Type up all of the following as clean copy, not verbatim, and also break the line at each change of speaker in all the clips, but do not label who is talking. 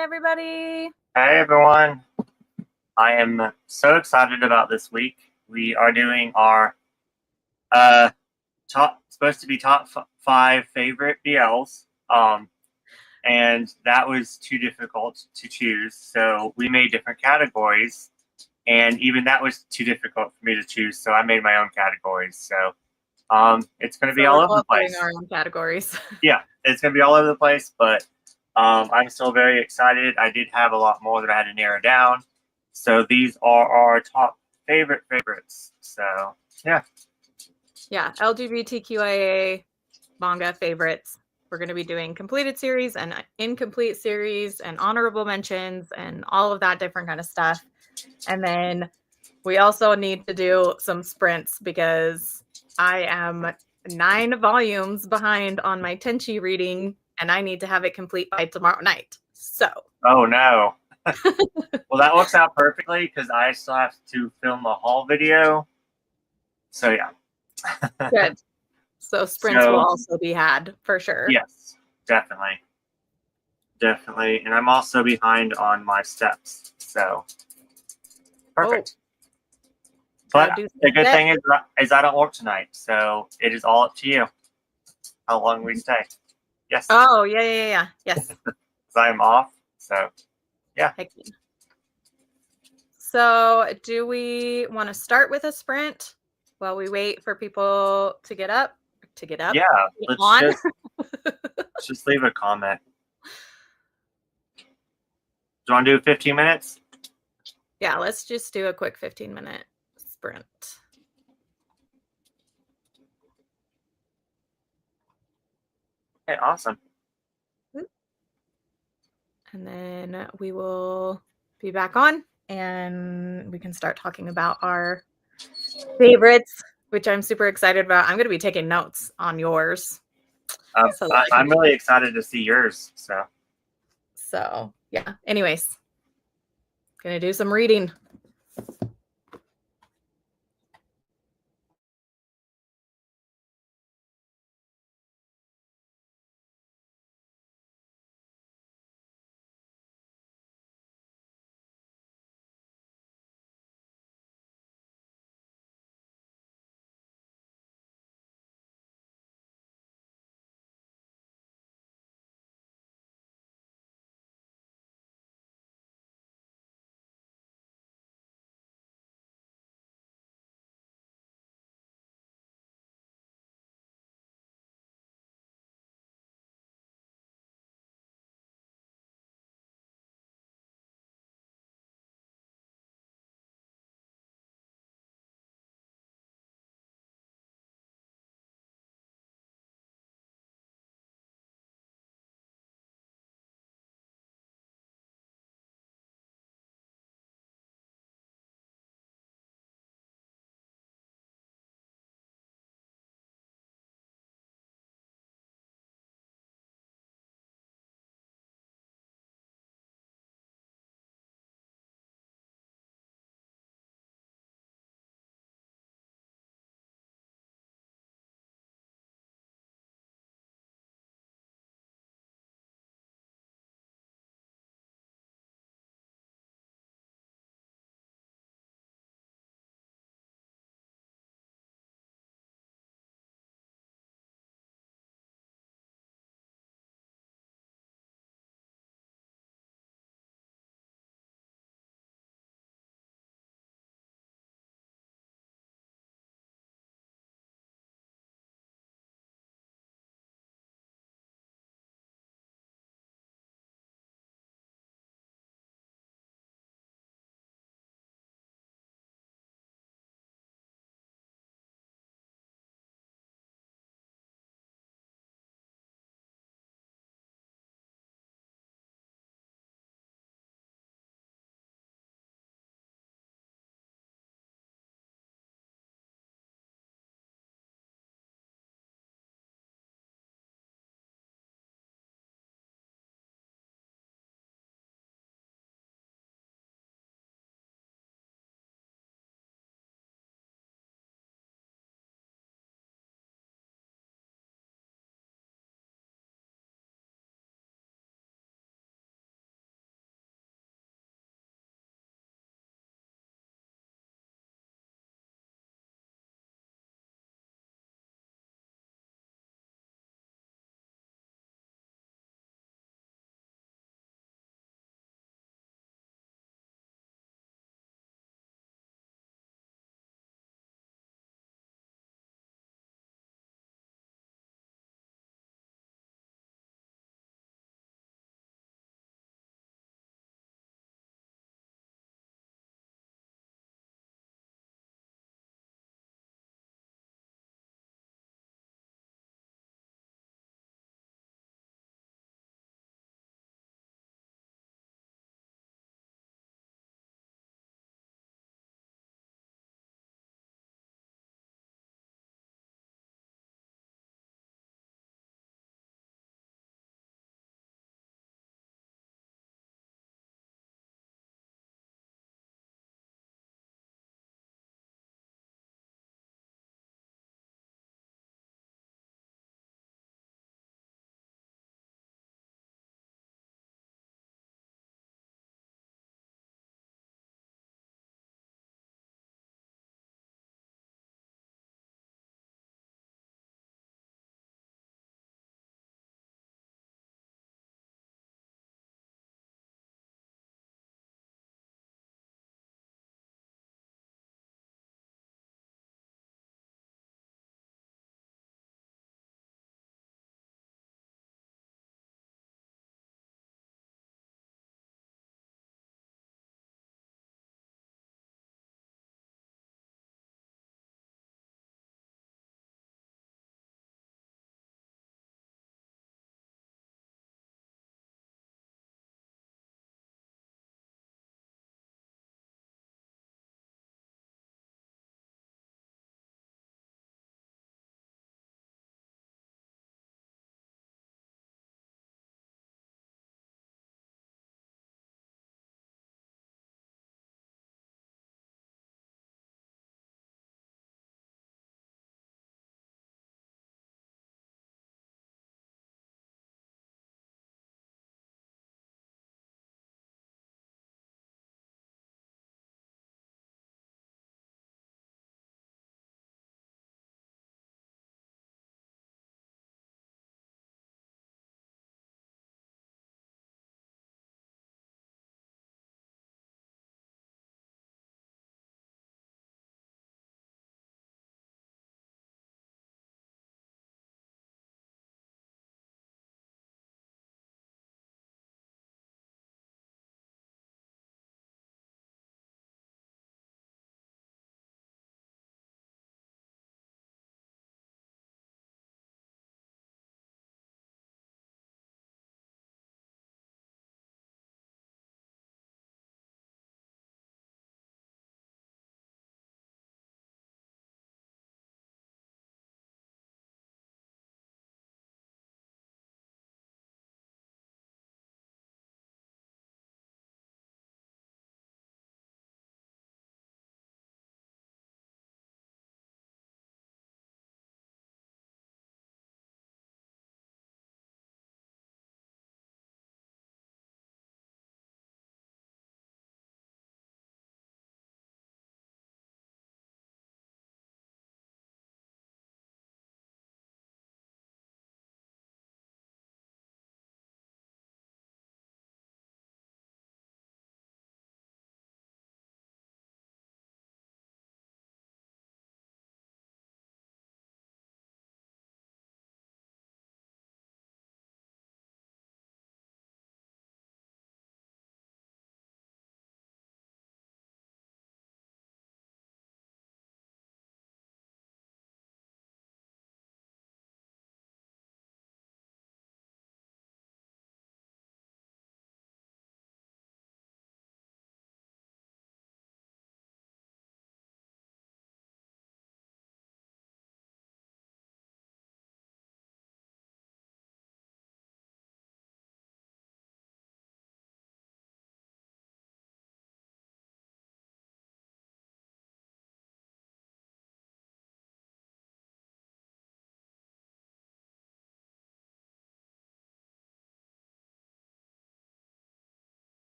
everybody.
Hey everyone, I am so excited about this week. We are doing our supposed to be top 5 favorite BLs. And that was too difficult to choose, so we made different categories, and even that was too difficult for me to choose. So I made my own categories. So it's going to be
So
all
we're
over the
both doing
place.
our own categories.
Yeah, it's going to be all over the place, but I'm still very excited. I did have a lot more that I had to narrow down. So these are our top favorites. So yeah.
Yeah, LGBTQIA manga favorites. We're going to be doing completed series and incomplete series and honorable mentions and all of that different kind of stuff. And then we also need to do some sprints because I am 9 volumes behind on my Tenchi reading and I need to have it complete by tomorrow night. So.
Oh no. Well, that works out perfectly because I still have to film a haul video. So yeah.
Good. So sprints will also be had for sure.
Yes, definitely. Definitely. And I'm also behind on my steps. So perfect. But the good thing is I don't work tonight, so it is all up to you how long we stay. Yes.
Oh, yeah. Yes.
I'm off, so yeah.
So do we want to start with a sprint while we wait for people to get up?
Yeah, let's just leave a comment. Do you want to do 15 minutes?
Yeah, let's just do a quick 15-minute sprint.
Okay, awesome.
And then we will be back on and we can start talking about our favorites, which I'm super excited about. I'm going to be taking notes on yours.
I'm really excited to see yours.
So yeah. Anyways, gonna do some reading.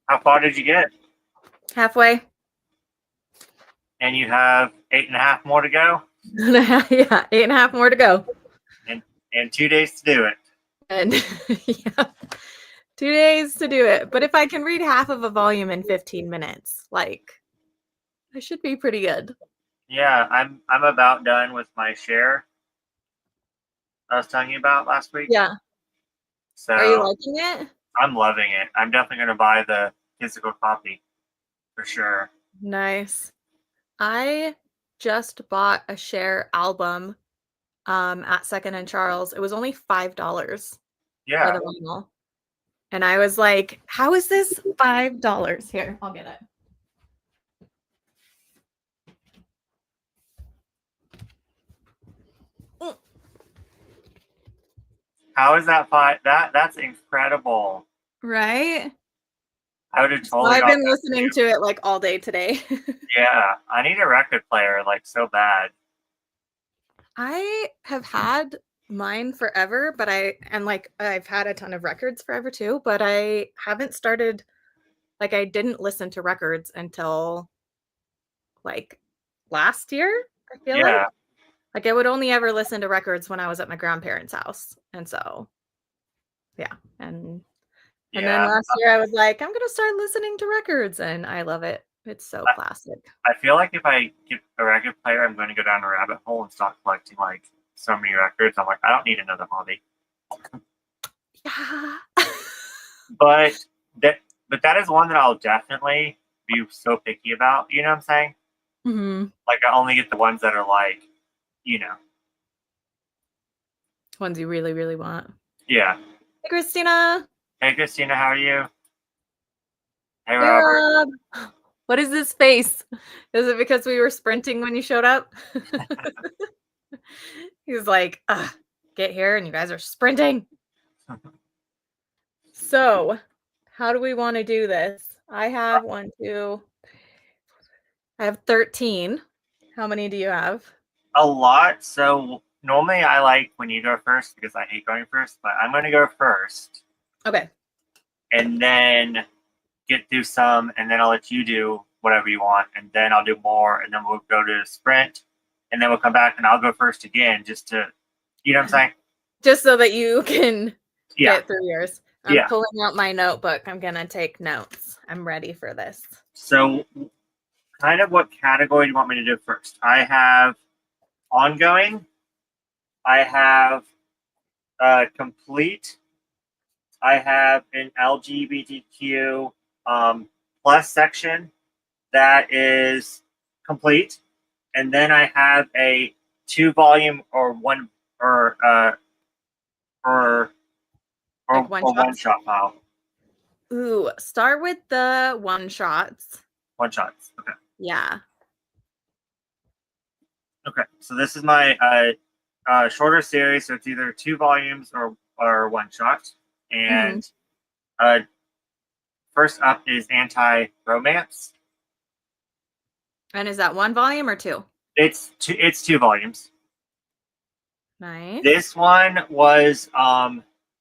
How far did you get?
Halfway.
And you have 8.5 more to go?
Yeah, 8.5 more to go.
And 2 days to do it.
And yeah, 2 days to do it. But if I can read half of a volume in 15 minutes, like, I should be pretty good.
Yeah, I'm about done with my share I was telling you about last week.
Yeah.
So
are you liking it?
I'm loving it. I'm definitely going to buy the physical copy for sure.
Nice. I just bought a share album at Second and Charles. It was only $5 for
Yeah.
the vinyl. And I was like, how is this $5? Here, I'll get it.
How is that fine? That's incredible.
Right?
I would have
So
totally
I've
got
been
that
listening
too.
to it like all day today.
Yeah, I need a record player like so bad.
I have had mine forever, but I've had a ton of records forever too, but I haven't started, like, I didn't listen to records until like last year, I feel
Yeah.
like I would only ever listen to records when I was at my grandparents' house. And so yeah. And then
Yeah.
last year I was like, I'm gonna start listening to records, and I love it. It's so classic.
I feel like if I get a record player, I'm going to go down a rabbit hole and start collecting like so many records. I'm like, I don't need another hobby.
Yeah.
But that is one that I'll definitely be so picky about. You know what I'm saying?
hmm
Like I only get the ones that are like, you know.
Ones you really, really want.
Yeah.
Hey, Christina.
Hey Christina, how are you? Hey
Hey,
Robert.
Rob. What is this face? Is it because we were sprinting when you showed up? He's like, get here and you guys are sprinting. So, how do we want to do this? I have I have 13. How many do you have?
A lot. So normally I like when you go first because I hate going first, but I'm going to go first.
Okay.
And then get through some, and then I'll let you do whatever you want, and then I'll do more, and then we'll go to sprint, and then we'll come back, and I'll go first again, just to, you know what I'm saying?
Just so that you can
Yeah.
get through yours. I'm
Yeah.
pulling out my notebook. I'm going to take notes. I'm ready for this.
So, kind of what category do you want me to do first? I have ongoing. I have complete. I have an LGBTQ plus section that is complete, and then I have a 2-volume or one or
Like
one shot file.
Ooh, start with the one shots.
One shots. Okay.
Yeah.
Okay. So this is my shorter series. So it's either 2 volumes or one shot. And first up is Anti-Romance.
And is that 1 volume or 2?
It's 2 volumes.
Nice.
This one was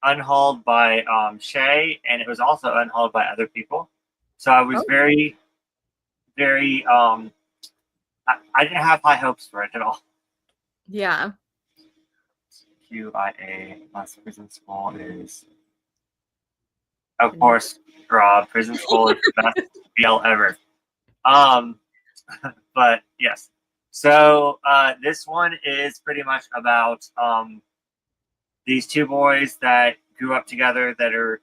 unhauled by Shay, and it was also unhauled by other people. So I was very, very I didn't have high hopes for it at all.
Yeah.
QIA plus Prison School is, of course, Rob. Prison School is the best BL ever. But yes. So this one is pretty much about these 2 boys that grew up together that are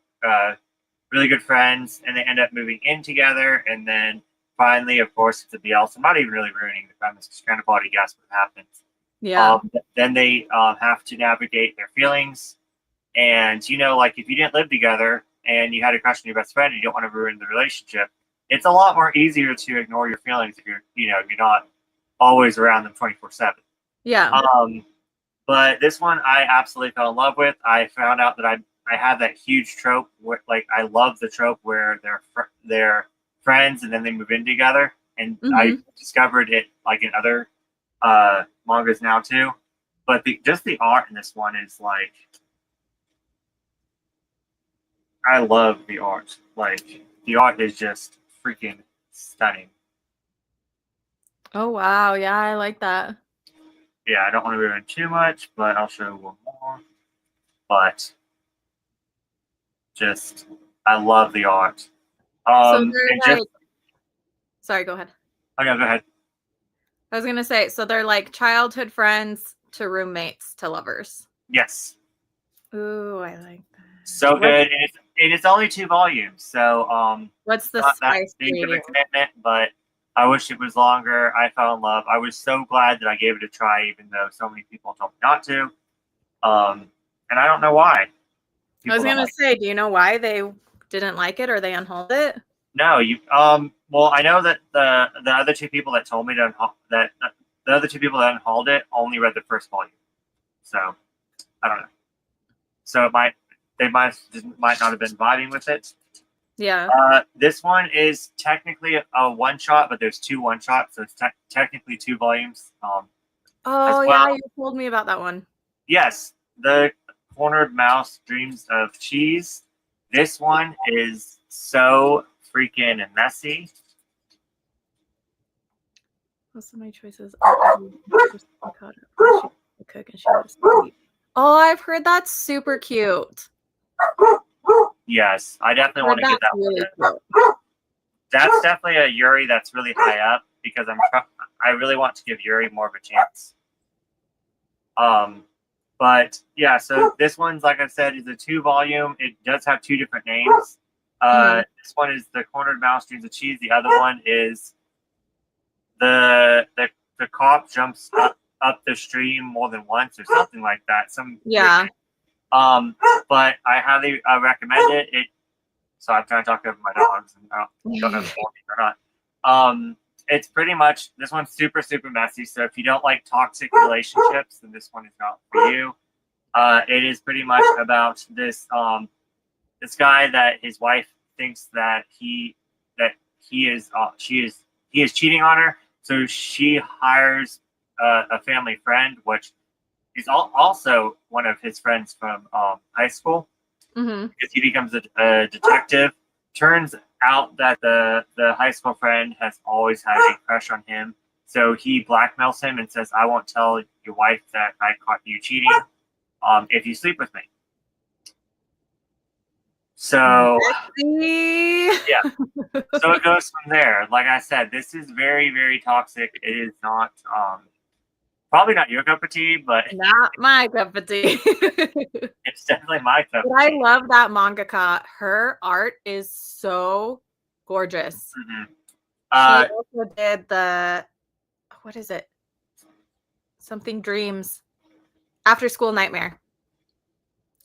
really good friends, and they end up moving in together, and then finally, of course, it's a BL, so I'm not even really ruining the premise, because kind of already guess what happens.
Yeah.
Then they have to navigate their feelings, and like if you didn't live together and you had a crush on your best friend and you don't want to ruin the relationship, it's a lot more easier to ignore your feelings if you're not always around them 24/7.
Yeah.
But this one I absolutely fell in love with. I found out that I had that huge trope where, like, I love the trope where they're friends and then they move in together, and I discovered it like in other mangas now too. But just the art in this one is like I love the art. Like, the art is just freaking stunning.
Oh wow, yeah, I like that.
Yeah, I don't want to ruin too much, but I'll show one more. But just, I love the art.
So
And
they're like, sorry, go ahead.
oh yeah, go ahead.
I was gonna say, so they're like childhood friends to roommates to lovers.
Yes.
Ooh, I like that.
So good. It is only 2 volumes, so
What's the
not that
spice
big of a
rating?
commitment, but I wish it was longer. I fell in love. I was so glad that I gave it a try, even though so many people told me not to. And I don't know why.
I was gonna say, do you know why they didn't like it or they unhauled it?
No, you. Well, I know that the other 2 people that told me to that the other 2 people that unhauled it only read the first volume, so I don't know. So they might not have been vibing with it.
Yeah.
This one is technically a one shot, but there's 2 one shots, so it's technically 2 volumes.
Oh
well.
yeah, you told me about that one.
Yes, the Cornered Mouse Dreams of Cheese. This one is so freaking messy.
Most of my choices are cook and she loves to eat. Oh, I've heard that's super cute.
Yes, I definitely want to get that
really
one.
Cute.
That's definitely a Yuri that's really high up because I really want to give Yuri more of a chance. But yeah, so this one's, like I said, is a 2 volume. It does have 2 different names. This one is the Cornered Mouse Dreams of Cheese. The other one is the cop jumps up the stream more than once or something like that.
Yeah.
But I highly recommend it. So I'm trying to talk over my dogs, and I don't know if they're walking or not. It's pretty much, this one's super, super messy. So if you don't like toxic relationships, then this one is not for you. It is pretty much about this guy that his wife thinks that he is cheating on her. So she hires a family friend, which is also one of his friends from high school. Because he becomes a detective. Turns out that the high school friend has always had a crush on him. So he blackmails him and says, I won't tell your wife that I caught you cheating if you sleep with me. So, yeah. So it goes from there. Like I said, this is very, very toxic. It is not, probably not your cup of tea, but
not my cup of tea.
It's definitely my cup of tea.
I love that mangaka. Her art is so gorgeous. She also did what is it? Something Dreams. After School Nightmare.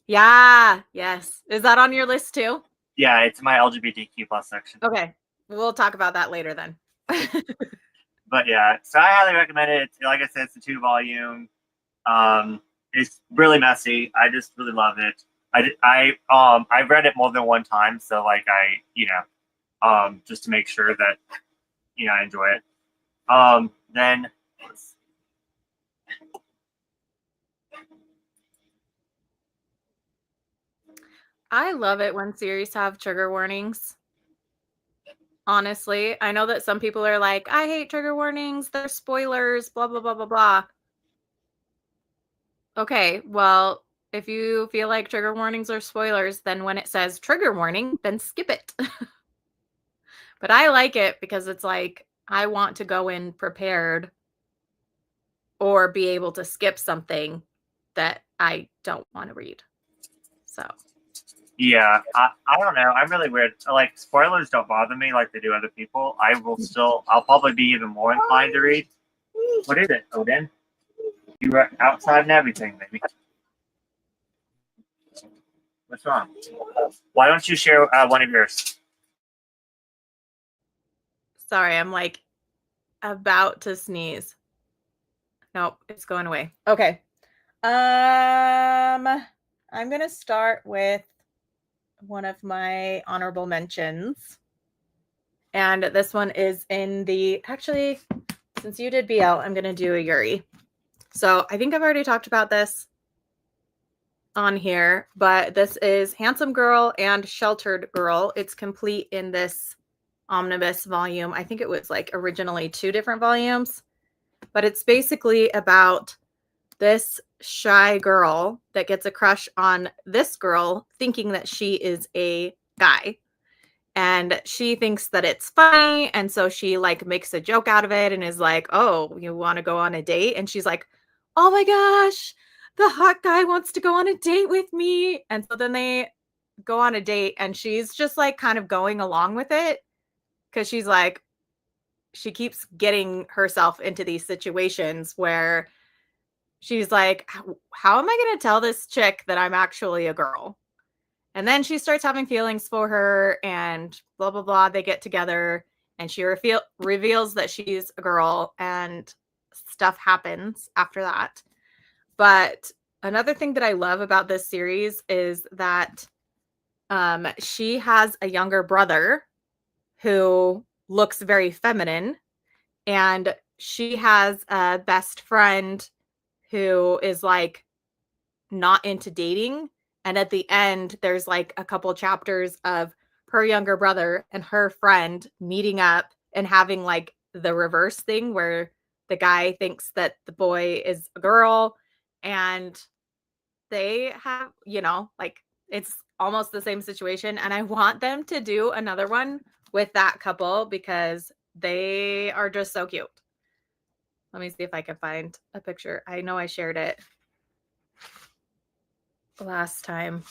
Yeah, yes. Is that on your list too?
Yeah, it's my LGBTQ+ section.
Okay. We'll talk about that later then.
But yeah, so I highly recommend it. Like I said, it's a 2 volume. It's really messy. I just really love it. I've read it more than one time, so like just to make sure that I enjoy it. Then
I love it when series have trigger warnings. Honestly, I know that some people are like, I hate trigger warnings. They're spoilers, blah, blah, blah, blah, blah. Okay, well, if you feel like trigger warnings are spoilers, then when it says trigger warning, then skip it. But I like it because it's like, I want to go in prepared or be able to skip something that I don't want to read. So.
Yeah, I don't know. I'm really weird. Like, spoilers don't bother me like they do other people. I'll probably be even more inclined to read. What is it, Odin? You were outside and everything, baby. What's wrong? Why don't you share one of yours?
Sorry, I'm like about to sneeze. Nope, it's going away. Okay. I'm going to start with one of my honorable mentions. And this one is actually, since you did BL, I'm going to do a Yuri. So I think I've already talked about this. on here, but this is Handsome Girl and Sheltered Girl. It's complete in this omnibus volume. I think it was like originally 2 different volumes, but it's basically about this shy girl that gets a crush on this girl thinking that she is a guy. And she thinks that it's funny, and so she like makes a joke out of it and is like, "Oh, you want to go on a date?" And she's like, "Oh my gosh, the hot guy wants to go on a date with me." And so then they go on a date, and she's just like kind of going along with it because she's like, she keeps getting herself into these situations where she's like, how am I going to tell this chick that I'm actually a girl? And then she starts having feelings for her and blah, blah, blah. They get together and she reveals that she's a girl and stuff happens after that. But another thing that I love about this series is that she has a younger brother who looks very feminine, and she has a best friend who is like not into dating. And at the end, there's like a couple chapters of her younger brother and her friend meeting up and having like the reverse thing where the guy thinks that the boy is a girl, and they have, you know, like it's almost the same situation. And I want them to do another one with that couple because they are just so cute. Let me see if I can find a picture. I know I shared it last time.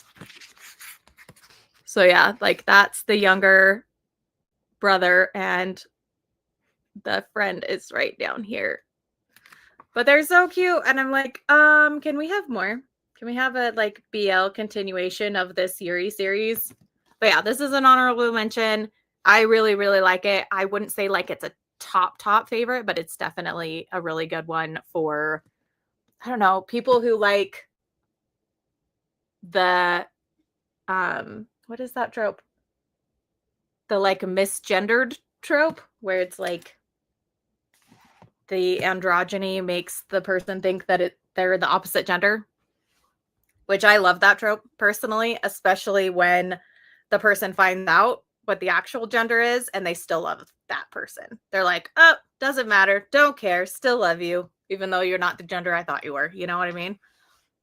So yeah, like that's the younger brother and the friend is right down here. But they're so cute, and I'm like, can we have more? Can we have a like BL continuation of this Yuri series? But yeah, this is an honorable mention. I really, really like it. I wouldn't say like it's a top favorite, but it's definitely a really good one for, I don't know, people who like the what is that trope? The like misgendered trope where it's like the androgyny makes the person think that they're the opposite gender, which I love that trope personally, especially when the person finds out what the actual gender is and they still love that person. They're like, oh, doesn't matter. Don't care. Still love you, even though you're not the gender I thought you were. You know what I mean?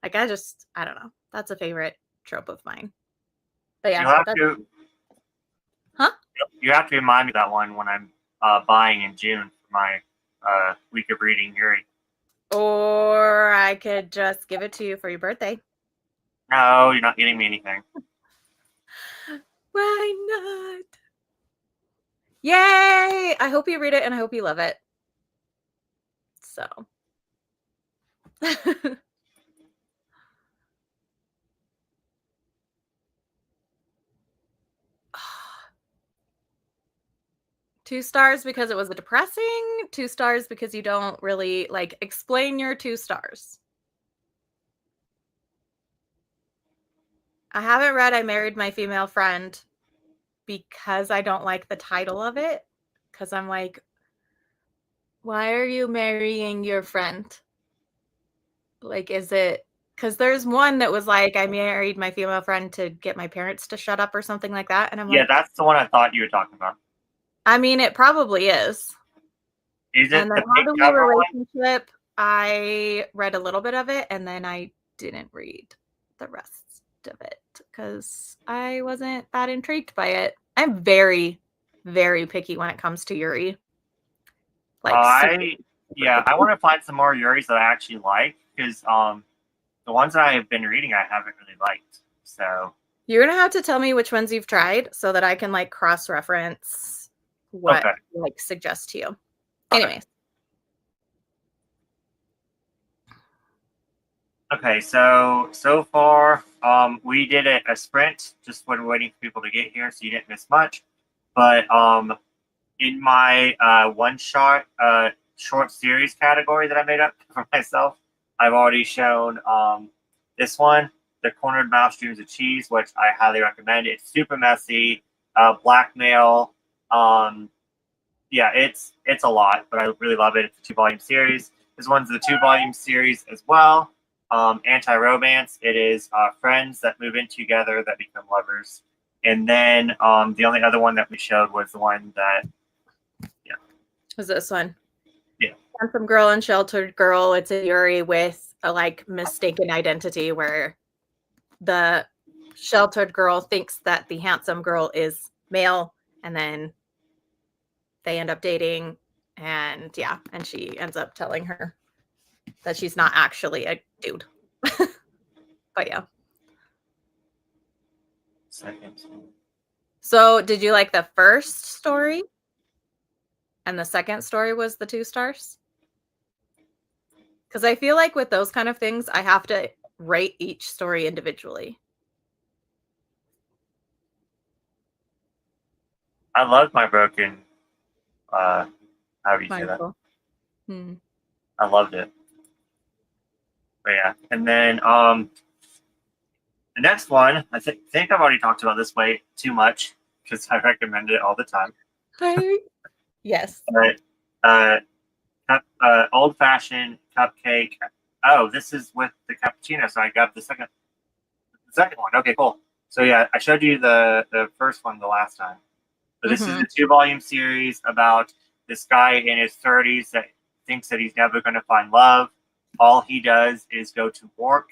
Like, I don't know. That's a favorite trope of mine. But yeah.
You have to remind me of that one when I'm buying in June for my week of reading Yuri.
Or I could just give it to you for your birthday.
No, you're not getting me anything.
Why not? Yay! I hope you read it and I hope you love it. So. Two stars because it was depressing. 2 stars because you don't really like explain your 2 stars. I haven't read I Married My Female Friend because I don't like the title of it. Because I'm like, why are you marrying your friend? Like, is it because there's one that was like, I married my female friend to get my parents to shut up or something like that. And I'm like,
that's the one I thought you were talking about.
I mean, it probably is.
Is it
and the How Do We Relationship? I read a little bit of it and then I didn't read the rest of it because I wasn't that intrigued by it. I'm very, very picky when it comes to Yuri.
Like, I want to find some more Yuris that I actually like because the ones that I have been reading I haven't really liked. So
you're gonna have to tell me which ones you've tried so that I can like cross-reference what like suggest to you. Anyways.
Okay, so far, we did a sprint, just when waiting for people to get here, so you didn't miss much. But in my one-shot short series category that I made up for myself, I've already shown this one, The Cornered Mouse Dreams of Cheese, which I highly recommend. It's super messy, blackmail. It's a lot, but I really love it. It's a 2-volume series. This one's the 2-volume series as well. anti-romance. It is friends that move in together that become lovers. And then the only other one that we showed was the one that,
Was this one?
Yeah.
Handsome Girl and Sheltered Girl. It's a Yuri with a like mistaken identity where the sheltered girl thinks that the handsome girl is male, and then they end up dating, and she ends up telling her that she's not actually a dude. But yeah.
second.
So did you like the first story? And the second story was the 2 stars? Because I feel like with those kind of things, I have to rate each story individually.
I loved my broken. How do you say that?
Mindful. Hmm.
I loved it. But yeah, and then the next one, I think I've already talked about this way too much because I recommend it all the time.
Yes.
But old fashioned cupcake. Oh, this is with the cappuccino, so I got the second one. Okay, cool. So yeah, I showed you the first one the last time. So this is a 2-volume series about this guy in his 30s that thinks that he's never going to find love. All he does is go to work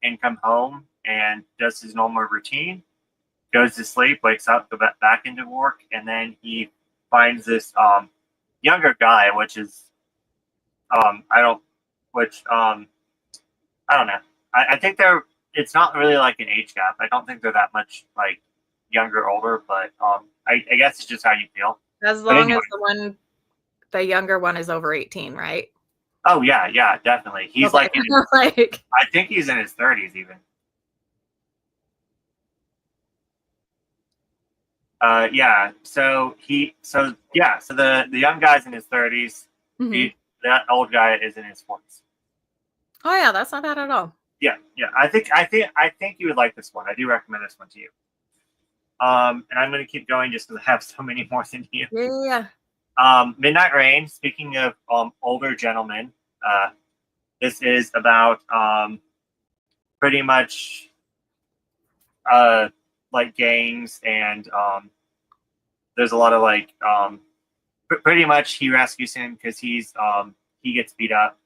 and come home and does his normal routine, goes to sleep, wakes up, go back into work, and then he finds this younger guy, which is I don't know. I think it's not really like an age gap. I don't think they're that much like younger or older, but I guess it's just how you feel.
As long as the younger one is over 18, right?
Oh yeah, definitely. He's
okay.
like I think he's in his 30s even. Yeah. So the young guy's in his 30s.
Mm-hmm.
That old guy is in his 40s.
Oh yeah, that's not bad at all.
Yeah. I think you would like this one. I do recommend this one to you. And I'm going to keep going just because I have so many more than you.
Yeah.
Midnight Rain. Speaking of older gentlemen, this is about pretty much like gangs, and there's a lot of like pretty much he rescues him because he gets beat up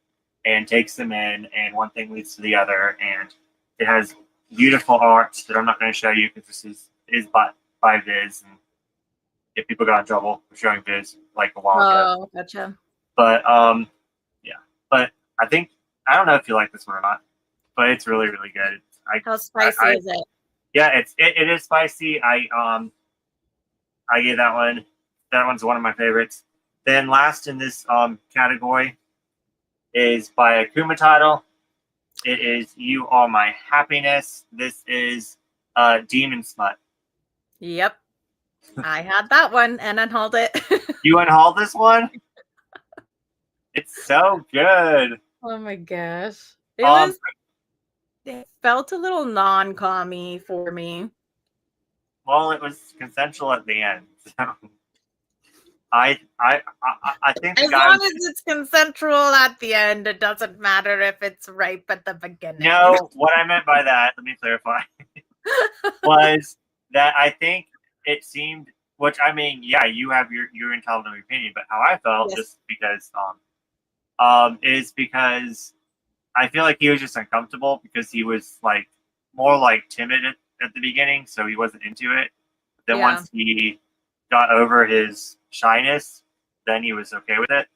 and takes them in, and one thing leads to the other, and it has beautiful art that I'm not going to show you because this is by Viz, and if people got in trouble for showing Viz like a while ago.
Oh, gotcha.
But yeah, but I don't know if you like this one or not, but it's really really good.
How spicy is it?
Yeah, it is spicy. I gave that one. That one's one of my favorites. Then last in this category is by Akuma title. It is You Are My Happiness. This is Demon Smut.
Yep. I had that one and unhauled it.
You unhauled this one? It's so good.
Oh my gosh. It felt a little non-commie for me.
Well, it was consensual at the end. So I think
as long as it's consensual at the end, it doesn't matter if it's rape at the beginning.
No, what I meant by that, let me clarify, was that I think it seemed, which I mean, yeah, you have your entitled to opinion, but how I felt, yes, just because is because I feel like he was just uncomfortable because he was like more like timid at the beginning, so he wasn't into it. Then once he got over his shyness, then he was okay with it.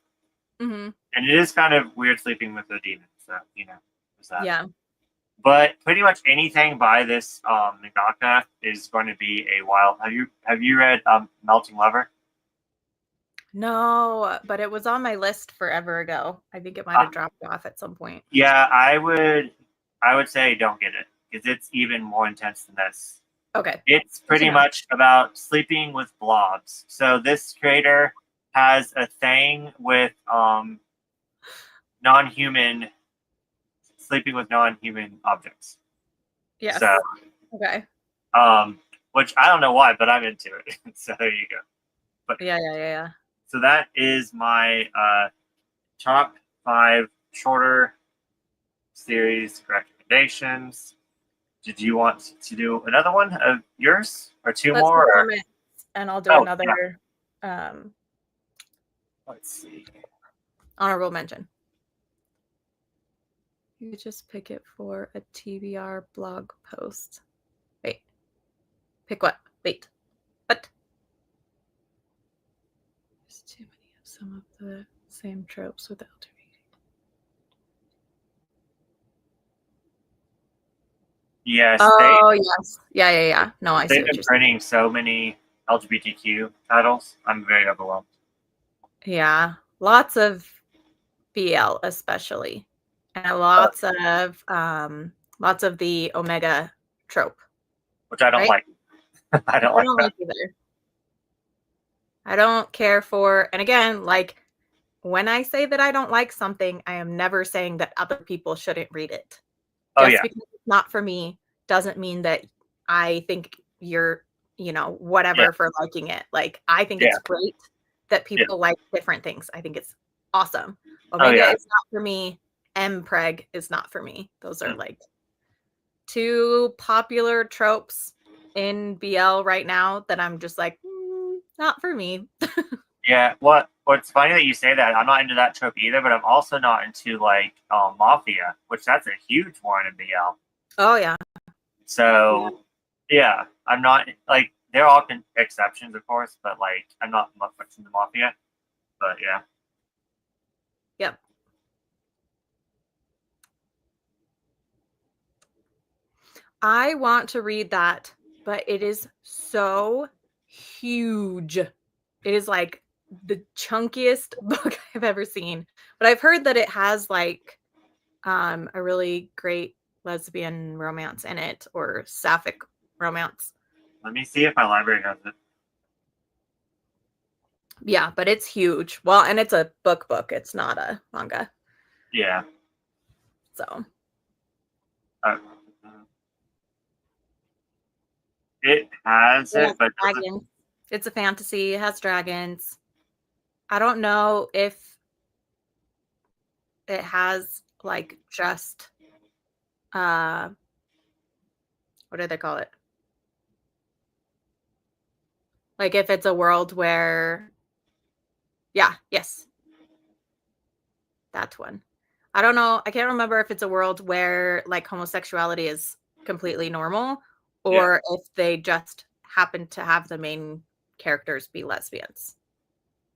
Mm-hmm.
And it is kind of weird sleeping with a demon, so there's that.
Yeah.
But pretty much anything by this mangaka is going to be a wild. Have you read Melting Lover?
No, but it was on my list forever ago. I think it might have dropped off at some point.
Yeah, I would say don't get it because it's even more intense than this.
Okay.
It's pretty much about sleeping with blobs. So this creator has a thing with non-human sleeping with non-human objects.
Yes.
So
okay.
Which I don't know why, but I'm into it. So there you go. But
yeah.
So that is my top 5 shorter series recommendations. Did you want to do another one of yours or two
Let's
more?
do
Or?
romance, and I'll do
Oh,
another
Let's see.
honorable mention. You just pick it for a TBR blog post. Wait. Pick what? Wait. What? There's too many of some of the same tropes with LGBT.
Yes.
Oh, yes. Yeah. No, I see
They've
what
been
you're saying.
printing so many LGBTQ titles. I'm very overwhelmed.
Yeah. Lots of BL, especially. And lots of the Omega trope.
Which I don't
right?
like. I don't like that.
Either. I don't care for, and again, like when I say that I don't like something, I am never saying that other people shouldn't read it.
Oh,
Just
yeah.
because it's not for me doesn't mean that I think you're, whatever for liking it. Like I think it's great that people like different things. I think it's awesome. Omega is not for me. Mpreg is not for me. Those are like two popular tropes in BL right now that I'm just like, not for me.
Yeah, what's funny that you say that. I'm not into that trope either, but I'm also not into like Mafia, which that's a huge one in BL.
Oh yeah.
So yeah, I'm not like there are often exceptions, of course, but like I'm not much into Mafia. But yeah.
Yep. I want to read that, but it is so huge. It is like the chunkiest book I've ever seen. But I've heard that it has like a really great lesbian romance in it, or sapphic romance.
Let me see if my library has it.
Yeah, but it's huge. Well, and it's a book. It's not a manga.
Yeah.
So.
It has it, but
dragons. It's a fantasy. It has dragons. I don't know if it has like just what do they call it? Like if it's a world where yes. That one. I don't know. I can't remember if it's a world where like homosexuality is completely normal or if they just happen to have the main characters be lesbians.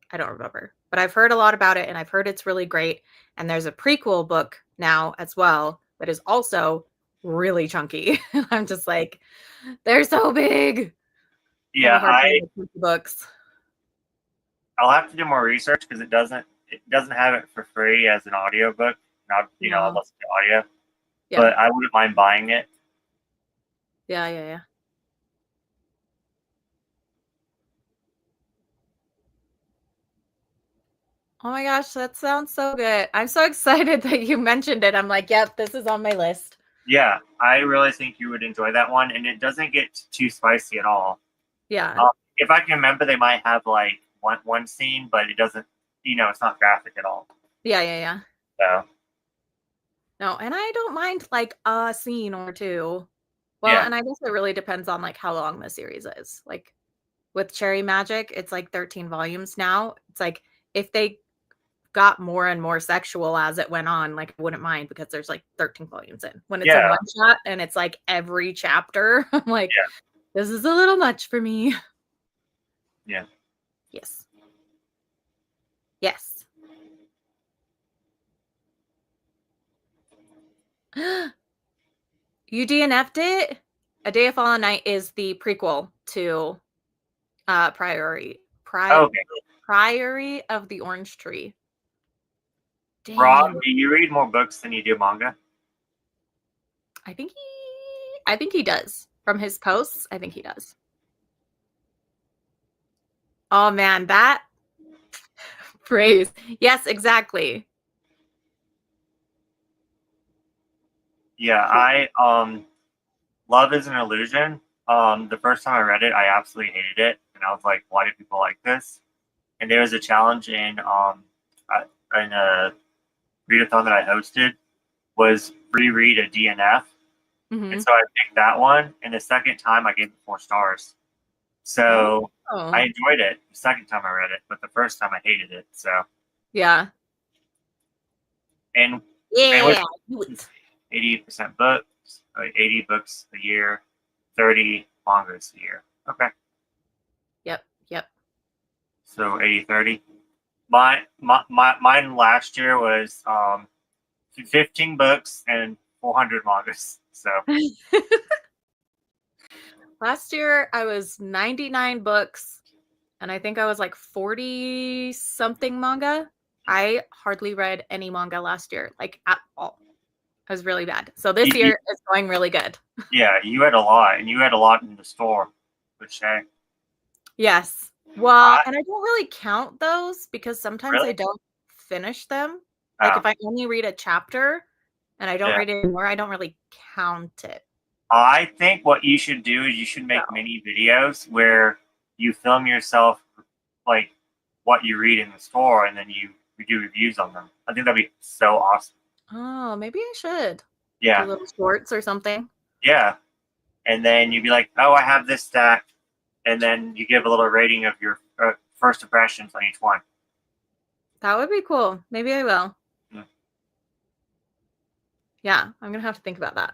I don't remember, but I've heard a lot about it and I've heard it's really great. And there's a prequel book now as well that is also really chunky. I'm just like, they're so big.
Yeah,
books.
I'll have to do more research because it doesn't have it for free as an audiobook. Not I'll listen to audio. Yeah. But I wouldn't mind buying it.
Yeah. Oh my gosh, that sounds so good. I'm so excited that you mentioned it. I'm like, yep, this is on my list.
Yeah, I really think you would enjoy that one, and it doesn't get too spicy at all.
Yeah.
If I can remember, they might have like one scene, but it doesn't, it's not graphic at all.
Yeah.
So.
No, and I don't mind like a scene or two. Well, and I guess it really depends on like how long the series is. Like with Cherry Magic, it's like 13 volumes now. It's like if they got more and more sexual as it went on, like I wouldn't mind because there's like 13 volumes in. When it's a one shot and it's like every chapter, I'm like, this is a little much for me.
Yeah.
Yes. You DNF'd it? A Day of Fallen Night is the prequel to Priory of the Orange Tree.
Dang. Rob, do you read more books than you do manga?
I think he does. From his posts, I think he does. Oh man, that phrase. Yes, exactly.
Yeah, I Love is an Illusion. The first time I read it, I absolutely hated it, and I was like, "Why do people like this?" And there was a challenge in a readathon that I hosted was reread a DNF.
Mhm.
And so I picked that one. And the second time I gave it 4 stars. So
Oh.
I enjoyed it the second time I read it, but the first time I hated it. So
Yeah.
and
Yeah.
with 80% books, like 80 books a year, 30 mangas a year. Okay.
Yep. Yep.
So 80-30. Mine last year was 15 books and 400 mangas. So
Last year I was 99 books and I think I was like 40 something manga. I hardly read any manga last year, like at all. It was really bad. So this year is going really good.
Yeah, you had a lot, and you had a lot in the store, which
yes. Well, and I don't really count those because sometimes
really?
I don't finish them. Like if I only read a chapter and I don't read it anymore, I don't really count it.
I think what you should do is you should make mini videos where you film yourself like what you read in the store and then you do reviews on them. I think that'd be so awesome.
Oh, maybe I should.
Yeah.
Do little shorts or something.
Yeah. And then you'd be like, oh, I have this stack. And then you give a little rating of your first impressions on each one.
That would be cool. Maybe I will. Yeah, I'm going to have to think about that.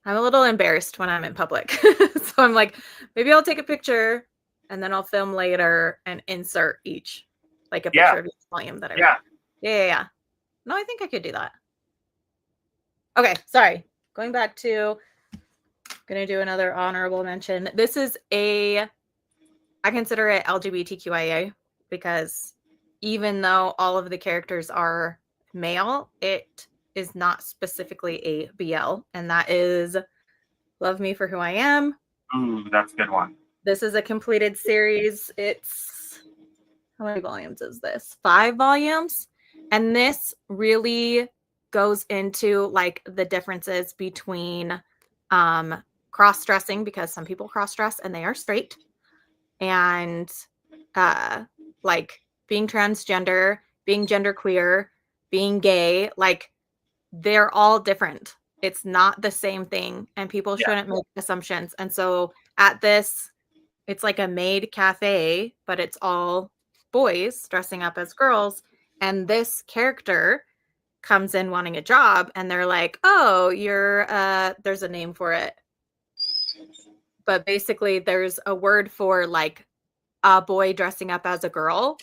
I'm a little embarrassed when I'm in public. So I'm like, maybe I'll take a picture and then I'll film later and insert each, like a picture of each volume that I read. Yeah. No, I think I could do that. Okay, sorry. Going back to, going to do another honorable mention. This is I consider it LGBTQIA because even though all of the characters are male, it is not specifically a BL, and that is Love Me for Who I Am.
Ooh, that's a good one.
This is a completed series. It's, how many volumes is this? 5 volumes. And this really goes into like the differences between cross-dressing, because some people cross-dress and they are straight, and like being transgender, being genderqueer, being gay. Like they're all different. It's not the same thing, and people shouldn't make assumptions. And so at this, it's like a maid cafe, but it's all boys dressing up as girls. And this character comes in wanting a job, and they're like, oh, you're there's a name for it, but basically there's a word for like a boy dressing up as a girl.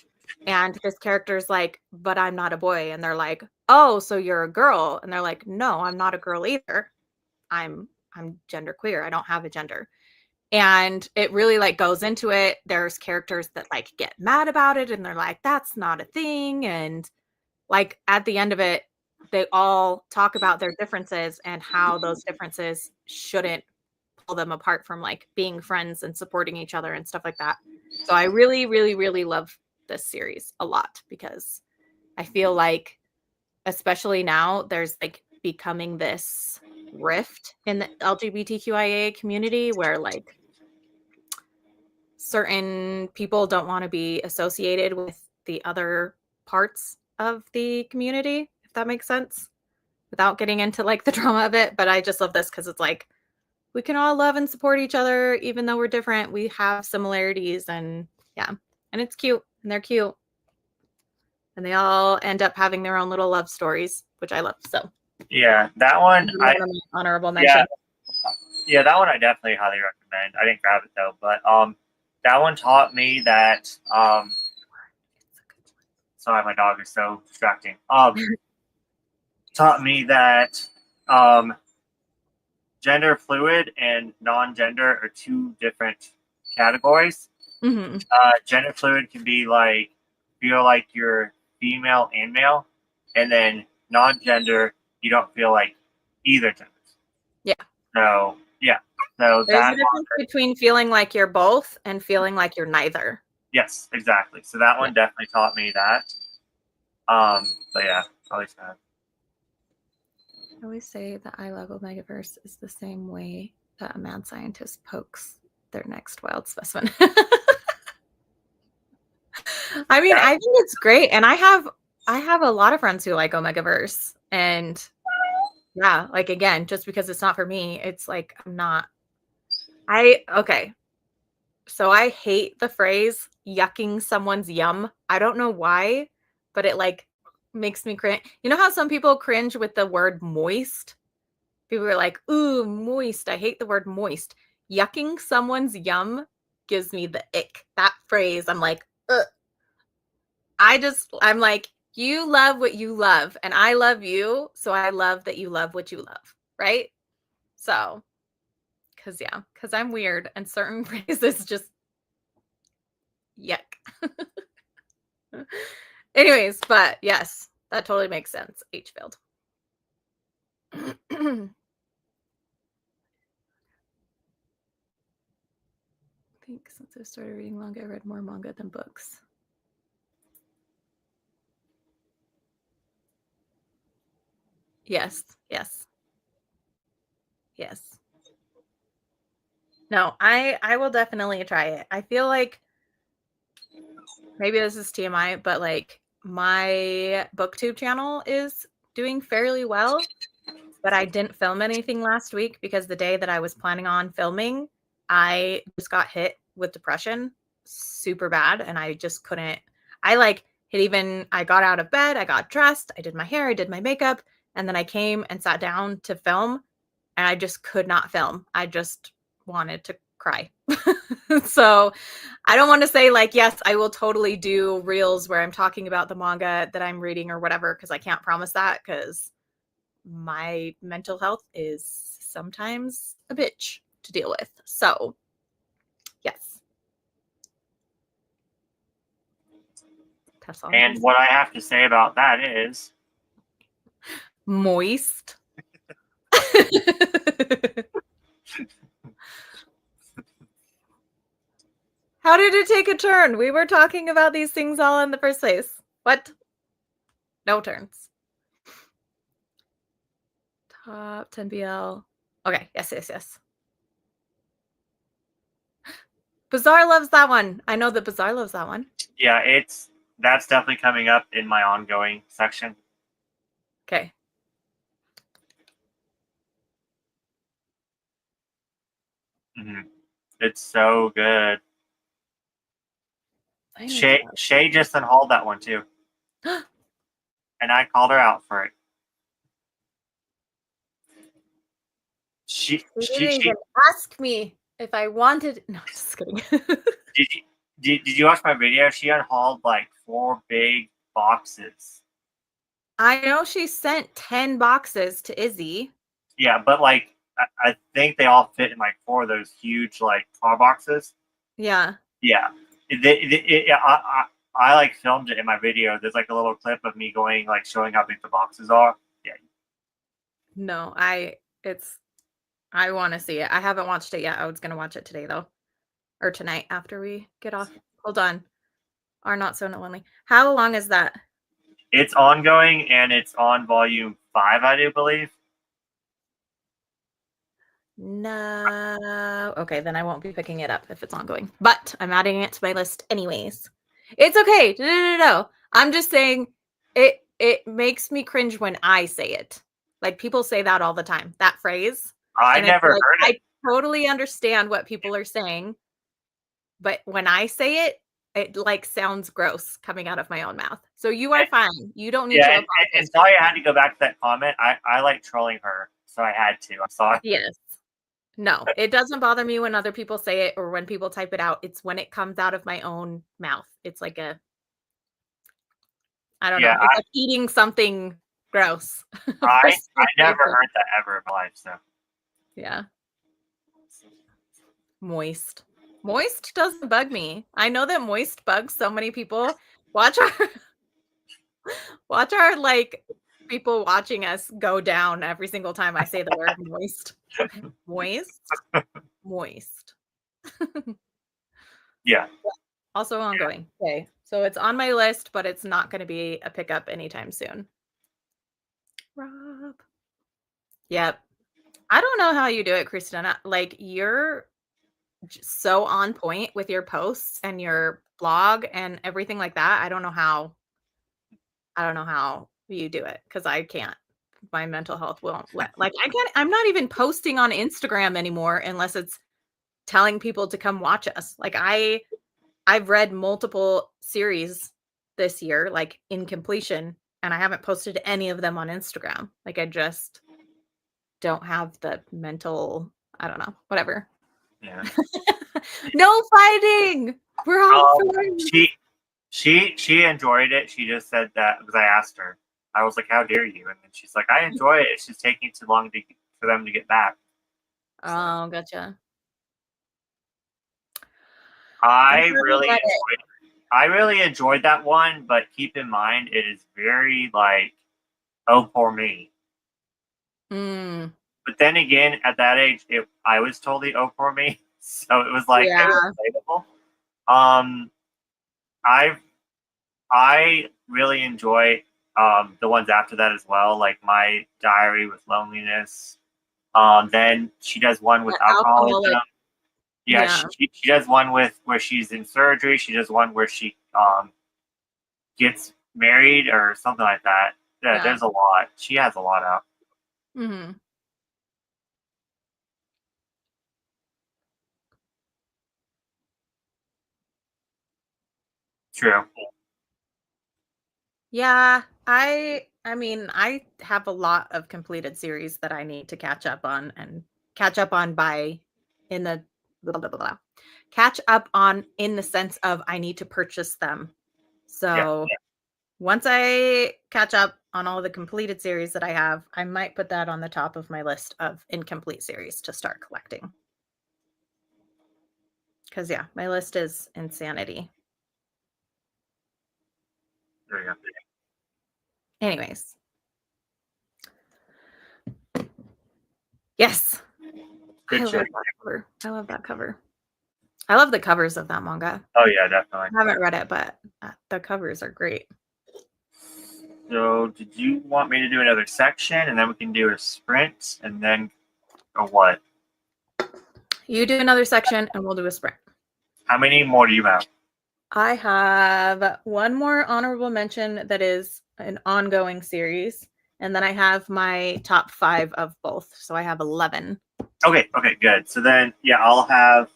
And this character's like, but I'm not a boy. And they're like, oh, so you're a girl. And they're like, no, I'm not a girl either. I'm genderqueer. I don't have a gender. And it really like goes into it. There's characters that like get mad about it and they're like, that's not a thing. And like at the end of it, they all talk about their differences and how those differences shouldn't pull them apart from like being friends and supporting each other and stuff like that. So I really, really, really love this series a lot because I feel like, especially now, there's like becoming this rift in the LGBTQIA community where like certain people don't want to be associated with the other parts of the community, if that makes sense, without getting into like the drama of it. But I just love this because it's like we can all love and support each other even though we're different. We have similarities, and yeah, and it's cute, and they're cute, and they all end up having their own little love stories, which I love. So
yeah, that one
honorable mention.
Yeah, that one I definitely highly recommend. I didn't grab it though, but that one taught me that sorry, my dog is so distracting. Taught me that gender fluid and non-gender are 2 different categories.
Mm-hmm.
Gender fluid can be like feel like you're female and male, and then non-gender you don't feel like either genders.
Yeah.
So yeah. So
there's a difference between feeling like you're both and feeling like you're neither.
Yes, exactly. So that one definitely taught me that. But yeah, probably sad.
I always say that I Love Omegaverse is the same way that a mad scientist pokes their next wild specimen. I mean, I think it's great, and I have a lot of friends who like Omegaverse, and Yeah, like again, just because it's not for me, it's like I'm not. Okay. So I hate the phrase yucking someone's yum. I don't know why, but it like makes me cringe. You know how some people cringe with the word moist? People are like, ooh, moist. I hate the word moist. Yucking someone's yum gives me the ick. That phrase, I'm like, ugh. I'm like, you love what you love, and I love you. So I love that you love what you love. Right. So, because I'm weird and certain phrases just yuck. Anyways, but yes, that totally makes sense. H filled. I think since I started reading manga, I read more manga than books. Yes. No, I will definitely try it. I feel like maybe this is TMI, but like my booktube channel is doing fairly well, but I didn't film anything last week because the day that I was planning on filming, I just got hit with depression super bad and I just couldn't. I got out of bed, I got dressed, I did my hair, I did my makeup, and then I came and sat down to film and I just could not film. I just wanted to cry. So I don't want to say like, yes, I will totally do reels where I'm talking about the manga that I'm reading or whatever, because I can't promise that because my mental health is sometimes a bitch to deal with. So, yes. That's all.
And what I have to say about that is
Moist. How did it take a turn? We were talking about these things all in the first place. What? No turns. Top 10 BL. Okay, yes. Bazaar loves that one. I know that Bazaar loves that one.
Yeah, that's definitely coming up in my ongoing section.
Okay.
Mm-hmm. It's so good. Shay just unhauled that one too. And I called her out for it. She
didn't even ask me if I wanted. No, just kidding.
Did you watch my video? She unhauled like 4 big boxes.
I know she sent 10 boxes to Izzy.
Yeah, but like I think they all fit in like 4 of those huge like car boxes.
Yeah.
Yeah. I like filmed it in my video. There's like a little clip of me going like showing how big the boxes are. Yeah.
No, I want to see it. I haven't watched it yet. I was gonna watch it today though, or tonight after we get off. Hold on. Are not so lonely. How long is that?
It's ongoing and it's on volume 5, I do believe.
No. Okay, then I won't be picking it up if it's ongoing. But I'm adding it to my list anyways. It's okay. No. I'm just saying it makes me cringe when I say it. Like people say that all the time. That phrase.
I never heard it.
I totally understand what people are saying, but when I say it, it like sounds gross coming out of my own mouth. So you are fine. You don't need to apologize.
And sorry I had to go back to that comment. I like trolling her, so I had to. I'm sorry.
Yes. No, it doesn't bother me when other people say it or when people type it out. It's when it comes out of my own mouth. It's like I don't know. It's like eating something gross.
I never heard that ever in my life. So
yeah. Moist doesn't bug me. I know that moist bugs so many people. Watch our like people watching us go down every single time I say the word moist. Moist.
Yeah.
Also ongoing. Okay. So it's on my list, but it's not going to be a pickup anytime soon. Rob. Yep. I don't know how you do it, Christina. Like you're so on point with your posts and your blog and everything like that. I don't know how you do it because I can't. my mental health won't let, like, I'm not even posting on Instagram anymore unless it's telling people to come watch us. Like, I've read multiple series this year, like in completion, and I haven't posted any of them on Instagram. Like, I just don't have the mental, I don't know, whatever.
Yeah.
No fighting. We're all friends.
She enjoyed it. She just said that because I asked her. I was like, "How dare you?" And then she's like, "I enjoy it. It's just taking too long for them to get back."
Oh, gotcha.
I really enjoyed that one, but keep in mind it is very like, oh, poor me.
Mm,
But then again, at that age, I was totally oh, poor me, so it was like it was relatable. I really enjoy the ones after that as well, like My Diary with Loneliness. Then she does one with alcoholism. Yeah, she does one with where she's in surgery. She does one where she gets married or something like that. Yeah, there's a lot. She has a lot out.
Mm-hmm.
True.
Yeah, I mean, I have a lot of completed series that I need to catch up on and catch up on by in the blah, blah, blah, blah. Catch up on in the sense of I need to purchase them. So once I catch up on all the completed series that I have, I might put that on the top of my list of incomplete series to start collecting. Because yeah, my list is insanity.
There you go.
Anyways. Yes.
Good shit.
I love that cover. I love the covers of that manga.
Oh yeah, definitely.
I haven't read it, but the covers are great.
So, did you want me to do another section, and then we can do a sprint, and then, or what?
You do another section, and we'll do a sprint.
How many more do you have?
I have one more honorable mention that is an ongoing series, and then I have my top 5 of both. So I have 11.
Okay, good. So then, yeah, I'll have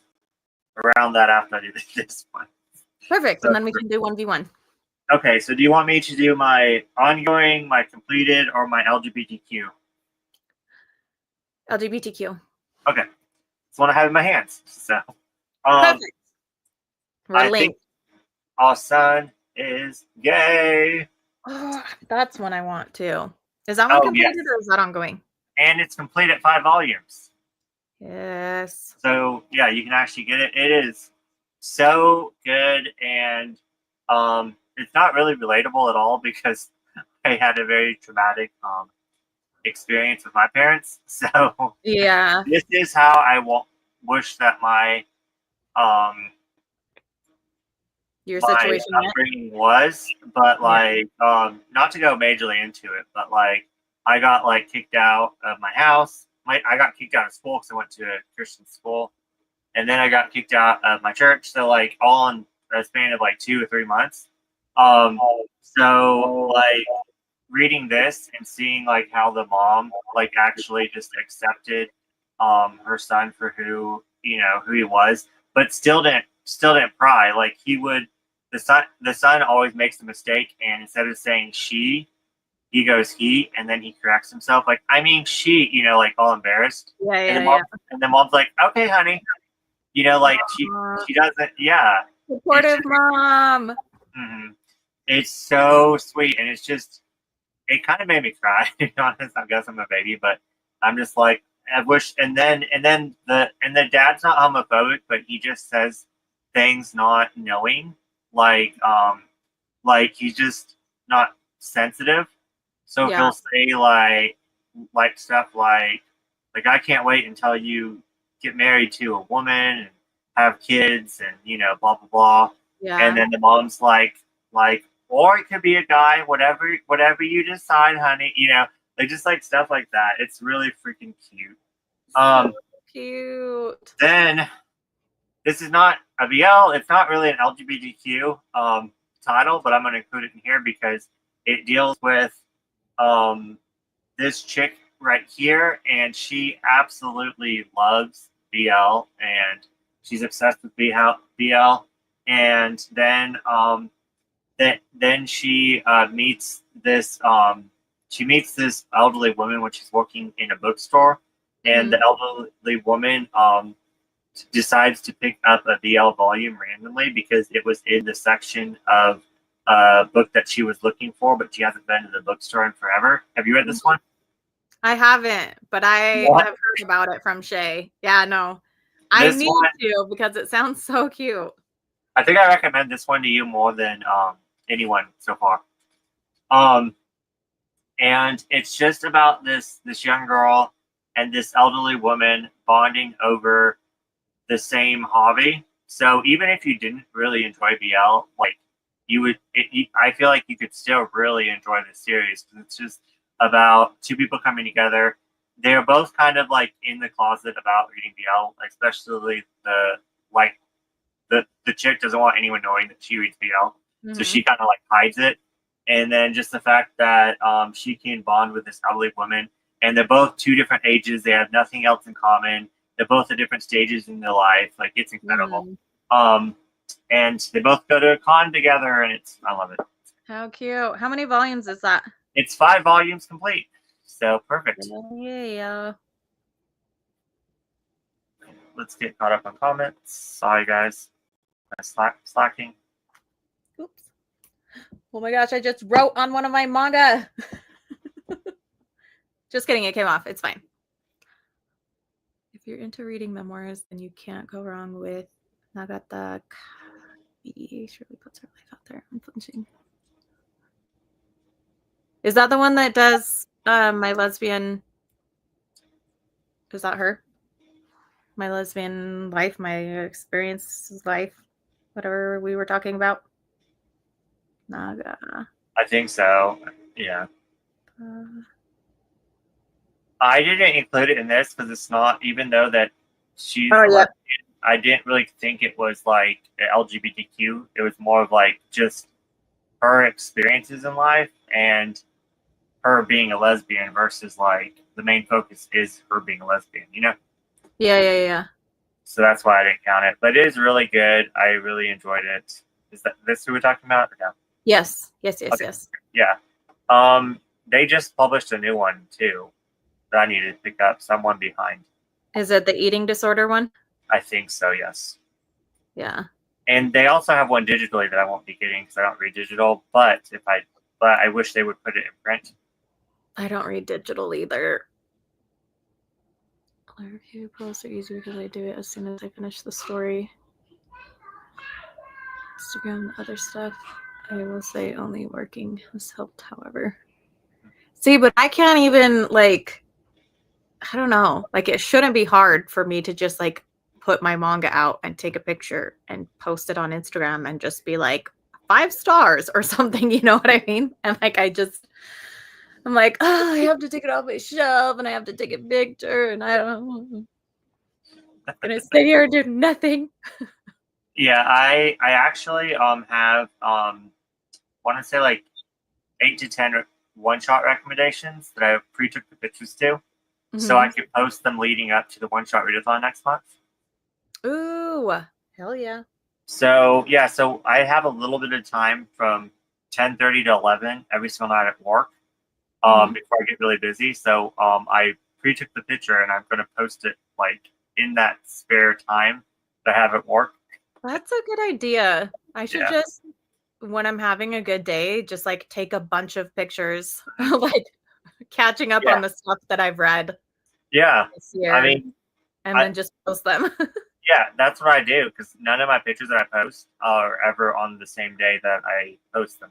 around that after I do this one.
Perfect, so, and then we can do 1v1.
Okay, so do you want me to do my ongoing, my completed, or my LGBTQ?
LGBTQ.
Okay, it's one I have in my hands. So,
perfect.
I think our son is gay.
Oh, that's one I want too. Is that one completed or is that ongoing?
And it's complete at 5 volumes.
Yes.
So yeah, you can actually get it. It is so good, and it's not really relatable at all because I had a very traumatic experience with my parents. So
yeah,
this is how I wish that my
your situation
upbringing was, but like not to go majorly into it, but like I got like kicked out of my house. I got kicked out of school because I went to a Christian school, and then I got kicked out of my church. So like all in a span of like 2 or 3 months. So like reading this and seeing like how the mom like actually just accepted her son for who he was, but still didn't pry. Like the son always makes the mistake, and instead of saying she, he goes he, and then he corrects himself. Like, I mean she, like all embarrassed. And the mom's like, okay, honey. Like she doesn't. Yeah.
Supportive mom.
Mm-hmm. It's so sweet, and it's just it kind of made me cry. To be honest, I guess I'm a baby, but I'm just like I wish. And then the dad's not homophobic, but he just says things not knowing, like he's just not sensitive. So he'll say like stuff like I can't wait until you get married to a woman and have kids and blah blah blah.
Yeah.
And then the mom's like or it could be a guy, whatever you decide, honey. Like just like stuff like that. It's really freaking cute.
So cute.
Then this is not a BL. It's not really an LGBTQ title, but I'm going to include it in here because it deals with this chick right here, and she absolutely loves BL, and she's obsessed with BL. And then she meets this elderly woman when she's working in a bookstore, and the elderly woman decides to pick up a BL volume randomly because it was in the section of a book that she was looking for, but she hasn't been to the bookstore in forever. Have you read this one?
I haven't, but I have heard about it from Shay. Yeah, no. I need to because it sounds so cute.
I think I recommend this one to you more than anyone so far. And it's just about this young girl and this elderly woman bonding over the same hobby. So even if you didn't really enjoy BL, like I feel like you could still really enjoy this series because it's just about two people coming together. They're both kind of like in the closet about reading BL, especially the chick doesn't want anyone knowing that she reads BL, so she kind of like hides it. And then just the fact that she can bond with this elderly woman, and they're both two different ages. They have nothing else in common. They're both at different stages in their life. Like, it's incredible. And they both go to a con together, and I love it.
How cute. How many volumes is that?
It's 5 volumes complete. So perfect.
Yeah.
Let's get caught up on comments. Sorry, guys. Slacking.
Oops. Oh my gosh, I just wrote on one of my manga. Just kidding, it came off. It's fine. If you're into reading memoirs, then you can't go wrong with Nagata Kabi. She really puts her life out there. I'm flinching. Is that the one that does My Lesbian? Is that her? My Lesbian Life, My Experience Life, whatever we were talking about? Naga.
I think so. Yeah. I didn't include it in this because it's not, even though that she's lesbian, I didn't really think it was like LGBTQ. It was more of like just her experiences in life and her being a lesbian versus like the main focus is her being a lesbian, you know?
Yeah.
So that's why I didn't count it. But it is really good. I really enjoyed it. Is this who we're talking about or no?
Yes. Okay. Yes.
Yeah. They just published a new one too that I needed to pick up. Someone behind.
Is it the eating disorder one?
I think so, yes.
Yeah.
And they also have one digitally that I won't be getting because I don't read digital. But I wish they would put it in print.
I don't read digital either. My review posts are easy because I do it as soon as I finish the story. Instagram, other stuff. I will say only working has helped, however. See, but I can't even, like, I don't know. Like, it shouldn't be hard for me to just, like, put my manga out and take a picture and post it on Instagram and just be like 5 stars or something, you know what I mean? And like I'm like, oh, I have to take it off my shelf and I have to take a picture and I don't know. I'm gonna sit here and do nothing.
Yeah, I actually have want to say like 8 to 10 one-shot recommendations that I pre-took the pictures to, so I could post them leading up to the one-shot readathon next month.
Ooh, hell yeah!
So yeah, so I have a little bit of time from 10:30 to 11 every single night at work before I get really busy. So I pre-took the picture and I'm going to post it like in that spare time that I have at work.
That's a good idea. I should just, when I'm having a good day, just like take a bunch of pictures, like catching up on the stuff that I've read.
Yeah,
this year,
I mean,
and then just post them.
Yeah, that's what I do because none of my pictures that I post are ever on the same day that I post them.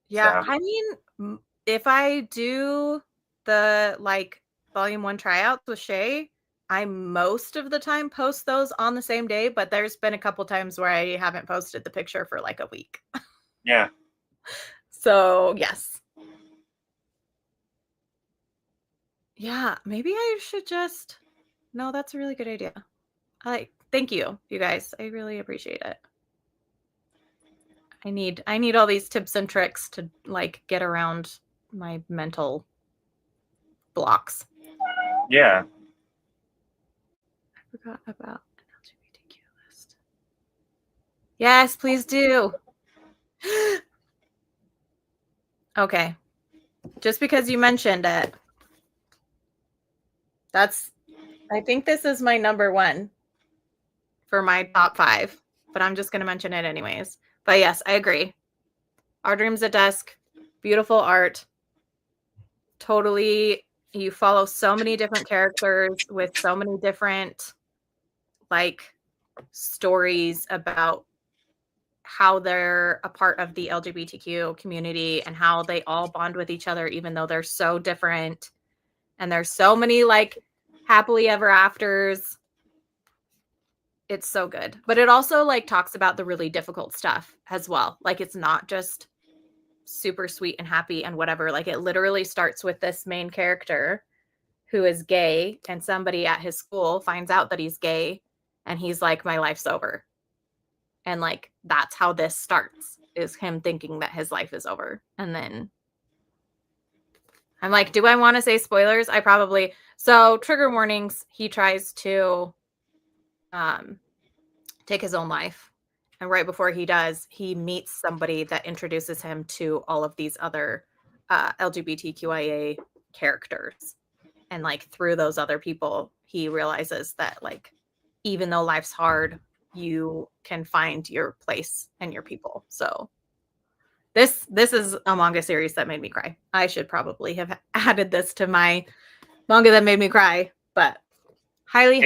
Yeah, so. I mean, if I do the like volume 1 tryouts with Shay, I most of the time post those on the same day, but there's been a couple times where I haven't posted the picture for like a week.
Yeah.
So, yes. Yeah, maybe I should just... No, that's a really good idea. Thank you, you guys. I really appreciate it. I need all these tips and tricks to like get around my mental blocks.
Yeah.
I forgot about an LGBTQ list. Yes, please do. Okay. Just because you mentioned it. I think this is my number one for my top 5, but I'm just going to mention it anyways. But yes, I agree. Our Dreams at Dusk, beautiful art. Totally, you follow so many different characters with so many different like stories about how they're a part of the LGBTQ community and how they all bond with each other even though they're so different. And there's so many like happily ever afters. It's so good. But it also like talks about the really difficult stuff as well. Like it's not just super sweet and happy and whatever. Like it literally starts with this main character who is gay and somebody at his school finds out that he's gay and he's like, my life's over. And like that's how this starts, is him thinking that his life is over. And then I'm like, do I want to say spoilers? I probably. So trigger warnings, he tries to take his own life. And right before he does, he meets somebody that introduces him to all of these other LGBTQIA characters. And like through those other people, he realizes that like, even though life's hard, you can find your place and your people. So this is a manga series that made me cry. I should probably have added this to my manga that made me cry, but highly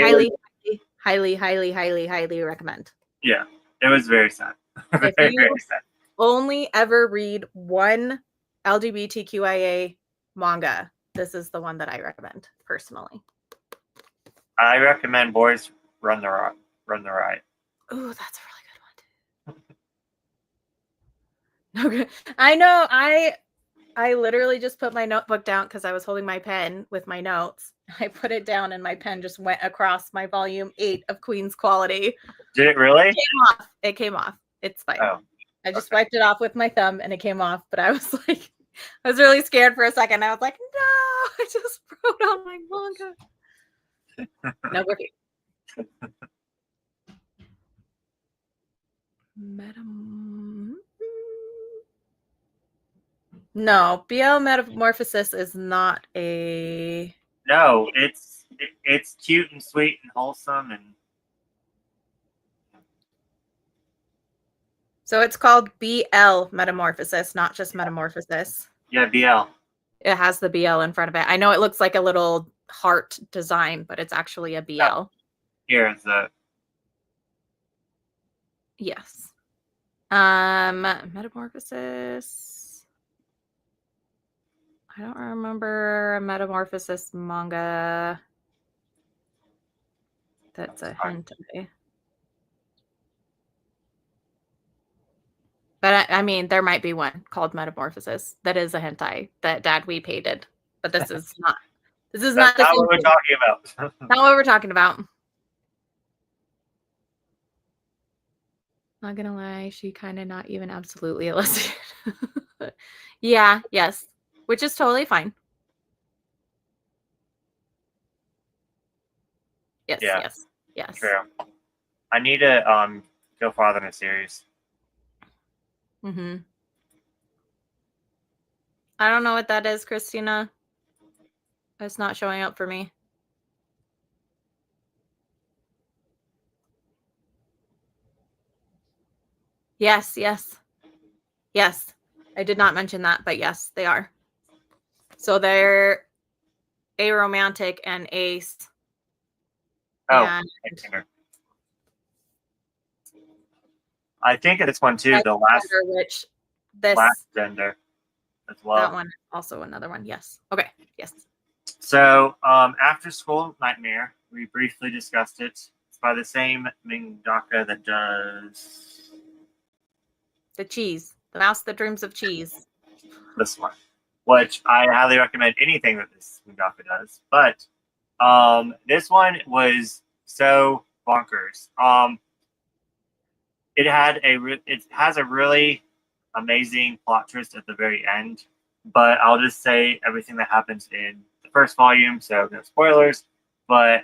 recommend.
Yeah, it was very sad.
If you only ever read one LGBTQIA manga, this is the one that I recommend personally.
I recommend Boys Run the Riot.
Oh, that's a really good one. Okay. I know. I literally just put my notebook down because I was holding my pen with my notes. I put it down and my pen just went across my volume 8 of Queen's Quality.
Did it really?
It came off. It's fine.
Oh,
I just wiped it off with my thumb and it came off. But I was like, I was really scared for a second. I was like, no, I just wrote on my manga. No, we're here. No, BL Metamorphosis is not a.
No, it's cute and sweet and wholesome and.
So it's called BL Metamorphosis, not just Metamorphosis.
Yeah, BL.
It has the BL in front of it. I know it looks like a little heart design, but it's actually a BL. Oh,
here's the.
Yes. Metamorphosis. I don't remember a Metamorphosis manga that's a hentai. But I mean, there might be one called Metamorphosis that is a hentai that Dad We did. But this is not. This is not the
same what we're talking about.
Not what we're talking about. Not gonna lie, she kind of not even absolutely a lesbian. Yeah, yes. Which is totally fine. Yes,
yeah.
yes.
True. I need to go farther in a series.
Mm-hmm. I don't know what that is, Christina. It's not showing up for me. Yes. I did not mention that, but yes, they are. So they're aromantic and ace.
Oh, I think it's one too. The last
gender, which this
last gender as well.
That one, also another one. Yes. Okay. Yes.
So, After School Nightmare, we briefly discussed it. It's by the same mangaka that does
the cheese, The Mouse That Dreams of Cheese.
This one, which I highly recommend anything that this mangaka does. But this one was so bonkers. It has a really amazing plot twist at the very end. But I'll just say everything that happens in the first volume, so no spoilers. But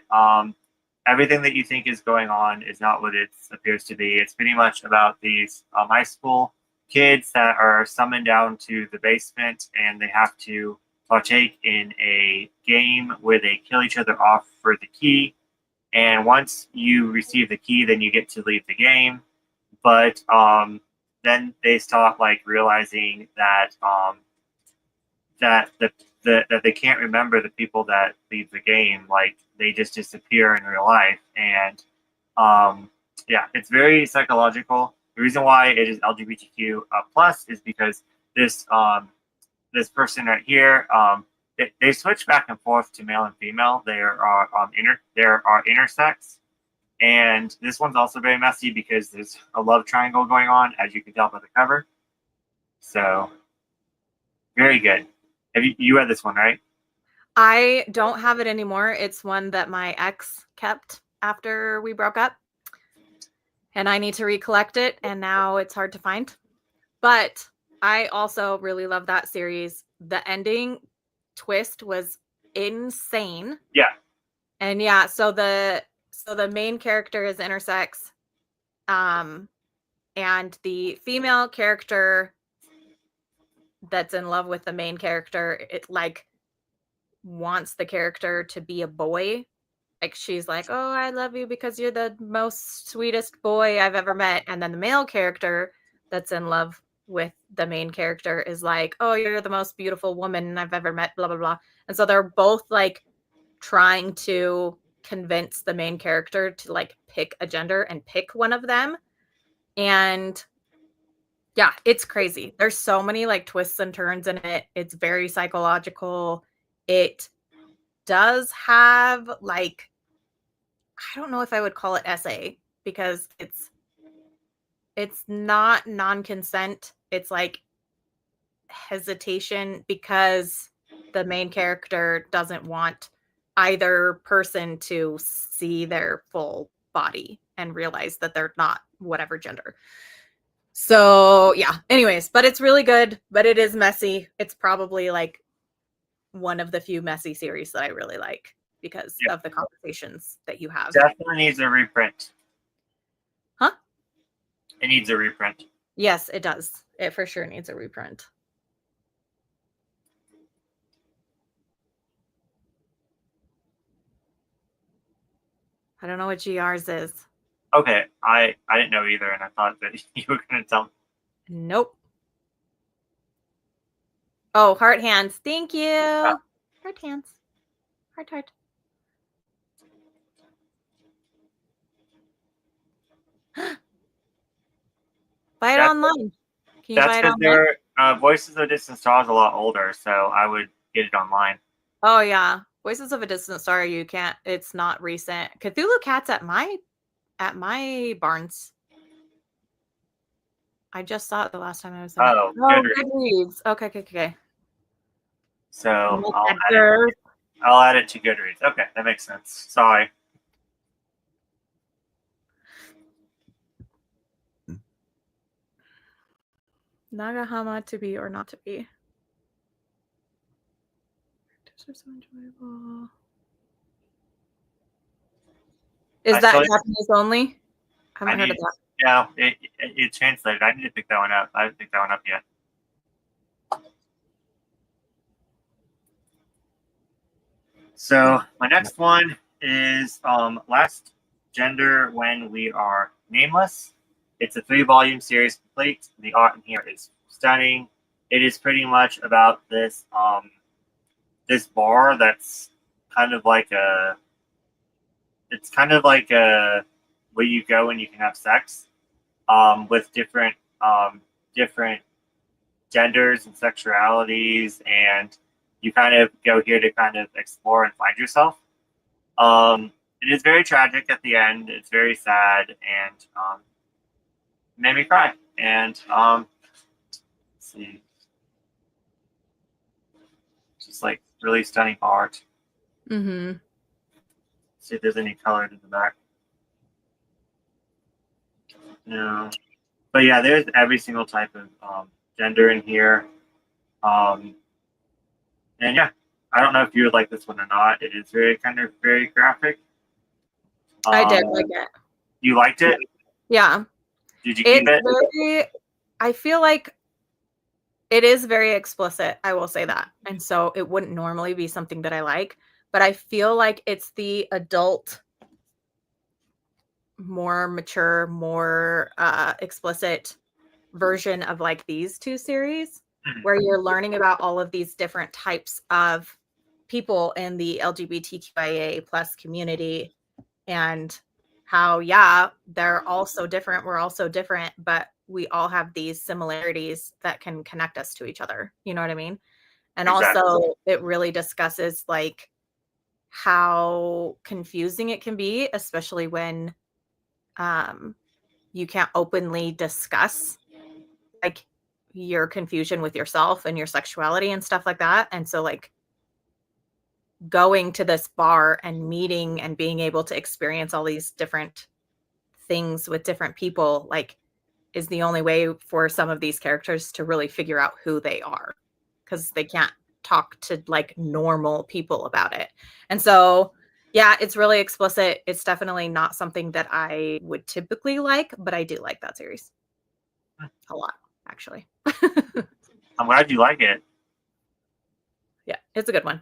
everything that you think is going on is not what it appears to be. It's pretty much about these high school kids that are summoned down to the basement, and they have to partake in a game where they kill each other off for the key. And once you receive the key, then you get to leave the game. But then they start like realizing that that they can't remember the people that leave the game. Like they just disappear in real life, and yeah, it's very psychological. The reason why it is LGBTQ plus is because this this person right here, they switch back and forth to male and female. There are intersex, and this one's also very messy because there's a love triangle going on, as you can tell by the cover. So very good. Have you read this one, right?
I don't have it anymore. It's one that my ex kept after we broke up, and I need to recollect it, and now it's hard to find. But I also really love that series. The ending twist was insane.
Yeah.
And yeah, so the main character is intersex. And the female character that's in love with the main character, it like wants the character to be a boy. Like she's like, "Oh, I love you because you're the most sweetest boy I've ever met." And then the male character that's in love with the main character is like, "Oh, you're the most beautiful woman I've ever met," blah blah blah. And so they're both like trying to convince the main character to like pick a gender and pick one of them. And yeah, it's crazy. There's so many like twists and turns in it. It's very psychological. It does have like, I don't know if I would call it SA because it's not non-consent. It's like hesitation because the main character doesn't want either person to see their full body and realize that they're not whatever gender. So yeah, anyways, but it's really good, but it is messy. It's probably like one of the few messy series that I really like because of the conversations that you have.
Definitely needs a reprint.
Huh?
It needs a reprint.
Yes, it does. It for sure needs a reprint. I don't know what GR's is.
Okay, I didn't know either, and I thought that you were going to tell me.
Nope. Oh, heart hands. Thank you.
Yeah.
Heart hands. Heart. Buy it online. Can you buy it
That's
online?
because Voices of a Distant Star is a lot older, so I would get it online.
Oh yeah, Voices of a Distant Star. You can't. It's not recent. Cthulhu Cat's at my Barnes. I just saw it the last time I was there.
Oh,
Goodreads. Okay.
So I'll add it to Goodreads. Okay, that makes sense. Sorry.
Nagahama to be or not to be. Are so enjoyable. Is that Japanese only? I haven't heard of that.
Yeah, it translated. I need to pick that one up. I haven't picked that one up yet. So my next one is Last Gender When We Are Nameless. It's a 3-volume series complete. The art in here is stunning. It is pretty much about this this bar that's kind of like a where you go and you can have sex with different genders and sexualities, and you kind of go here to kind of explore and find yourself. It is very tragic at the end. It's very sad and made me cry. And let's see, just like really stunning art.
Mm-hmm.
See if there's any color in the back. No, but yeah, there's every single type of gender in here. And yeah, I don't know if you would like this one or not. It is very graphic.
I did like it.
You liked it?
Yeah.
Did you keep it?
I feel like it is very explicit. I will say that. And so it wouldn't normally be something that I like, but I feel like it's the adult, more mature, more explicit version of like these two series where you're learning about all of these different types of people in the LGBTQIA plus community and how, yeah, they're all so different. We're all so different, but we all have these similarities that can connect us to each other. You know what I mean? And
Exactly.
also it really discusses like how confusing it can be, especially when you can't openly discuss like your confusion with yourself and your sexuality and stuff like that. And so like going to this bar and meeting and being able to experience all these different things with different people like is the only way for some of these characters to really figure out who they are because they can't talk to like normal people about it. And so yeah, it's really explicit. It's definitely not something that I would typically like, but I do like that series a lot, actually.
I'm glad you like it.
Yeah, it's a good one.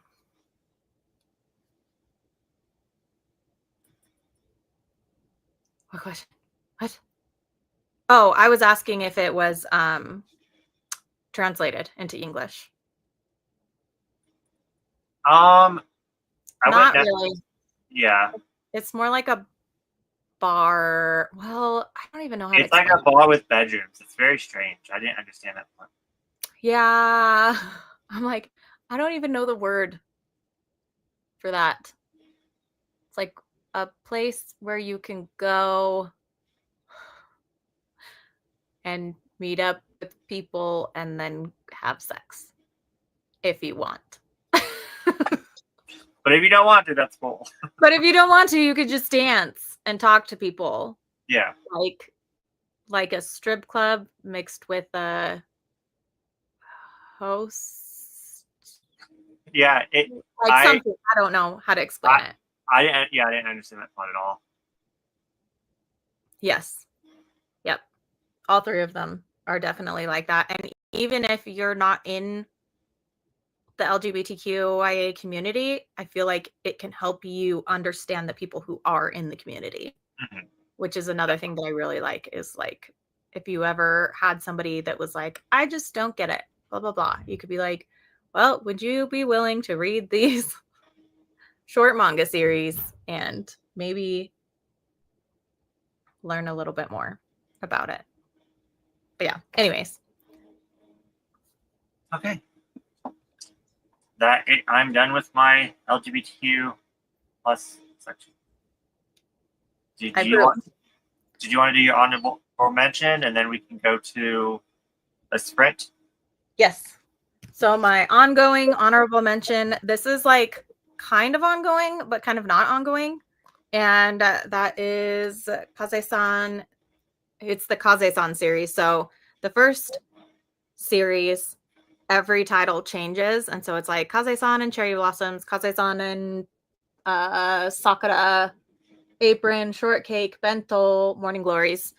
What question? What? Oh, I was asking if it was translated into English.
Not
really.
Yeah.
It's more like a bar. Well, I don't even know how to
explain. It's like a bar with bedrooms. It's very strange. I didn't understand that part.
Yeah. I'm like, I don't even know the word for that. It's like a place where you can go and meet up with people and then have sex if you want.
But if you don't want to, that's cool.
But if you don't want to, you could just dance and talk to people.
Yeah.
Like a strip club mixed with a host.
Yeah,
something. I don't know how to explain it.
I didn't understand that part at all.
Yes. Yep. All three of them are definitely like that. And even if you're not in the LGBTQIA community, I feel like it can help you understand the people who are in the community, which is another thing that I really like is like, if you ever had somebody that was like, I just don't get it, blah, blah, blah. You could be like, well, would you be willing to read these short manga series and maybe learn a little bit more about it? But yeah, anyways.
Okay. I'm done with my LGBTQ plus section. Did you want to do your honorable mention and then we can go to a sprint?
Yes. So my ongoing honorable mention, this is like kind of ongoing, but kind of not ongoing. And that is Kaze-san. It's the Kaze-san series. So the first series, every title changes. And so it's like Kaze-san and Cherry Blossoms, Kaze-san and Sakura, Apron, Shortcake, Bento, Morning Glories.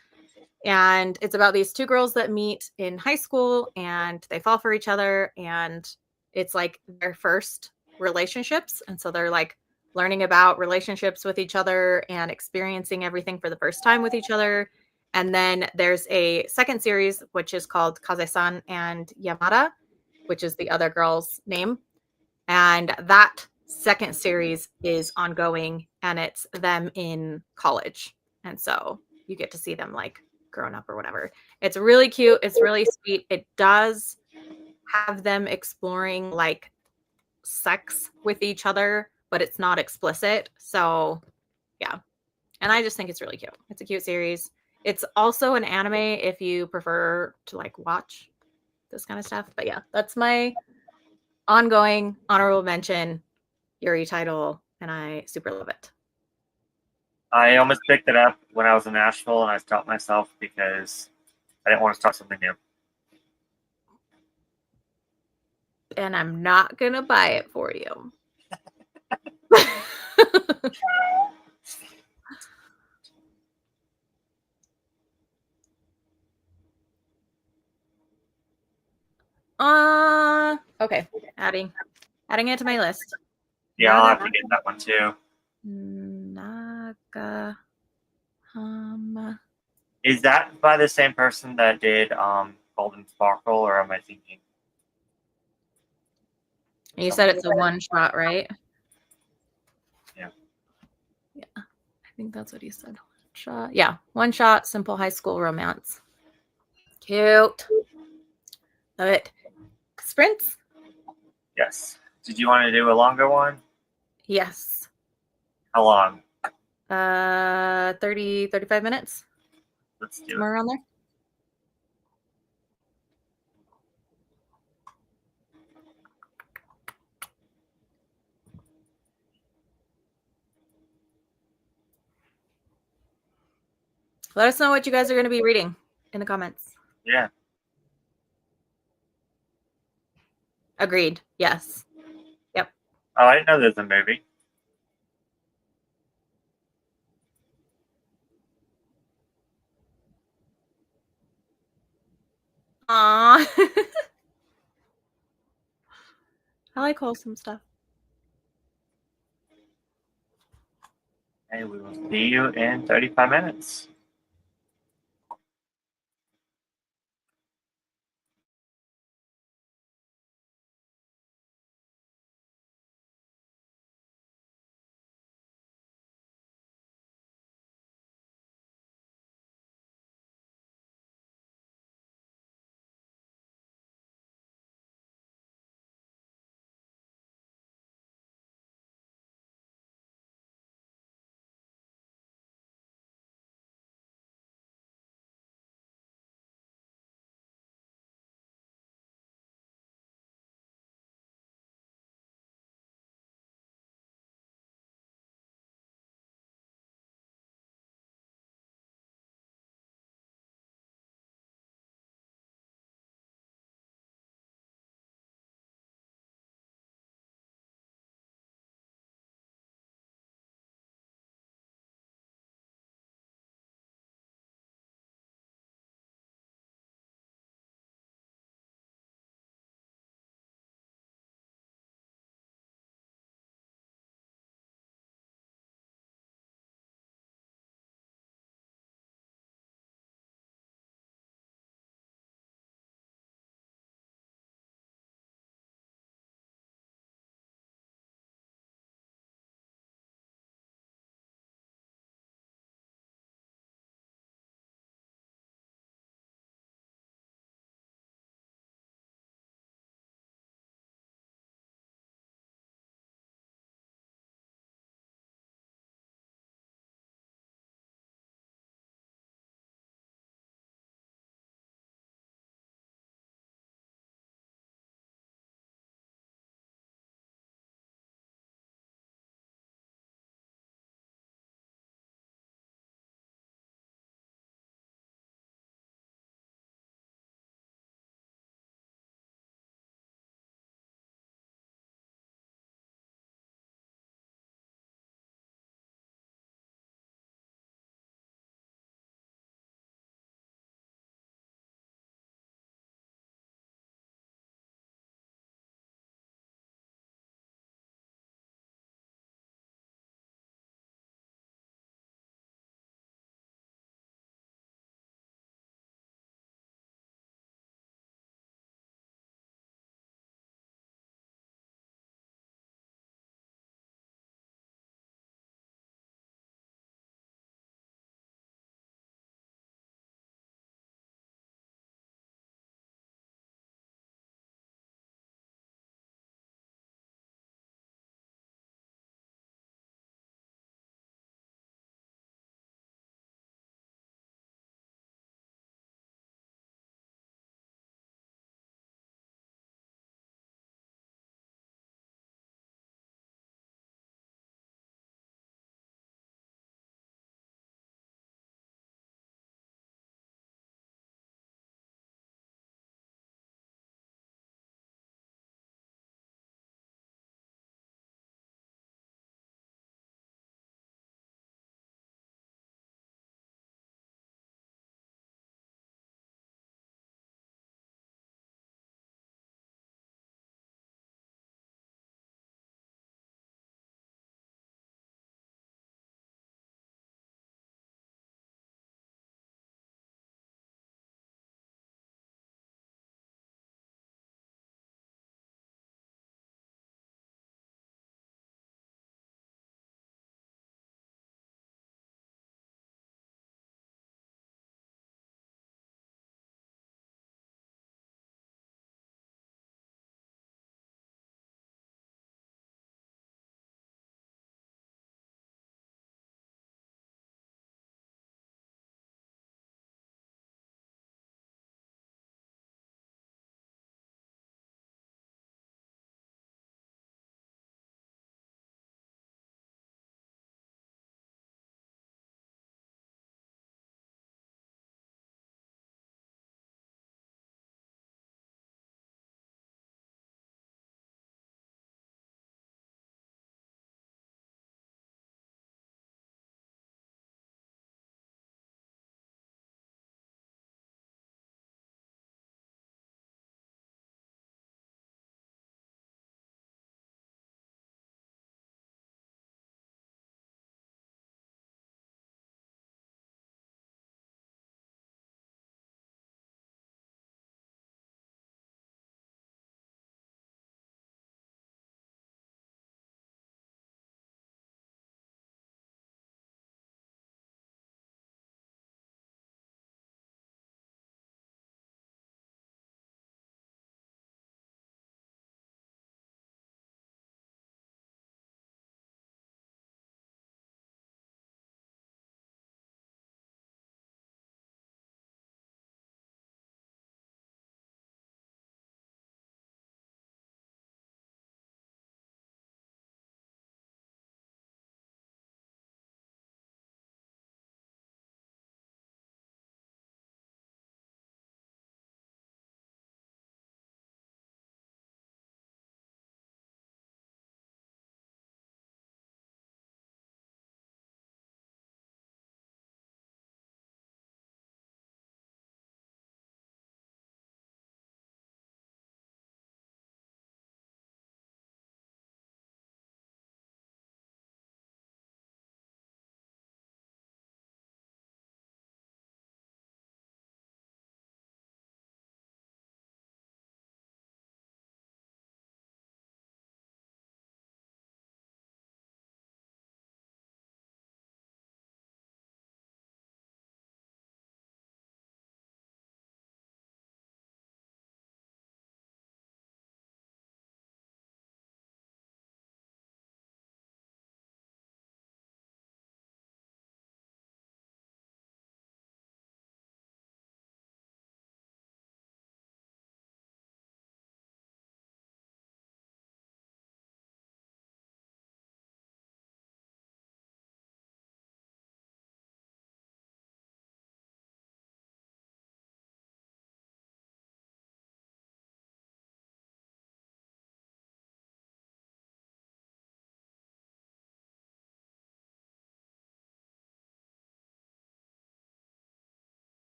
And it's about these two girls that meet in high school and they fall for each other. And it's like their first relationships. And so they're like learning about relationships with each other and experiencing everything for the first time with each other. And then there's a second series, which is called Kaze-san and Yamada, which is the other girl's name. And that second series is ongoing and it's them in college. And so you get to see them like grown up or whatever. It's really cute. It's really sweet. It does have them exploring like sex with each other, but it's not explicit. So yeah. And I just think it's really cute. It's a cute series. It's also an anime if you prefer to like watch this kind of stuff. But yeah, that's my ongoing honorable mention Yuri title, and I super love it.
I almost picked it up when I was in Nashville, and I stopped myself because I didn't want to start something new.
and I'm not gonna buy it for you. Okay. Adding it to my list.
Yeah, I'll have to get that one too.
Nagahama.
Is that by the same person that did Golden Sparkle, or am I thinking?
You said it's a one shot, right?
Yeah.
Yeah. I think that's what he said. One shot. Yeah. One shot, simple high school romance. Cute. Love it. Sprints?
Yes. Did you want to do a longer one?
Yes.
How long?
35 minutes.
Let's do
Somewhere
it.
around there. Let us know what you guys are going to be reading in the comments.
Yeah.
Agreed. Yes. Yep.
Oh, I didn't know there's a movie.
Aww. I like wholesome stuff.
Hey, we will see you in 35 minutes.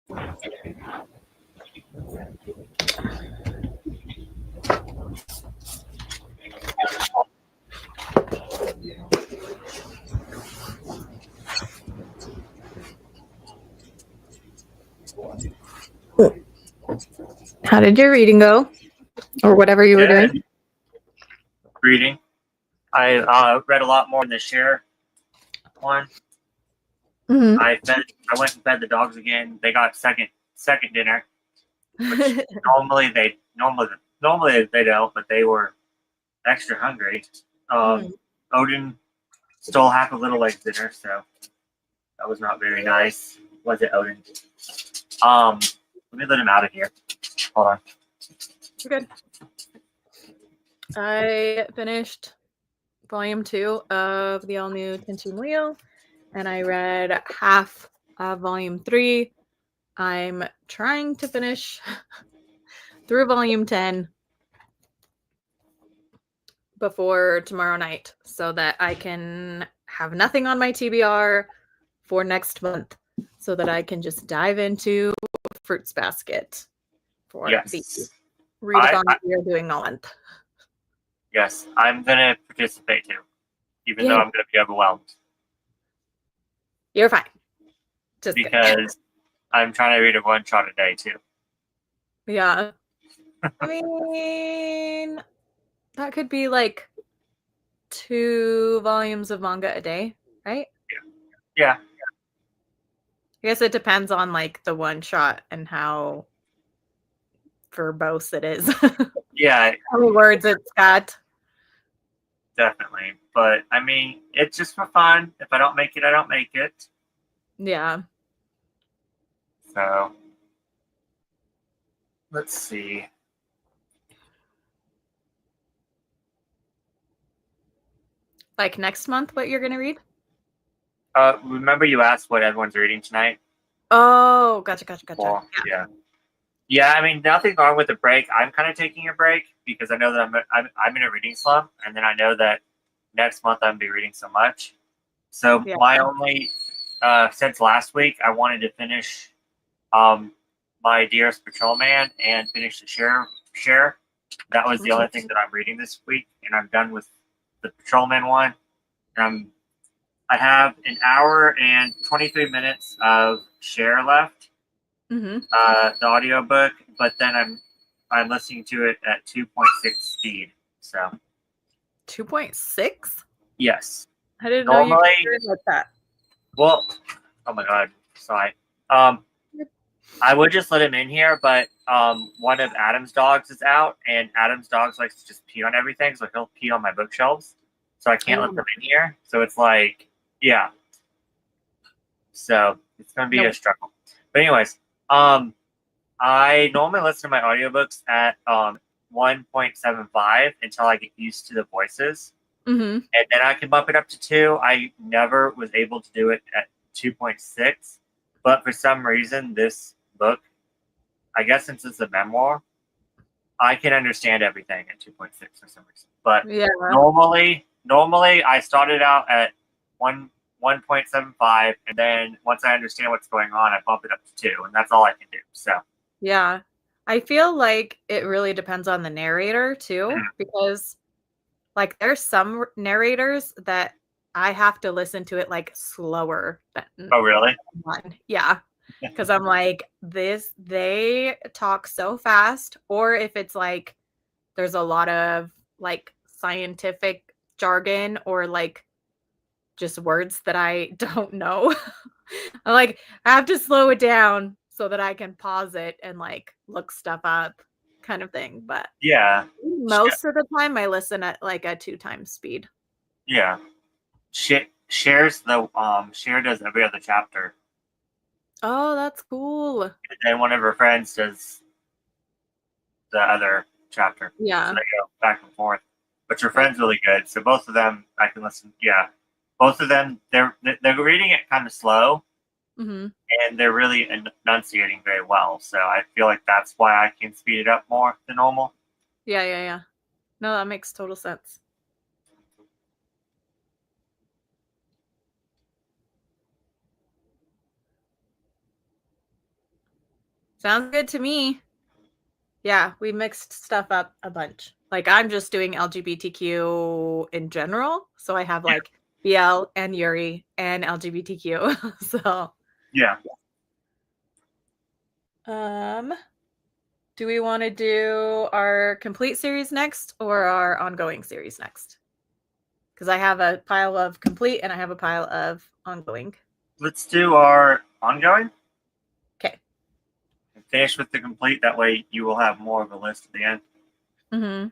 How did your reading go? Or whatever you were doing?
Reading. I read a lot more in the share one.
Mm-hmm.
I went and fed the dogs again. They got second dinner, which normally they don't, but they were extra hungry. Odin stole half of Little Legs dinner, so that was not very nice. Was it, Odin? Let me let him out of here. Hold on.
You're good. I finished volume 2 of the all new Tensoon Wheel, and I read half of volume 3. I'm trying to finish through volume 10 before tomorrow night so that I can have nothing on my TBR for next month so that I can just dive into Fruits Basket for the readathon that we are doing all month.
Yes, I'm going to participate too, even though I'm going to be overwhelmed.
You're fine.
Just because I'm trying to read a one-shot a day too.
Yeah. I mean, that could be like 2 volumes of manga a day, right?
Yeah.
I guess it depends on like the one shot and how verbose it is.
Yeah.
How many words it's got.
Definitely. But I mean, it's just for fun. If I don't make it, I don't make it.
Yeah.
So let's see.
Like next month, what you're gonna read?
Remember you asked what everyone's reading tonight?
Oh, gotcha.
Well, yeah. I mean, nothing wrong with the break. I'm kind of taking a break because I know that I'm in a reading slump, and then I know that next month I'm gonna be reading so much. So my only since last week, I wanted to finish my Dearest Patrolman and finish the share. That was the only thing that I'm reading this week, and I'm done with the Patrolman one. And I have an hour and 23 minutes of share left.
Mm-hmm.
The audiobook, but then I'm listening to it at 2.6 speed. So
2.6?
Yes.
I didn't know you could read like that.
Well, oh my god, sorry. I would just let him in here, but one of Adam's dogs is out, and Adam's dogs likes to just pee on everything, so he'll pee on my bookshelves. So I can't let them in here. So it's like, yeah. So it's gonna be a struggle. But anyways, I normally listen to my audiobooks at 1.75 until I get used to the voices.
Mm-hmm.
And then I can bump it up to 2. I never was able to do it at 2.6. But for some reason, this book, I guess since it's a memoir, I can understand everything at 2.6 for some reason. But normally I started out at 1.75, and then once I understand what's going on, I bump it up to 2, and that's all I can do. So
yeah, I feel like it really depends on the narrator too, because like there's some narrators that I have to listen to it like slower than
Oh really?
One. Yeah. Because I'm like, they talk so fast, or if it's like there's a lot of like scientific jargon or like just words that I don't know. I'm like, I have to slow it down so that I can pause it and like look stuff up kind of thing. But
yeah,
most of the time I listen at like a 2 times speed.
Yeah. Shares the Share does every other chapter.
Oh, that's cool.
And then one of her friends does the other chapter.
Yeah.
So they go back and forth. But your friend's really good. So both of them I can listen. Yeah. Both of them they're reading it kind of slow.
Mm-hmm.
And they're really enunciating very well. So I feel like that's why I can speed it up more than normal.
Yeah. No, that makes total sense. Sounds good to me. Yeah, we mixed stuff up a bunch. Like I'm just doing LGBTQ in general. So I have like BL and Yuri and LGBTQ. So
Yeah.
do we want to do our complete series next or our ongoing series next? Because I have a pile of complete and I have a pile of ongoing.
Let's do our ongoing.
Okay.
Finish with the complete. That way you will have more of a list at the end.
Mm-hmm.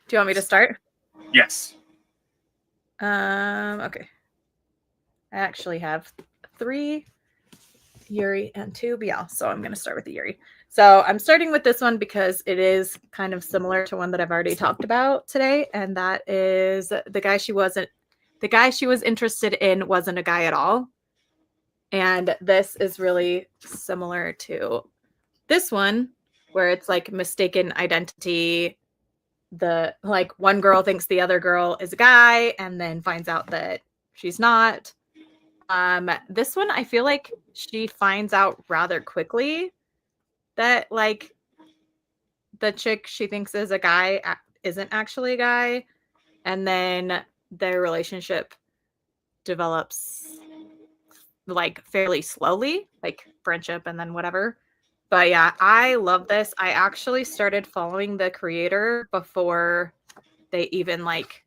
Do you want me to start?
Yes.
Okay. I actually have 3 Yuri and 2 BL, so I'm going to start with the Yuri. So I'm starting with this one because it is kind of similar to one that I've already talked about today, and that is the guy she was interested in wasn't a guy at all. And this is really similar to this one, where it's like mistaken identity. The like one girl thinks the other girl is a guy and then finds out that she's not. This one I feel like she finds out rather quickly that like the chick she thinks is a guy isn't actually a guy, and then their relationship develops like fairly slowly, like friendship and then whatever. But yeah, I love this. I actually started following the creator before they even like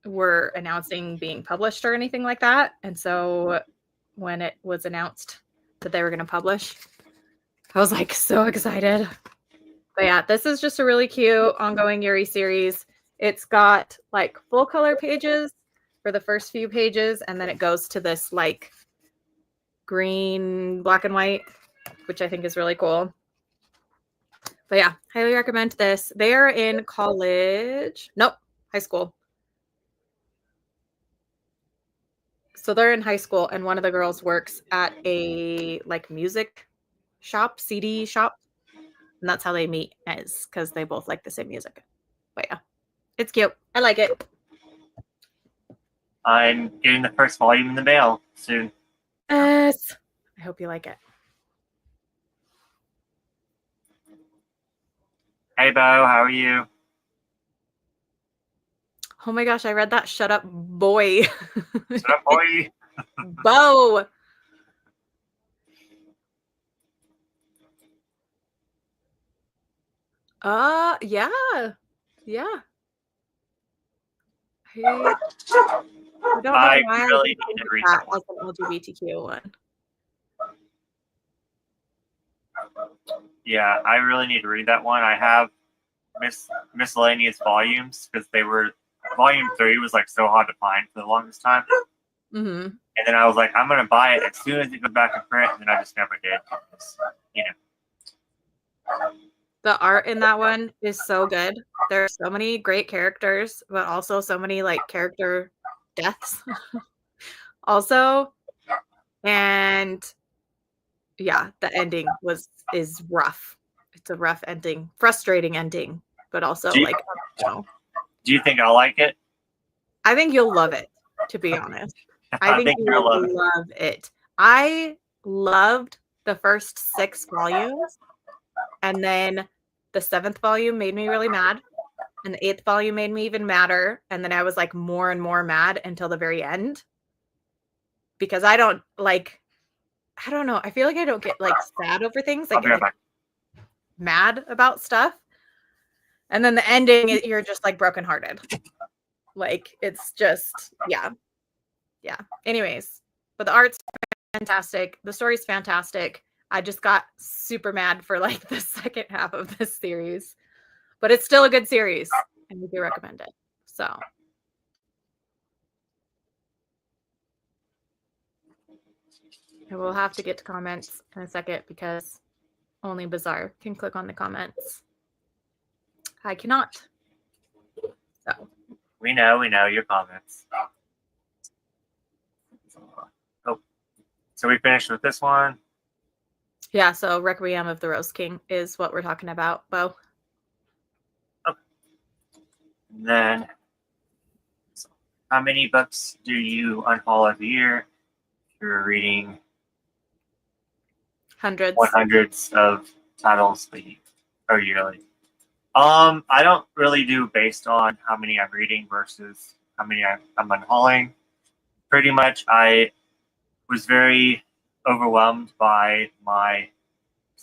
were announcing being published or anything like that. And so when it was announced that they were going to publish, I was like so excited. But yeah, this is just a really cute ongoing Yuri series. It's got like full color pages for the first few pages, and then it goes to this like green, black and white, which I think is really cool. But yeah, highly recommend this. They are in college. Nope, high school. So they're in high school, and one of the girls works at a like music shop, CD shop. And that's how they meet, is because they both like the same music. But yeah, it's cute. I like it.
I'm getting the first volume in the mail soon.
Yes. I hope you like it.
Hey, Bo, how are you?
Oh my gosh, I read that. Shut up, boy.
Shut up, boy.
Bo. Yeah. Yeah. I don't know
I
why
really
I
need
think
to read
that
that one.
as an LGBTQ one.
Yeah, I really need to read that one. I have miscellaneous volumes because volume 3 was like so hard to find for the longest time.
Mm-hmm.
And then I was like, I'm gonna buy it as soon as it goes back in print, and then I just never did. You know.
The art in that one is so good. There are so many great characters, but also so many like character deaths. Also, and yeah, the ending is rough. It's a rough ending, frustrating ending, but also
Do
like
you think I'll like it?
I think you'll love it, to be honest. I think you
you'll
will love it. I loved the first 6 volumes, and then the 7th volume made me really mad, and the 8th volume made me even madder, and then I was like more and more mad until the very end. Because I don't know. I feel like I don't get like sad over things.
I'll be right back.
Mad about stuff. And then the ending, you're just like brokenhearted. Like it's just, yeah. Yeah. Anyways, but the art's fantastic. The story's fantastic. I just got super mad for like the second half of this series, but it's still a good series and we do recommend it. So. I will have to get to comments in a second because only Bizarre can click on the comments. I cannot. So.
We know your comments. Oh, so we finished with this one.
Yeah, so Requiem of the Rose King is what we're talking about, Bo.
Oh. And then, how many books do you unhaul every year? you're reading
Hundreds.
hundreds of titles or yearly. I don't really do based on how many I'm reading versus how many I'm unhauling. Pretty much, I was very overwhelmed by because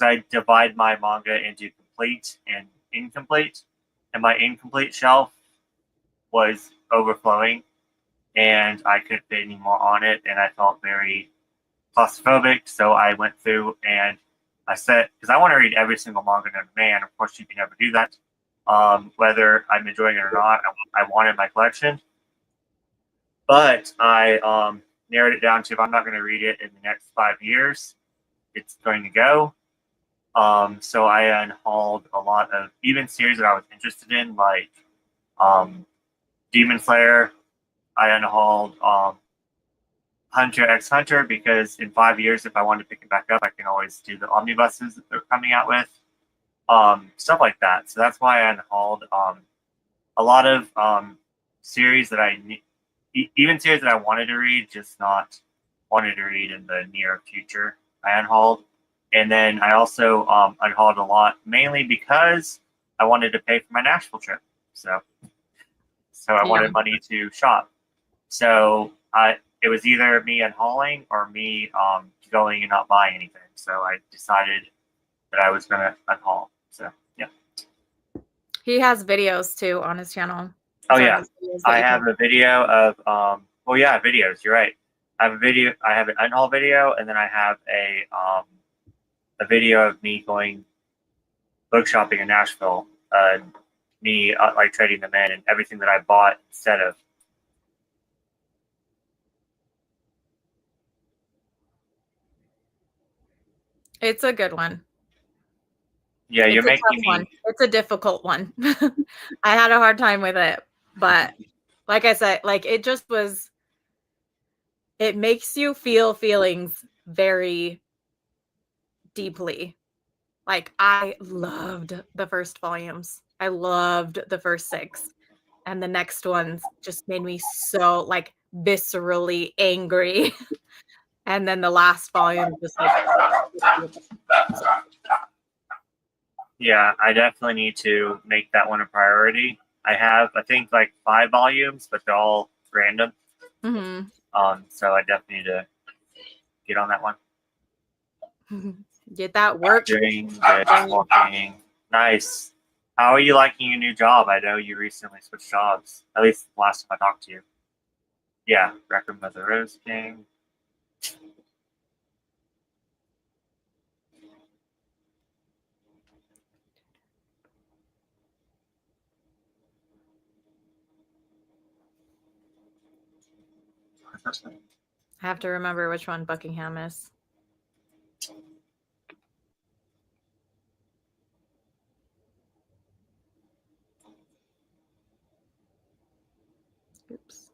I divide my manga into complete and incomplete, and my incomplete shelf was overflowing, and I couldn't fit any more on it, and I felt very claustrophobic. So I went through and I said, because I want to read every single manga known to man. Of course, you can never do that. Whether I'm enjoying it or not, I wanted my collection. But I narrowed it down to if I'm not going to read it in the next 5 years, it's going to go. So I unhauled a lot of even series that I was interested in, like Demon Slayer. I unhauled Hunter x Hunter because in 5 years, if I want to pick it back up, I can always do the omnibuses that they're coming out with. Stuff like that. So that's why I unhauled a lot of series that even series that I wanted to read, just not wanted to read in the near future. I unhauled, and then I also unhauled a lot, mainly because I wanted to pay for my Nashville trip. So I wanted money to shop. So it was either me unhauling or me going and not buying anything. So I decided that I was going to unhaul. So yeah.
He has videos too on his channel.
Oh yeah, I have a video of videos. You're right. I have a video. I have an unhaul video, and then I have a video of me going book shopping in Nashville. Me like trading them in and everything that I bought instead of.
It's a good one.
Yeah, you're making me.
One. It's a difficult one. I had a hard time with it, but like I said, like it just was. It makes you feel feelings very deeply. Like I loved the first volumes. I loved the first 6, and the next ones just made me so like viscerally angry. And then the last volume just like.
Yeah, I definitely need to make that one a priority. I have, I think, like 5 volumes, but they're all random.
Mm-hmm.
So I definitely need to get on that one.
Get that work.
Walking. Nice. How are you liking your new job? I know you recently switched jobs. At least last time I talked to you. Yeah, Requiem of the Rose King.
I have to remember which one Buckingham is. Oops.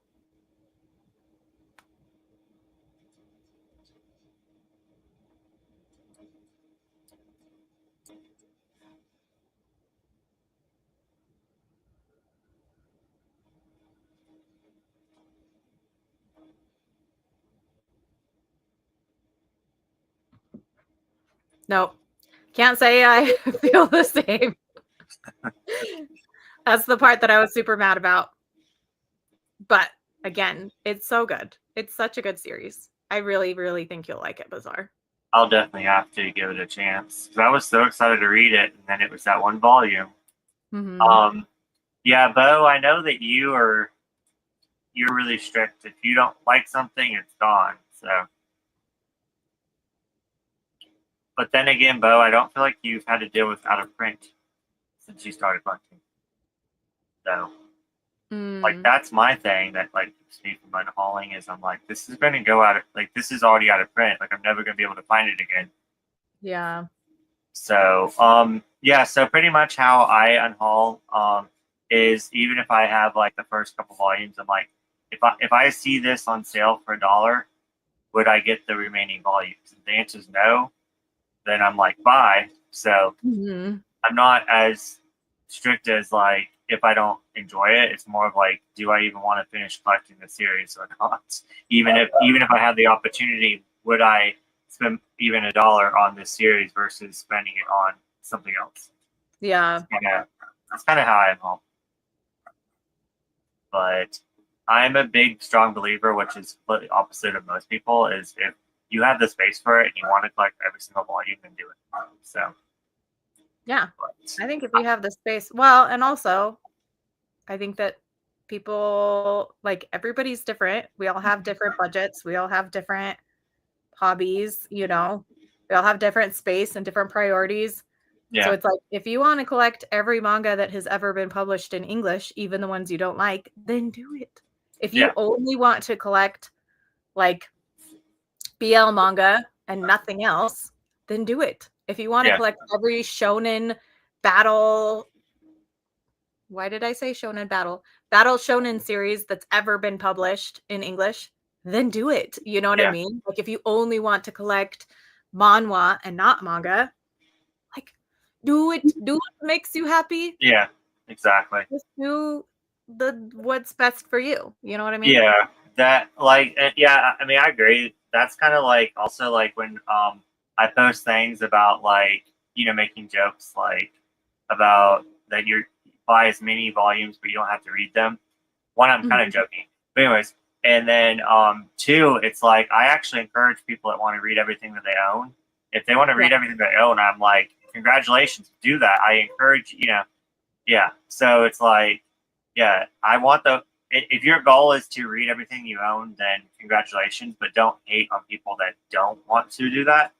Nope. Can't say I feel the same. That's the part that I was super mad about. But again, it's so good. It's such a good series. I really, really think you'll like it, Bazaar.
I'll definitely have to give it a chance. Because I was so excited to read it, and then it was that one volume.
Mm-hmm.
Yeah, Bo, I know that you're really strict. If you don't like something, it's gone. So, but then again, Bo, I don't feel like you've had to deal with out of print since you started bunting. So, like that's my thing that like keeps me from unhauling is I'm like, this is going to go out of this is already out of print. Like I'm never going to be able to find it again.
Yeah.
So, yeah. So pretty much how I unhaul is even if I have like the first couple volumes, I'm like, if I see this on sale for $1, would I get the remaining volumes? If the answer is no, then I'm like, buy. So I'm not as strict as like if I don't enjoy it. It's more of like, do I even want to finish collecting the series or not? Even if I had the opportunity, would I spend even $1 on this series versus spending it on something else?
Yeah.
That's kind of how I am home. But I'm a big, strong believer, which is the opposite of most people, is if you have the space for it and you want to collect every single volume, then do it. So,
yeah, I think if you have the space, well, and also, I think that people, like, everybody's different. We all have different budgets. We all have different hobbies, you know. We all have different space and different priorities.
yeah.
So it's like, if you want to collect every manga that has ever been published in English, even the ones you don't like, then do it. If you only want to collect like BL manga and nothing else, then do it. If you want to collect every shonen battle, why did I say shonen battle? Battle shonen series that's ever been published in English, then do it. You know what I mean? Like, if you only want to collect manhwa and not manga, like, do it. Do what makes you happy.
Yeah, exactly.
Just do what's best for you. You know what I mean?
Yeah, that like I mean I agree. That's kind of like also like when I post things about like making jokes like about that you buy as many volumes but you don't have to read them. One, I'm kind of joking, but anyways, and then two, it's like I actually encourage people that want to read everything that they own. If they want to read everything they own, I'm like, congratulations, do that. I encourage yeah. So it's like, yeah, I want if your goal is to read everything you own, then congratulations, but don't hate on people that don't want to do that.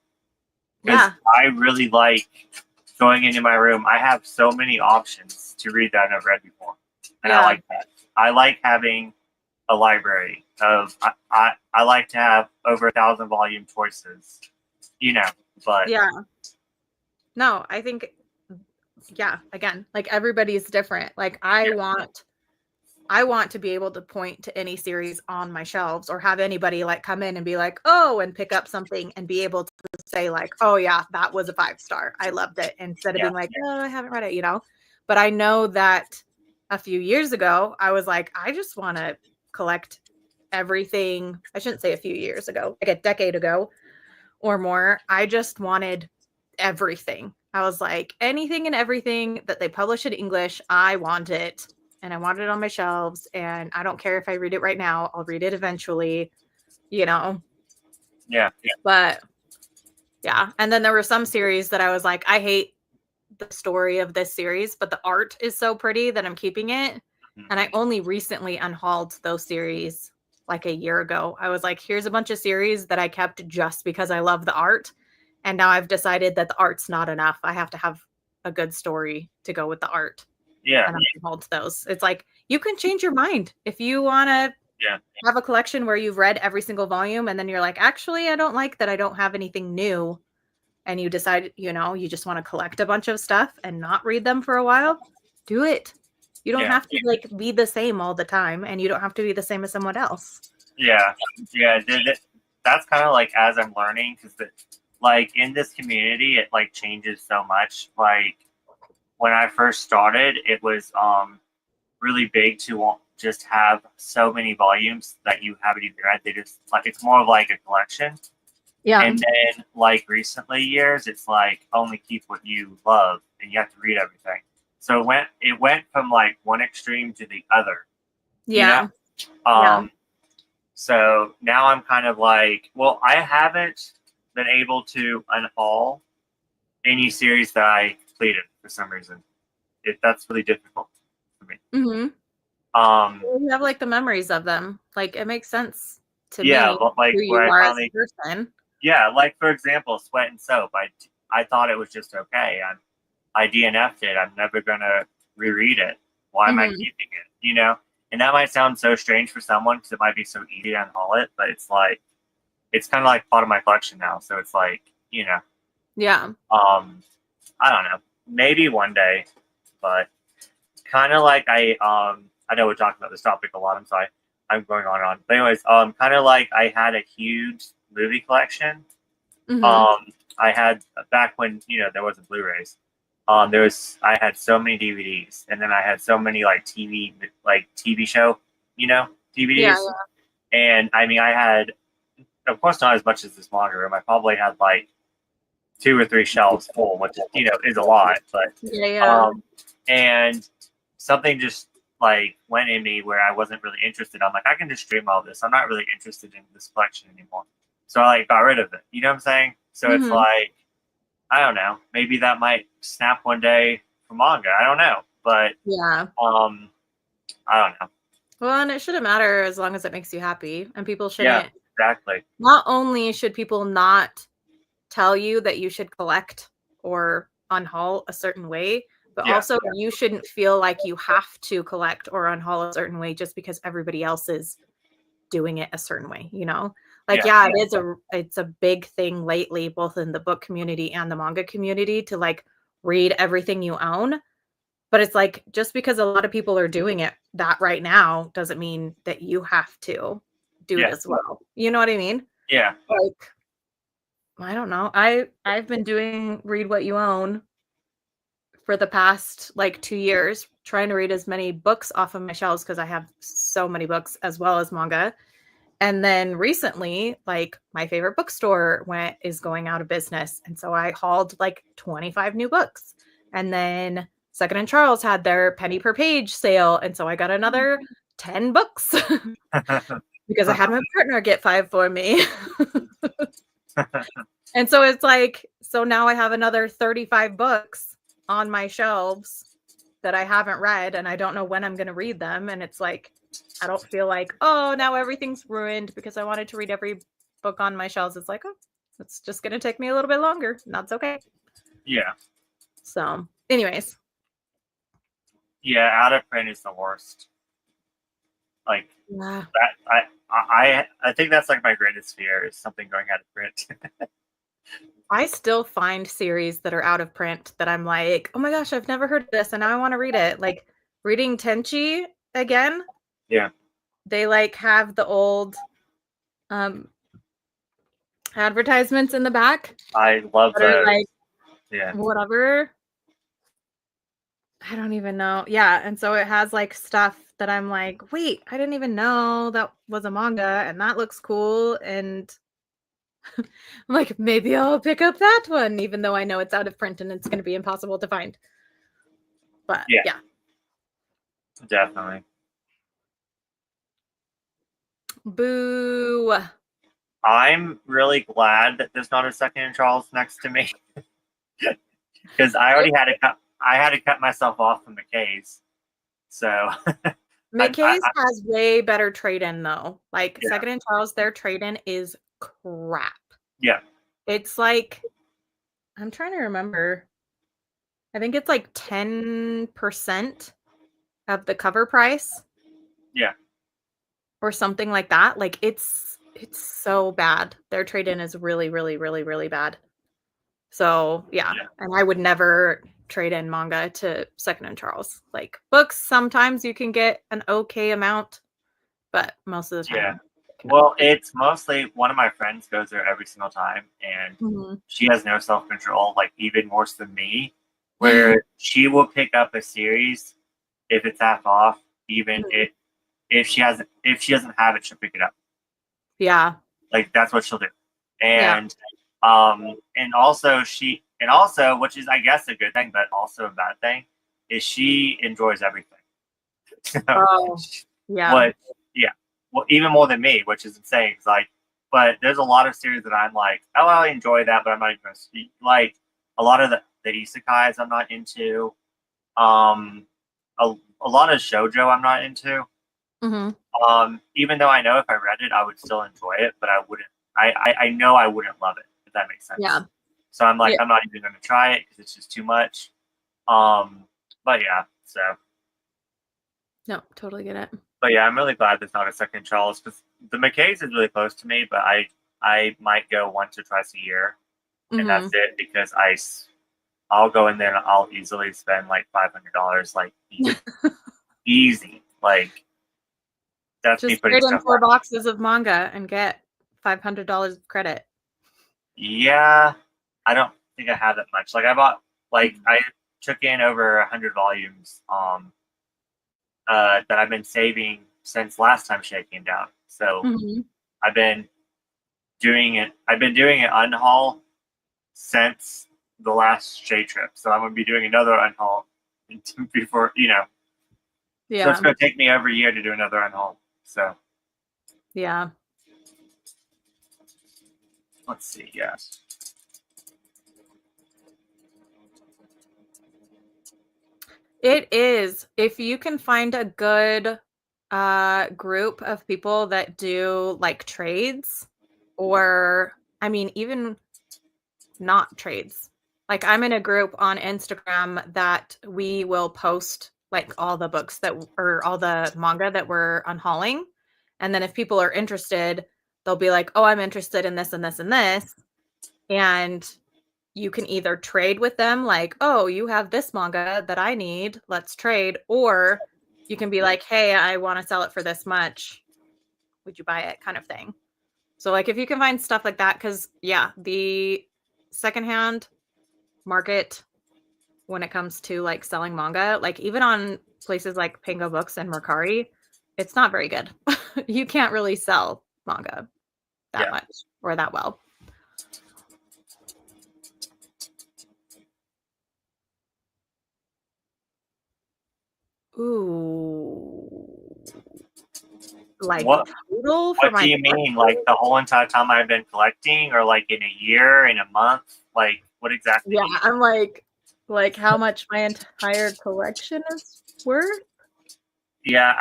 Because I really like going into my room. I have so many options to read that I've never read before. And I like that. I like having a library of, I like to have over 1,000 volume choices, but.
Yeah. No, I think, again, like, everybody's different. Like, I want to be able to point to any series on my shelves, or have anybody like come in and be like, oh, and pick up something and be able to say like, oh yeah, that was a 5-star. I loved it. Instead of being like, oh, I haven't read it, But I know that a few years ago, I was like, I just want to collect everything. I shouldn't say a few years ago, like a decade ago or more. I just wanted everything. I was like, anything and everything that they publish in English, I want it. And I want it on my shelves. And I don't care if I read it right now. I'll read it eventually,
Yeah.
But yeah. And then there were some series that I was like, I hate the story of this series, but the art is so pretty that I'm keeping it. And I only recently unhauled those series like a year ago. I was like, here's a bunch of series that I kept just because I love the art. And now I've decided that the art's not enough. I have to have a good story to go with the art.
Yeah.
And I unhauled those. It's like, you can change your mind if you want to have a collection where you've read every single volume and then you're like, actually, I don't like that I don't have anything new. And you decide, you just want to collect a bunch of stuff and not read them for a while, do it. You don't have to like be the same all the time, and you don't have to be the same as someone else.
Yeah. That's kind of like as I'm learning, because like in this community, it like changes so much. Like when I first started, it was really big to just have so many volumes that you haven't even read. They just like, it's more of like a collection.
Yeah.
And then like recently years, it's like only keep what you love and you have to read everything. So it went from like one extreme to the other.
Yeah.
So now I'm kind of like, well, I haven't been able to unhaul any series that I completed for some reason. That's really difficult for me.
You have like the memories of them. Like, it makes sense to me.
But like
who you are as a person.
Yeah, like for example, Sweat and Soap. I thought it was just okay. I DNF'd it. I'm never gonna reread it. Why am I keeping it? And that might sound so strange for someone because it might be so easy to unhaul it, but it's like it's kind of like part of my collection now. So it's like
Yeah.
I don't know. Maybe one day, but kind of like I know we're talking about this topic a lot. I'm sorry, I'm going on and on. But anyways, kind of like I had a huge movie collection. I had back when there wasn't Blu-rays. I had so many DVDs, and then I had so many like TV show, DVDs.
Yeah,
And I mean, I had, of course, not as much as this monitor room. I probably had like 2 or 3 shelves full, which is a lot. But
yeah.
and something just like went in me where I wasn't really interested. I'm like, I can just stream all this. I'm not really interested in this collection anymore. So I like got rid of it. You know what I'm saying? So it's like, I don't know. Maybe that might snap one day for manga. I don't know, but
Yeah.
I don't know.
Well, and it shouldn't matter as long as it makes you happy, and people shouldn't.
Exactly.
Not only should people not tell you that you should collect or unhaul a certain way, but also you shouldn't feel like you have to collect or unhaul a certain way just because everybody else is doing it a certain way, it's a big thing lately, both in the book community and the manga community, to like read everything you own. But it's like, just because a lot of people are doing it that right now doesn't mean that you have to do it as well. You know what I mean?
Yeah.
Like, I don't know. I've been doing read what you own for the past like 2 years, trying to read as many books off of my shelves because I have so many books as well as manga. And then recently, like, my favorite bookstore is going out of business. And so I hauled like 25 new books. And then Second and Charles had their penny per page sale. And so I got another 10 books because I had my partner get 5 for me. And so it's like, so now I have another 35 books on my shelves that I haven't read, and I don't know when I'm going to read them. And it's like, I don't feel like, oh, now everything's ruined because I wanted to read every book on my shelves. It's like, oh, it's just going to take me a little bit longer. That's okay.
Yeah.
So, anyways.
Yeah, out of print is the worst. Like, that, I think that's like my greatest fear, is something going out of print.
I still find series that are out of print that I'm like, oh my gosh, I've never heard of this, and now I want to read it. Like reading Tenchi again.
Yeah.
They like have the old advertisements in the back.
I love those.
Like,
yeah.
Whatever. I don't even know. Yeah, and so it has like stuff that I'm like, wait, I didn't even know that was a manga, and that looks cool. And I'm like, maybe I'll pick up that one, even though I know it's out of print and it's going to be impossible to find. But yeah.
Definitely.
Boo.
I'm really glad that there's not a Second and Charles next to me, because I already had to cut myself off from McKay's. So
McKay's has way better trade-in though. Like Second and Charles, their trade-in is crap.
Yeah.
It's like, I'm trying to remember. I think it's like 10% of the cover price.
Yeah.
Or something like that. Like it's so bad. Their trade-in is really, really, really, really bad. So yeah. And I would never trade in manga to Second and Charles. Like books, sometimes you can get an okay amount, but most of the time.
Yeah. Well, it's mostly, one of my friends goes there every single time, and she has no self-control, like even worse than me, where she will pick up a series if it's half off, even if she doesn't have it, she'll pick it up.
Yeah.
Like that's what she'll do. And and also, which is I guess a good thing, but also a bad thing, is she enjoys everything. Well, even more than me, which is insane. It's like, but there's a lot of series that I'm like, oh, I enjoy that, but I'm not even going to speak. Like a lot of the isekais I'm not into. A lot of shoujo I'm not into. Even though I know if I read it, I would still enjoy it, but I wouldn't. I know I wouldn't love it, if that makes sense.
Yeah.
So I'm like, I'm not even going to try it because it's just too much. But yeah, so.
No, totally get it.
But yeah, I'm really glad there's not a Second Charles, because the McKay's is really close to me, but I might go once or twice a year, and that's it, because I'll go in there and I'll easily spend like $500, like easy. Like that's
just
me putting
trade in 4 boxes of manga and get $500 of credit.
Yeah, I don't think I have that much. Like I bought, like I took in over 100 volumes that I've been saving since last time Shay came down. So I've been doing it. I've been doing an unhaul since the last Shay trip. So I'm going to be doing another unhaul before,
Yeah.
So it's going to take me every year to do another unhaul. So
yeah.
Let's see. Yeah.
It is. If you can find a good group of people that do like trades, or I mean, even not trades. Like I'm in a group on Instagram that we will post like all the books or all the manga that we're unhauling. And then if people are interested, they'll be like, oh, I'm interested in this and this and this. And you can either trade with them, like, oh, you have this manga that I need, let's trade. Or you can be like, hey, I want to sell it for this much. Would you buy it? Kind of thing. So like if you can find stuff like that, because yeah, the secondhand market when it comes to like selling manga, like even on places like Pango Books and Mercari, it's not very good. You can't really sell manga that much or that well. Ooh. Like
what
total for
do you mean? Like the whole entire time I've been collecting, or like in a year, in a month? Like what exactly?
Yeah, I'm like how much my entire collection is worth?
Yeah,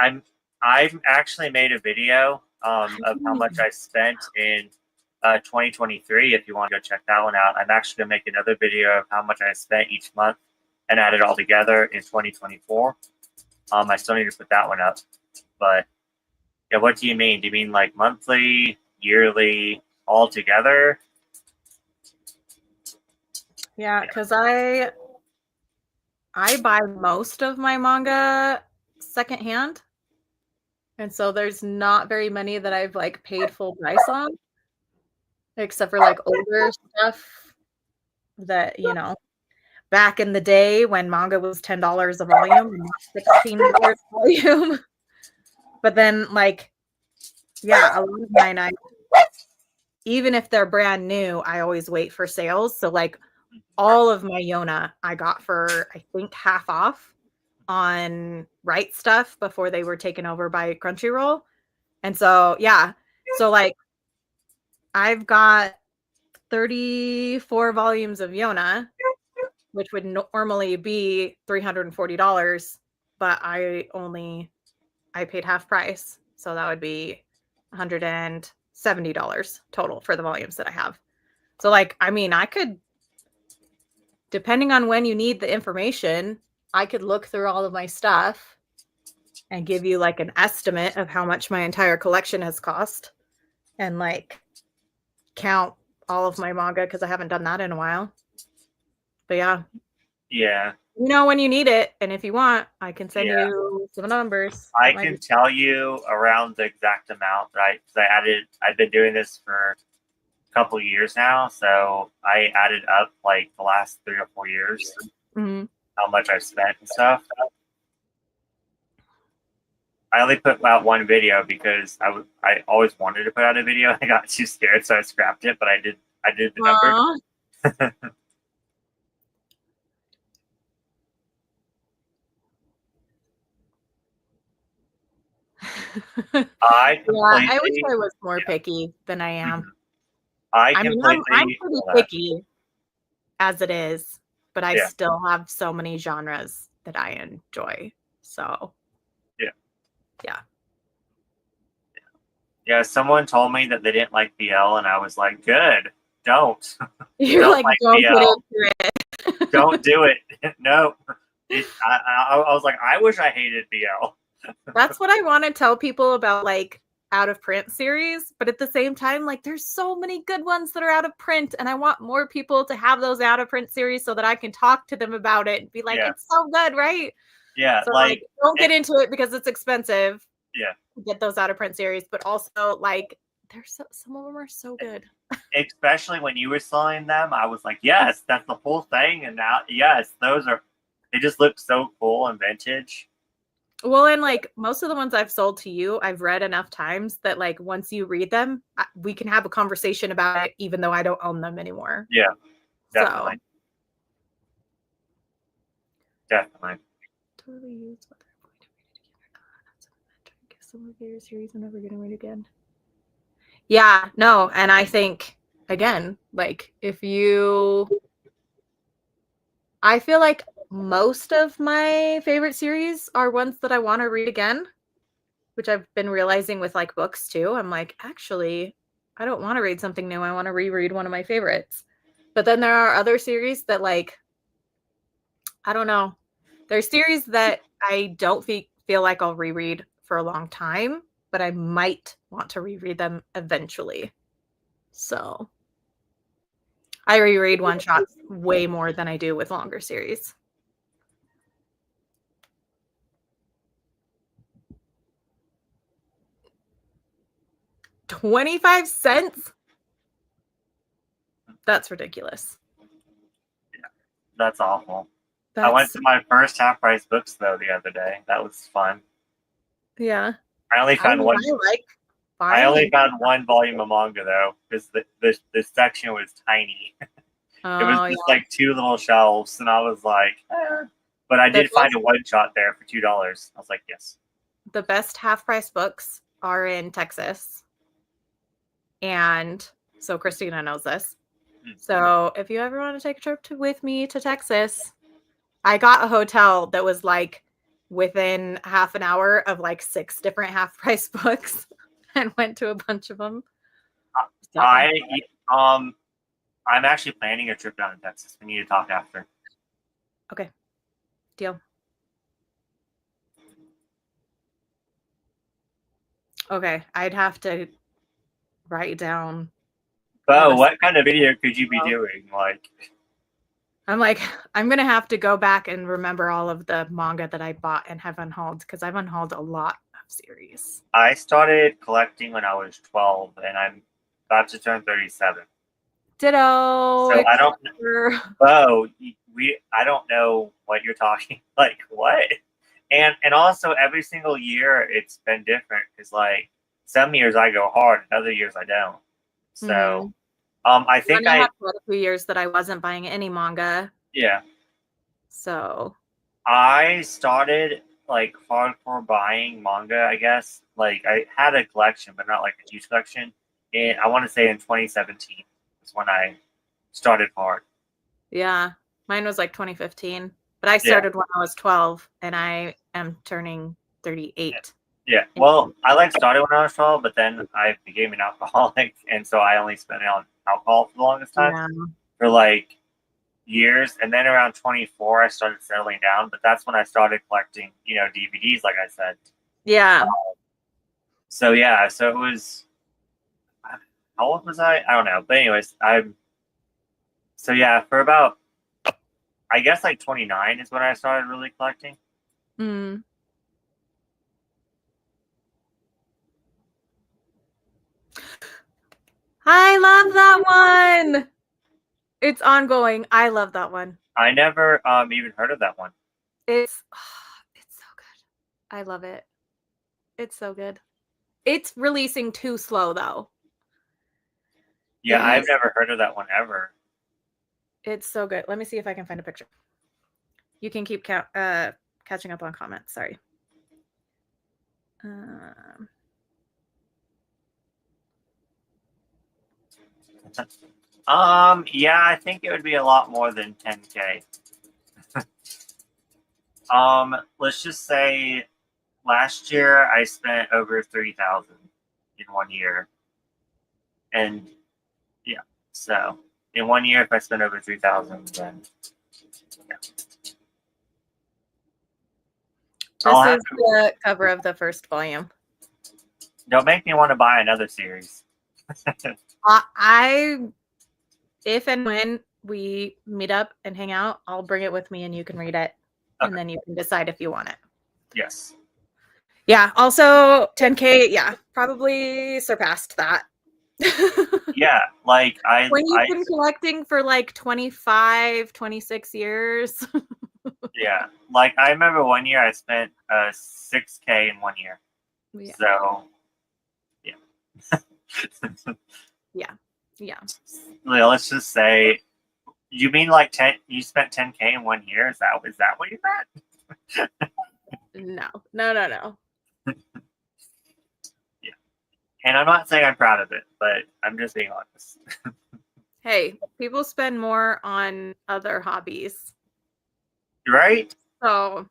I've actually made a video of how much I spent in 2023. If you want to go check that one out, I'm actually gonna make another video of how much I spent each month and add it all together in 2024. I still need to put that one up, but yeah, what do you mean? Do you mean like monthly, yearly, all together?
Yeah, because I buy most of my manga secondhand. And so there's not very many that I've like paid full price on, except for like older stuff that, back in the day when manga was $10 a volume, $16 a volume. But then like, yeah, a lot of mine, even if they're brand new, I always wait for sales. So like all of my Yona I got for, I think, half off on Right Stuff before they were taken over by Crunchyroll. And so, yeah. So like I've got 34 volumes of Yona, which would normally be $340, but I paid half price. So that would be $170 total for the volumes that I have. So like, I mean, I could, depending on when you need the information, I could look through all of my stuff and give you like an estimate of how much my entire collection has cost and like count all of my manga because I haven't done that in a while. But yeah.
Yeah.
When you need it, and if you want, I can send you some numbers.
I can tell you around the exact amount that I've been doing this for a couple of years now, so I added up like the last 3 or 4 years how much I've spent and stuff. I only put out one video because I always wanted to put out a video. I got too scared, so I scrapped it. But I did the numbers. I
wish I was more picky than I am. I'm pretty picky as it is, but I still have so many genres that I enjoy. So
yeah. Someone told me that they didn't like BL, and I was like, "Good, don't."
You're don't like don't BL. Put into
it. Don't do it. No. I was like, I wish I hated BL.
That's what I want to tell people about like out of print series, but at the same time, like there's so many good ones that are out of print, and I want more people to have those out of print series so that I can talk to them about it and be like, it's so good, right?
Yeah,
so like don't get into it because it's expensive. To get those out of print series, but also like some of them are so good.
Especially when you were selling them, I was like, yes, that's the whole thing, and now yes, those are They just look so cool and vintage.
Well, and like most of the ones I've sold to you, I've read enough times that like once you read them, we can have a conversation about it, even though I don't own them anymore.
Yeah, definitely.
So.
Definitely.
Totally used whether I'm going to read it again or not. That's what I guess some of your series I'm never going to read again. Yeah, no, and I think again, like if you, I feel like most of my favorite series are ones that I want to read again, which I've been realizing with like books too. I'm like, actually, I don't want to read something new. I want to reread one of my favorites. But then there are other series that like, I don't know. There's series that I don't feel like I'll reread for a long time, but I might want to reread them eventually. So I reread one shots way more than I do with longer series. $0.25? That's ridiculous.
Yeah, that's awful.
That's...
I went to my first half price books though the other day. That was fun.
Yeah.
I only found one. I only found one volume of manga though, because the section was tiny. It was just like two little shelves, and I was like, eh. But I did find a one shot there for $2. I was like, yes.
The best half price books are in Texas. And so Christina knows this. So if you ever want to take a trip with me to Texas, I got a hotel that was like within half an hour of like 6 different half price books and went to a bunch of them.
So. I'm actually planning a trip down to Texas. We need to talk after.
Okay. Deal. Okay. I'd have to write down.
Oh, what kind of video could you be doing? Like,
I'm like, I'm going to have to go back and remember all of the manga that I bought and have unhauled, because I've unhauled a lot of series.
I started collecting when I was 12, and I'm about to turn 37.
Ditto.
So I don't know. Oh, I don't know what you're talking. Like, what? And also every single year it's been different, because like some years I go hard and other years I don't. So I think I had
quite a few years that I wasn't buying any manga.
Yeah.
So
I started like hardcore buying manga, I guess. Like I had a collection, but not like a huge collection. And I want to say in 2017 is when I started hard.
Yeah. Mine was like 2015. But I started when I was 12, and I am turning 38.
Yeah. Well, I like started when I was 12, but then I became an alcoholic, and so I only spent it on alcohol for the longest time for like years. And then around 24, I started settling down, but that's when I started collecting, DVDs, like I said.
Yeah.
So it was. How old was I? I don't know, but anyways, for about, I guess like 29 is when I started really collecting.
I love that one. It's ongoing. I love that one.
I never even heard of that one.
It's so good. I love it. It's so good. It's releasing too slow though.
Yeah, I've never heard of that one ever.
It's so good. Let me see if I can find a picture. You can keep catching up on comments. Sorry.
Yeah, I think it would be a lot more than 10K. Let's just say last year I spent over 3,000 in 1 year. And yeah, so in 1 year, if I spend over 3,000, then yeah.
This is the cover of the first volume.
Don't make me want to buy another series.
If and when we meet up and hang out, I'll bring it with me and you can read it. Okay. And then you can decide if you want it.
Yes.
Yeah. Also 10K. Yeah. Probably surpassed that.
Yeah. Like
when you've been collecting for like 25, 26 years.
Yeah, like I remember one year I spent $6K in one year.
Yeah.
So, yeah.
Yeah.
Well, let's just say, you mean like 10? You spent 10K in one year? Is that what you meant?
No.
Yeah. And I'm not saying I'm proud of it, but I'm just being honest.
Hey, people spend more on other hobbies.
Right?
So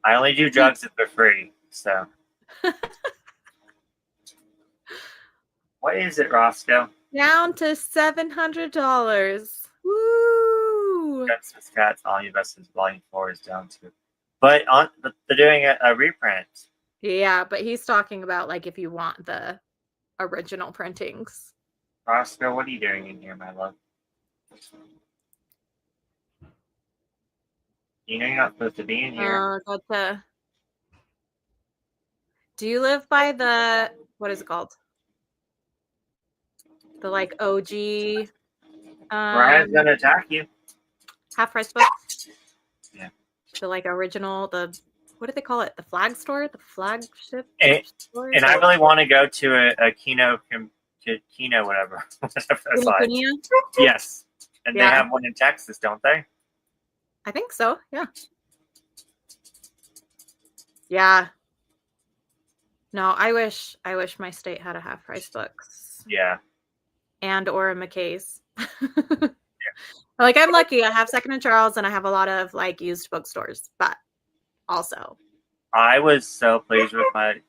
I only do drugs if they're free. So, what is it, Roscoe?
down to $700. Woo!
Guns with Cats, All You Best Volume 4 is down to. But they're doing a reprint.
Yeah, but he's talking about like if you want the original printings.
Roscoe, what are you doing in here, my love? You know you're not supposed to be in here.
Do you live by the, what is it called? The like OG
Brian's gonna attack you.
half price books?
Yeah.
The like original, the, what do they call it? The flag store? The flagship store?
And I really want to go to a Kino, whatever.
Kinokuniya?
Yes. And
Yeah.
they have one in Texas, don't they?
I think so, yeah. Yeah. No, I wish my state had a half price books.
Yeah.
And or a McKay's. Yeah. Like I'm lucky. I have Second and Charles and I have a lot of like used bookstores, but also.
I was so pleased with my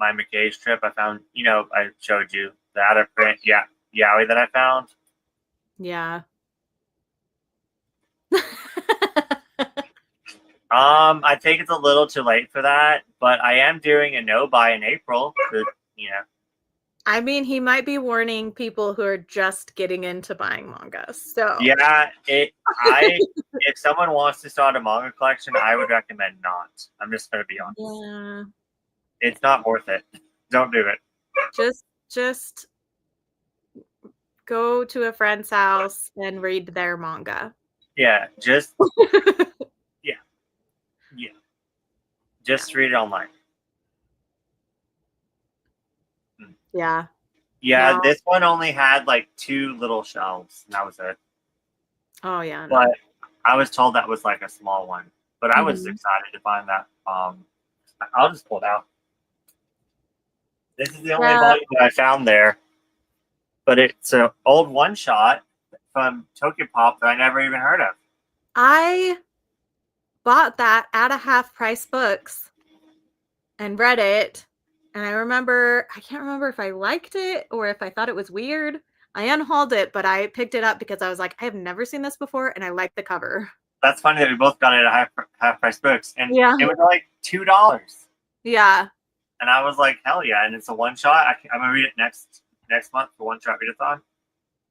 McKay's trip. I found, I showed you the out of print Yowie that I found.
Yeah.
I think it's a little too late for that, but I am doing a no buy in April.
I mean, he might be warning people who are just getting into buying manga. So
yeah, if someone wants to start a manga collection, I would recommend not. I'm just gonna be honest.
Yeah.
It's not worth it. Don't do it.
Just go to a friend's house and read their manga.
Yeah, just yeah. Just read it online.
Yeah.
Yeah, no. This one only had like 2 little shelves, and that was it.
Oh yeah.
No. But I was told that was like a small one. But I was excited to find that. I'll just pull it out. This is the only volume that I found there. But it's an old one shot from Tokyo Pop that I never even heard of.
I bought that at a half price books and read it. And I can't remember if I liked it or if I thought it was weird. I unhauled it, but I picked it up because I was like, I have never seen this before and I like the cover.
That's funny that we both got it at half price books. And it was like $2.
Yeah.
And I was like, hell yeah. And it's a one shot. I'm going to read it next month for One Shot Readathon.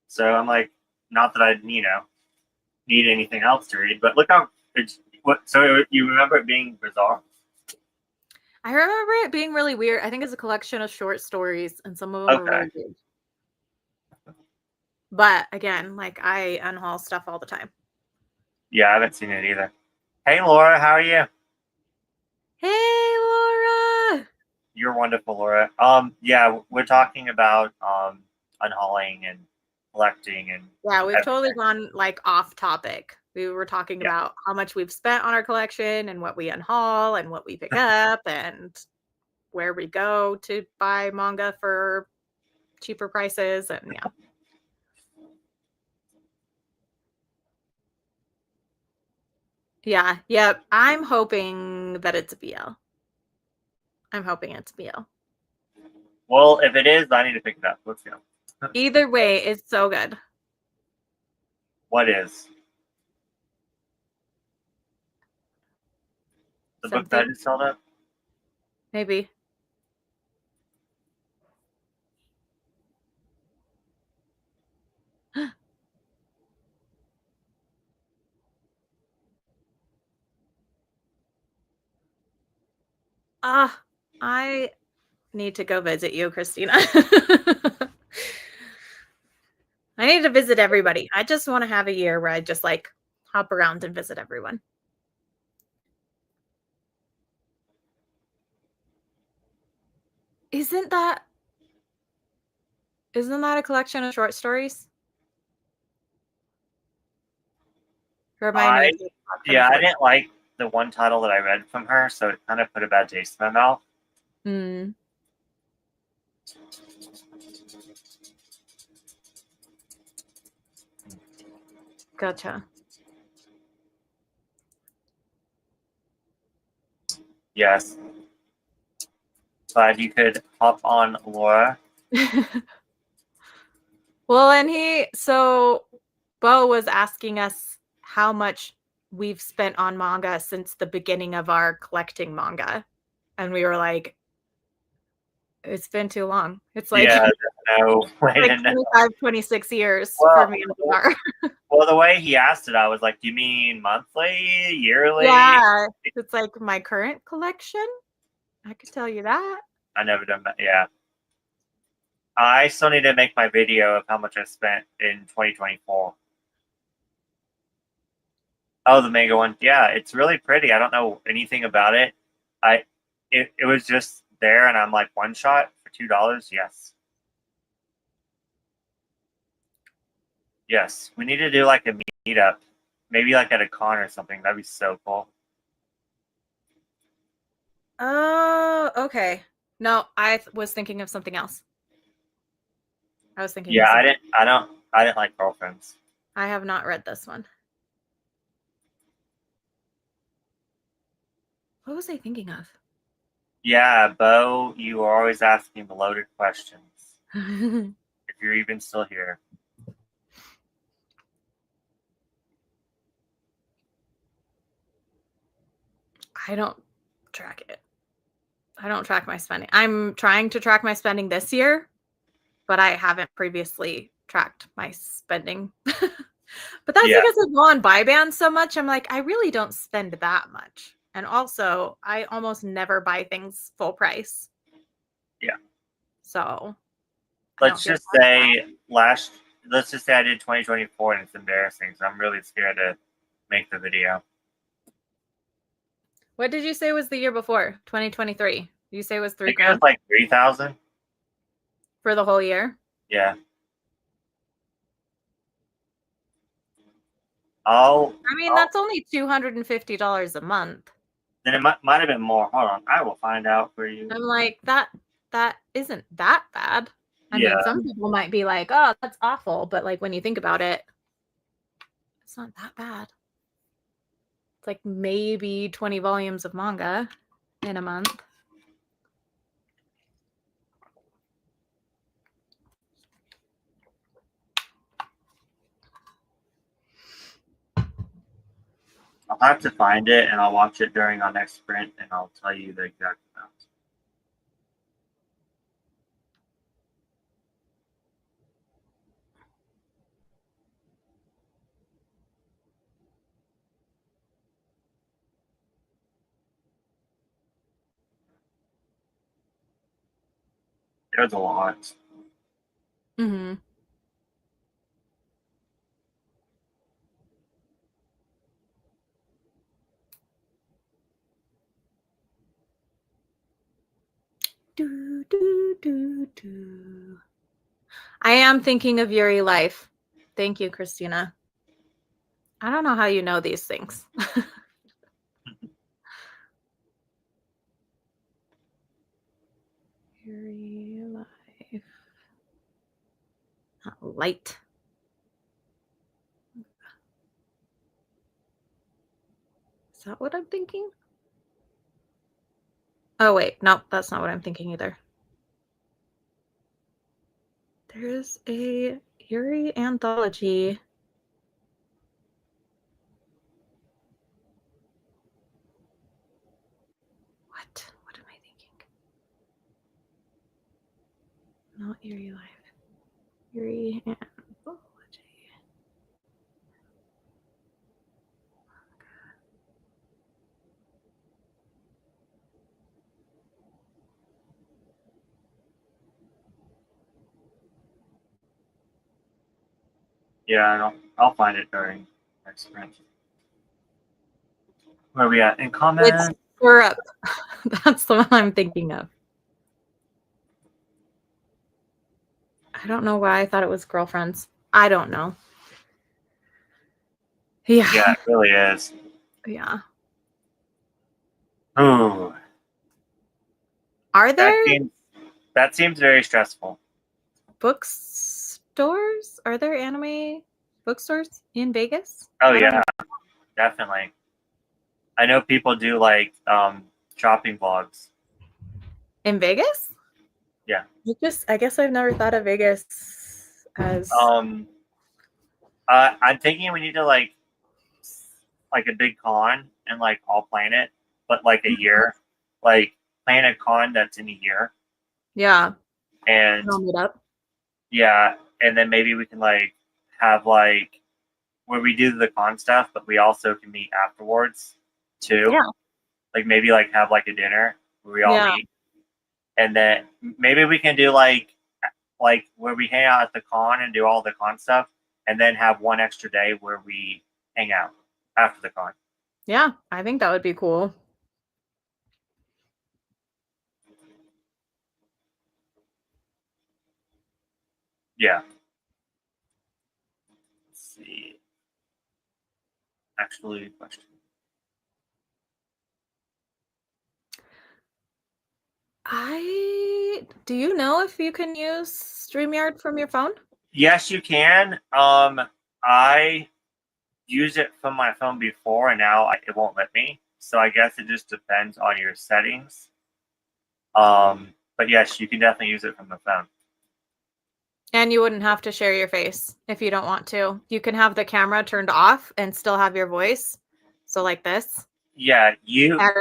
So I'm like, not that I, need anything else to read, but look how you remember it being bizarre?
I remember it being really weird. I think it's a collection of short stories, and some of them are really weird. But again, like I unhaul stuff all the time.
Yeah, I haven't seen it either. Hey, Laura, how are you?
Hey, Laura.
You're wonderful, Laura. Yeah, we're talking about unhauling and collecting and
we've totally gone like off topic. We were talking about how much we've spent on our collection and what we unhaul and what we pick up and where we go to buy manga for cheaper prices. And Yep. I'm hoping that it's a BL. I'm hoping it's BL.
Well, if it is, I need to pick it up. Let's go.
Either way, it's so good.
What is? The book that I just held up?
Maybe. I need to go visit you, Christina. I need to visit everybody. I just want to have a year where I just like hop around and visit everyone. Isn't that a collection of short stories?
I didn't like the one title that I read from her, so it kind of put a bad taste in my mouth.
Mm. Gotcha.
Yes. Glad you could hop on, Laura.
Well, and Bo was asking us how much we've spent on manga since the beginning of our collecting manga. And we were like, it's been too long. It's like,
no way
like
to know.
25, 26 years for me and Bar.
Well, the way he asked it, I was like, do you mean monthly, yearly?
Yeah. It's like my current collection. I could tell you that.
I never done that. Yeah. I still need to make my video of how much I spent in 2024. Oh, the manga one. Yeah, it's really pretty. I don't know anything about it. It was just there, and I'm like, one shot for $2. Yes. Yes. We need to do like a meetup, maybe like at a con or something. That'd be so cool.
Oh, okay. No, I was thinking of something else. I was thinking.
Yeah, I didn't like Girlfriends.
I have not read this one. What was I thinking of?
Yeah, Bo, you are always asking the loaded questions. If you're even still here.
I don't track it. I don't track my spending. I'm trying to track my spending this year, but I haven't previously tracked my spending. But that's because I go on buy bands so much. I'm like, I really don't spend that much. And also, I almost never buy things full price.
Yeah.
So
let's just say I did 2024 and it's embarrassing. So I'm really scared to make the video.
What did you say was the year before? 2023. You say it was $3,000?
It was like 3,000
for the whole year.
Yeah.
That's only $250 a month.
Then it might have been more. Hold on, I will find out for you.
I'm like, that isn't that bad. I
Yeah.
mean, some people might be like, oh, that's awful. But like when you think about it, it's not that bad. It's like maybe 20 volumes of manga in a month.
I'll have to find it and I'll watch it during our next sprint and I'll tell you the exact amount. There's a lot.
Mm-hmm. Do, do, do, do. I am thinking of Yuri Life. Thank you, Christina. I don't know how you know these things. Yuri Life. Light. Is that what I'm thinking? Oh, wait. No, that's not what I'm thinking either. There's a Yuri anthology. What am I thinking? Not Yuri Life. Yuri anthology.
Yeah, I'll find it during next sprint. Where are we at? In
It's
comment?
Syrup. That's the one I'm thinking of. I don't know why I thought it was Girlfriends. I don't know. Yeah.
Yeah, it really is.
Yeah.
Ooh.
Are there
That seems very stressful.
bookstores? Are there anime bookstores in Vegas?
Oh yeah, definitely. I know people do like shopping vlogs.
In Vegas?
Yeah.
I guess I've never thought of Vegas as
I'm thinking we need to like a big con and like all plan it, but like a year, like plan a con that's in a year,
yeah.
and
I'll meet up.
yeah, and then maybe we can like have like where we do the con stuff, but we also can meet afterwards too.
Yeah.
Like maybe like have like a dinner where we all
Yeah.
meet, and then maybe we can do like where we hang out at the con and do all the con stuff, and then have one extra day where we hang out after the con.
Yeah, I think that would be cool.
Yeah. Let's see. Actually, question.
Do you know if you can use StreamYard from your phone?
Yes, you can. I used it from my phone before, and now it won't let me. So I guess it just depends on your settings. But yes, you can definitely use it from the phone.
And you wouldn't have to share your face if you don't want to. You can have the camera turned off and still have your voice. So like this.
Yeah,
At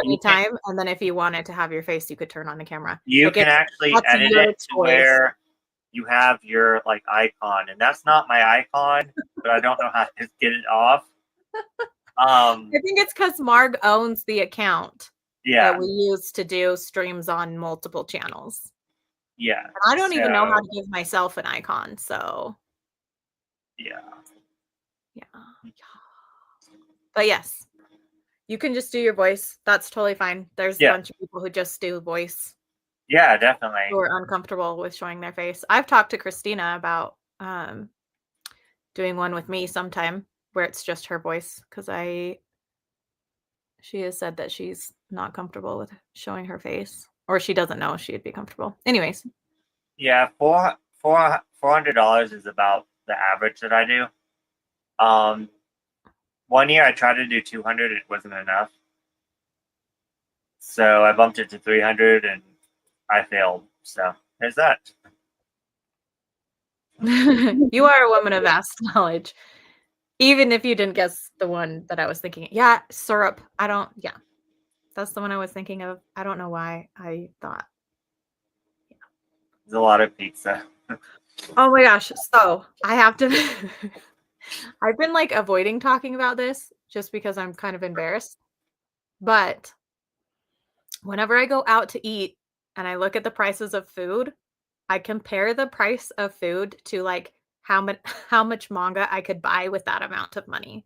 any time, and then if you wanted to have your face, you could turn on the camera.
You can actually edit it to where you have your like icon, and that's not my icon, but I don't know how to get it off.
I think it's because Marg owns the account
Yeah.
that we use to do streams on multiple channels.
Yeah.
And I don't even know how to give myself an icon, so
yeah.
But yes, you can just do your voice. That's totally fine. There's a bunch of people who just do voice.
Yeah, definitely.
Who are uncomfortable with showing their face. I've talked to Christina about doing one with me sometime where it's just her voice because she has said that she's not comfortable with showing her face, or she doesn't know she'd be comfortable. Anyways.
Yeah, $400 is about the average that I do. 1 year I tried to do 200, it wasn't enough. So I bumped it to 300 and I failed. So there's that.
You are a woman of vast knowledge. Even if you didn't guess the one that I was thinking. Yeah, syrup. That's the one I was thinking of. I don't know why I thought.
Yeah. There's a lot of pizza.
Oh my gosh. So I have to I've been like avoiding talking about this just because I'm kind of embarrassed. But whenever I go out to eat and I look at the prices of food, I compare the price of food to like how much manga I could buy with that amount of money.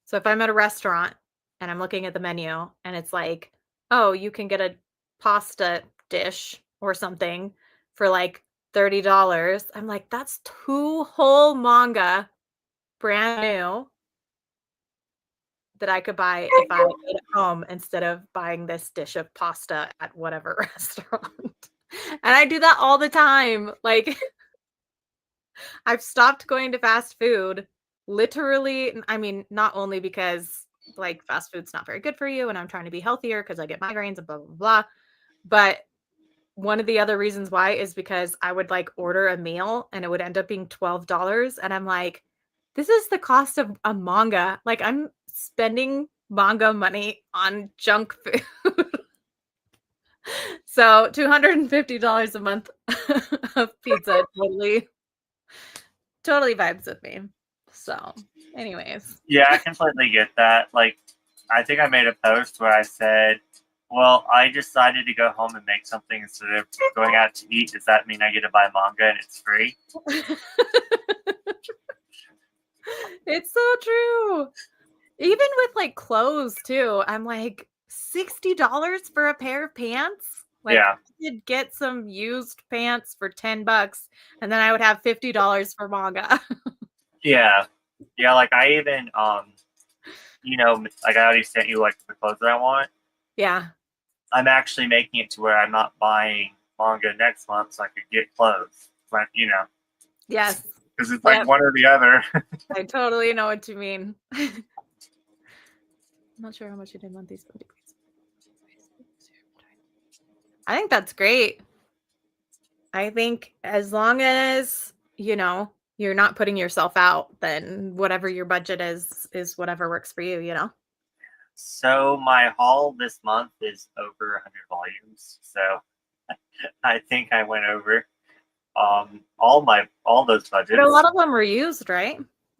So if I'm at a restaurant and I'm looking at the menu and it's like, oh, you can get a pasta dish or something for like $30. I'm like, that's 2 whole manga brand new that I could buy if I ate at home instead of buying this dish of pasta at whatever restaurant. And I do that all the time. Like I've stopped going to fast food literally. I mean, not only because like fast food's not very good for you and I'm trying to be healthier because I get migraines and blah, blah, blah. But one of the other reasons why is because I would like order a meal and it would end up being $12. And I'm like, this is the cost of a manga. Like I'm spending manga money on junk food. So $250 a month of pizza totally vibes with me. So anyways.
Yeah, I completely get that. Like, I think I made a post where I said, well, I decided to go home and make something instead of going out to eat. Does that mean I get to buy manga and it's free?
It's so true. Even with like clothes too, I'm like $60 for a pair of pants. Like
Yeah,
I could get some used pants for $10 and then I would have $50 for manga.
yeah, yeah. Like I even like I already sent you like the clothes that I want.
Yeah.
I'm actually making it to where I'm not buying manga next month, so I could get clothes. But
Yes.
because it's like
Yep.
one or the other.
I totally know what you mean. I'm not sure how much you did on these. I think that's great. I think as long as, you're not putting yourself out, then whatever your budget is whatever works for you.
So my haul this month is over 100 volumes. So I think I went over all those
But a
budgets.
lot of them were used, right?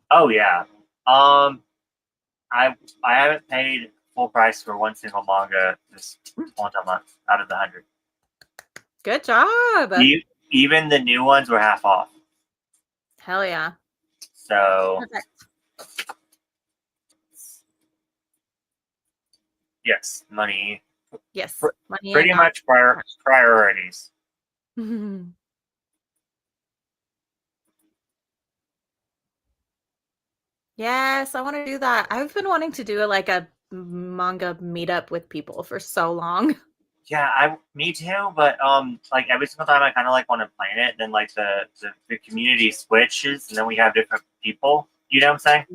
Oh yeah. Um I I haven't paid full price for one single manga this whole month out of the 100.
Good job.
Even the new ones were half off.
Hell yeah.
So
Perfect.
yes, money.
Yes. Money
Pretty
and
much priorities.
not. Yes, I want to do that. I've been wanting to do like a manga meetup with people for so long.
Yeah, me too. But like every single time I kind of like want to plan it, then like the community switches, and then we have different people. You know what I'm saying?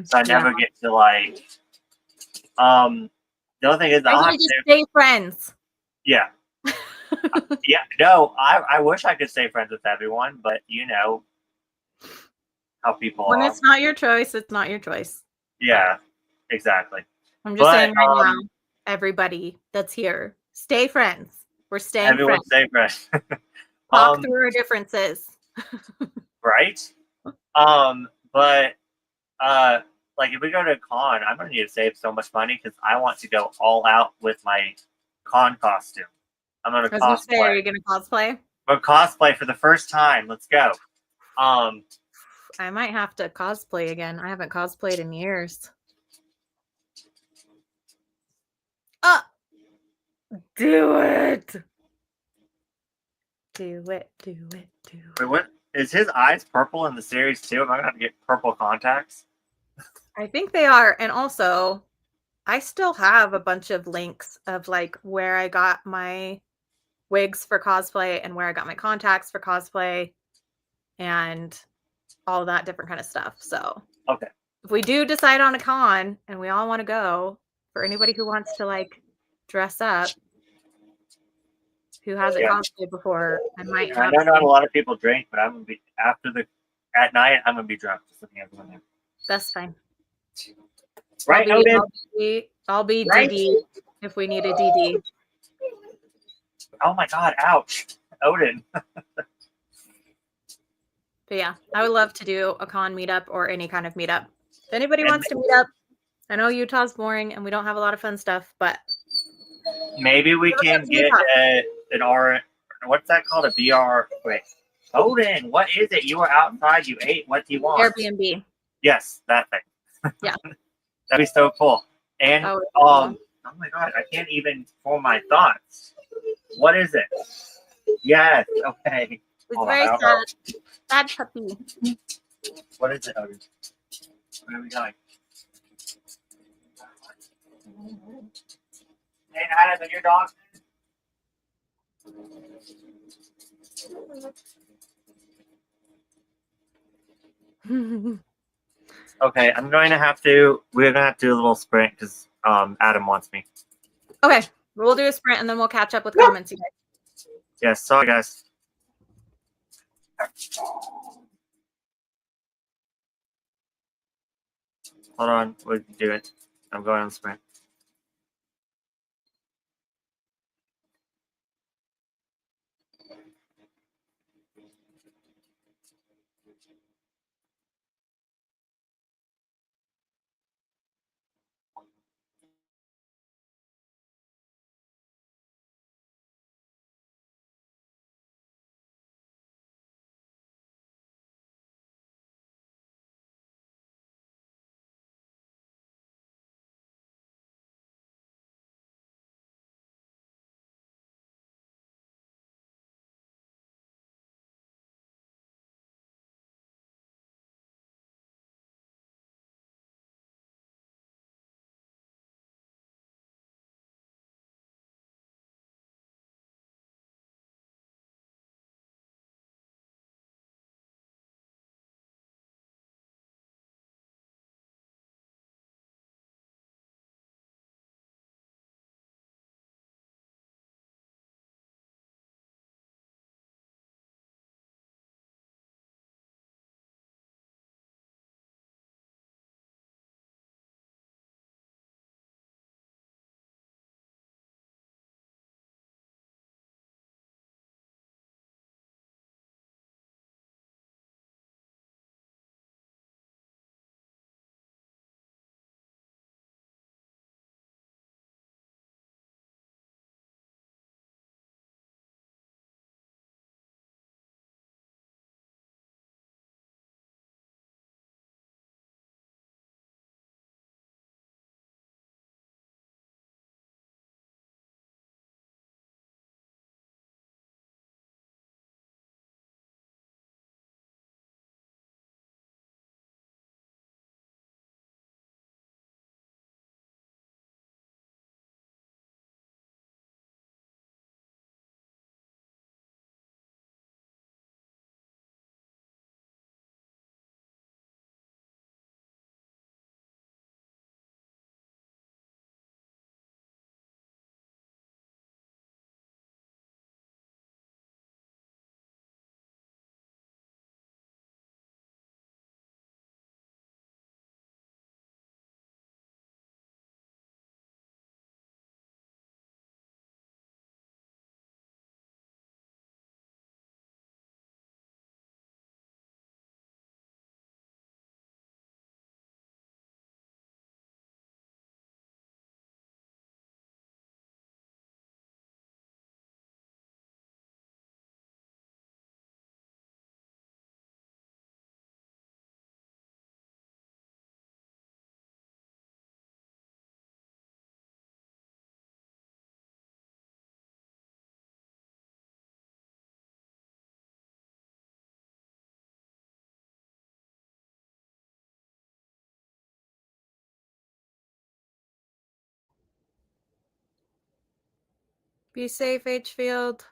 So I
Yeah.
never get to like the other thing is
I
I'll
need
have
to just
to
stay friends.
yeah. Yeah, no, I wish I could stay friends with everyone, but how people
When
are.
it's not your choice, it's not your choice. But
Yeah, exactly.
I'm just
But
saying right now, everybody that's here, stay friends. We're staying
everyone
friends.
stay friends.
Talk through our differences.
Right? But like if we go to a con, I'm gonna need to save so much money because I want to go all out with my con costume. I'm gonna
I was gonna say, are
cosplay.
you gonna cosplay?
But cosplay for the first time. Let's go. Um,
I might have to cosplay again. I haven't cosplayed in years. Uh, do it. Do it, do it, do
wait,
it.
what is his eyes purple in the series too? Am I gonna have to get purple contacts?
I think they are. And also, I still have a bunch of links of like where I got my wigs for cosplay and where I got my contacts for cosplay and all that different kind of stuff. So
Okay.
if we do decide on a con and we all want to go, for anybody who wants to like dress up, who hasn't
Yeah.
cosplayed before, I might
I
have
know not a
some.
lot of people drink, but I'm gonna be at night. I'm gonna be drunk just looking at everyone there.
That's fine.
Right, Odin?
I'll be
Right?
DD if we need a DD.
Oh my god! Ouch, Odin.
But yeah, I would love to do a con meetup or any kind of meetup. If anybody
And
wants to meet up, I know Utah's boring and we don't have a lot of fun stuff, but
maybe we
come
can
to
get
Utah.
an R. What's that called? A BR. Wait, Odin. What is it? You were outside. You ate. What do you want?
Airbnb.
Yes, that thing.
Yeah.
That'd be so cool. And
Oh,
oh my god, I can't even form my thoughts. What is it? Yes. Okay.
it's
Hold on,
very
I don't know.
sad. Sad puppy.
What is it, Odin? Where are we going? Hey, Adam, and your dog? Okay, we're gonna have to do a little sprint because Adam wants me.
Okay, we'll do a sprint and then we'll catch up with comments, you guys.
Yes, sorry guys. Hold on, we'll do it. I'm going on the sprint.
Be safe, H-Field.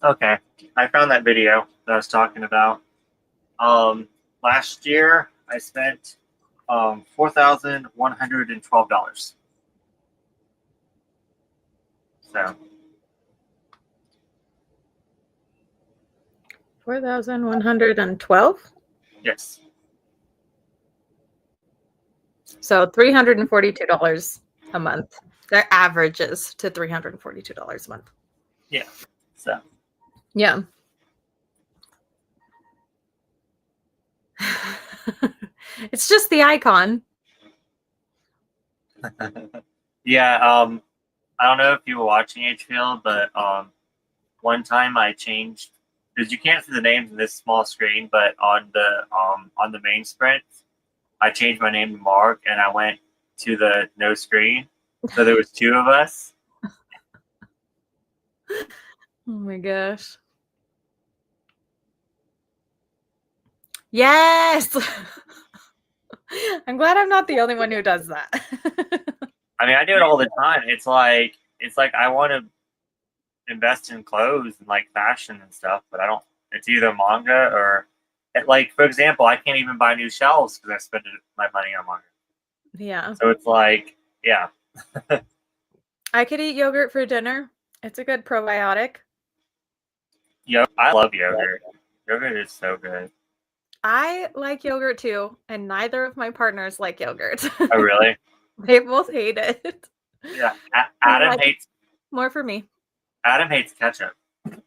Okay, I found that video that I was talking about. Last year I spent $4,112. So
4,112.
yes,
So $342 a month. Their averages to $342 a month.
yeah. So
Yeah. It's just the icon.
yeah. I don't know if you were watching HBO, but one time I changed because you can't see the names in this small screen, but on the main sprint, I changed my name to Mark, and I went to the no screen, so there was two of us.
Oh my gosh. Yes. I'm glad I'm not the only one who does that.
I mean, I do it all the time. It's like I want to invest in clothes and like fashion and stuff, but I don't. It's either manga or, like, for example, I can't even buy new shelves because I spent my money on manga.
Yeah.
So it's like, yeah.
I could eat yogurt for dinner. It's a good probiotic.
I love yogurt. Yogurt is so good.
I like yogurt too, and neither of my partners like yogurt.
Oh, really?
They both hate it.
Yeah.
They're
Adam
like,
hates
more for me.
ketchup. I'm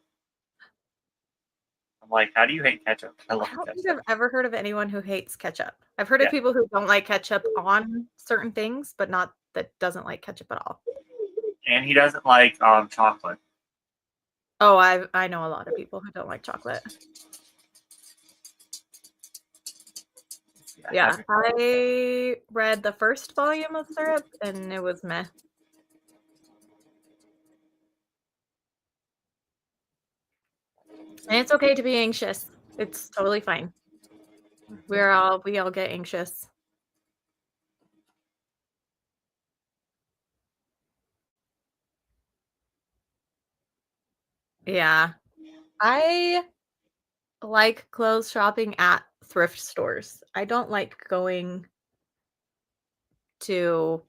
like, how do you hate ketchup? I
I
love
don't think
ketchup.
I've ever heard of anyone who hates ketchup. I've heard
Yeah.
of people who don't like ketchup on certain things, but not that doesn't like ketchup at all.
And he doesn't like chocolate.
Oh, I know a lot of people who don't like chocolate. Yeah, I read the first volume of Syrup, and it was meh. And it's okay to be anxious. It's totally fine. We all get anxious. Yeah. I like clothes shopping at thrift stores. I don't like going to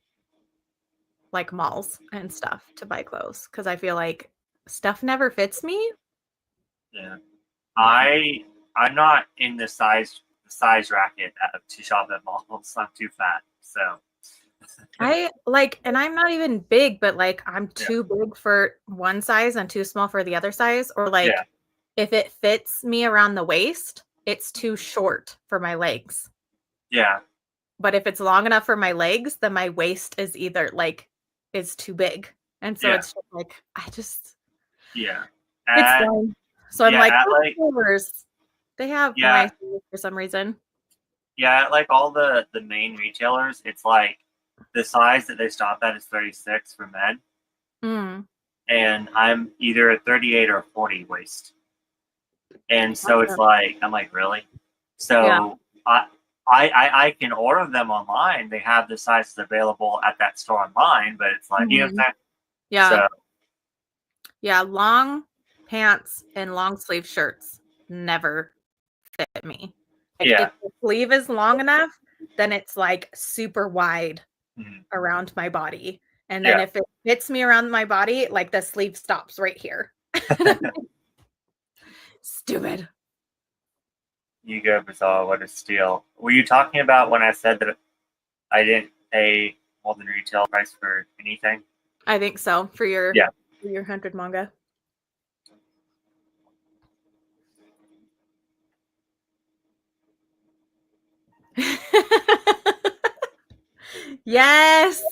like malls and stuff to buy clothes because I feel like stuff never fits me.
Yeah.
Yeah.
I'm not in the size racket to shop at malls. I'm too fat. So
I like, and I'm not even big, but like I'm too big for one size and too small for the other size. Or like
yeah.
if it fits me around the waist, it's too short for my legs.
Yeah.
But if it's long enough for my legs, then my waist is either like is too big. And so it's just like
Yeah.
it's fine. So I'm like, they have nice for some reason.
Yeah, like all the main retailers, it's like the size that they stop at is 36 for men. And I'm either a 38 or a 40 waist. And so it's like, I'm like, really? So I can order them online. They have the sizes available at that store online, but it's like, you know what I'm saying?
Yeah.
So,
yeah, long pants and long sleeve shirts never fit me. Like if the sleeve is long enough, then it's like super wide around my body. And then if it fits me around my body, like the sleeve stops right here. Stupid.
You go, Bizarre. What a steal. Were you talking about when I said that I didn't pay more than retail price for anything?
I think so. For your 100 manga. Yes.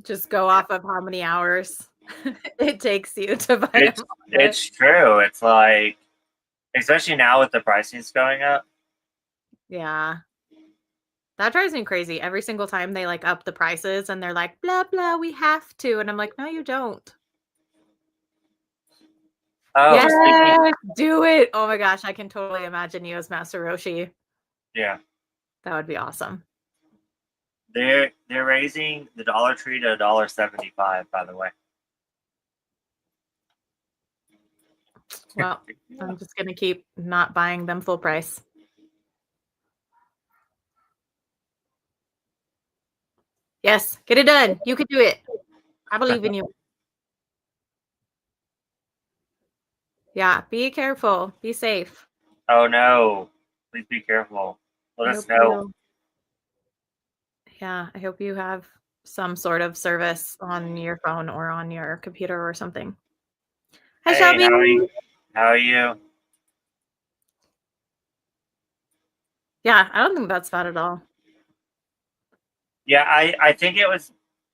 Just go off of how many hours it takes you to buy
it's true. It's like, especially now with the pricings going up.
Yeah. That drives me crazy. Every single time they like up the prices and they're like, blah, blah, we have to. And I'm like, no, you don't.
Oh,
yes, do it. Oh my gosh, I can totally imagine you as Master Roshi.
Yeah.
That would be awesome.
They're raising the Dollar Tree to $1.75, by the way.
Well, I'm just gonna keep not buying them full price. Yes, get it done. You can do it. I believe in you. Yeah, be careful. Be safe.
Oh no! Please be careful. Let us know.
Yeah, I hope you have some sort of service on your phone or on your computer or something. Hi,
Hey,
Shelby.
how are you?
Yeah, I don't think that's bad at all.
Yeah, I think it was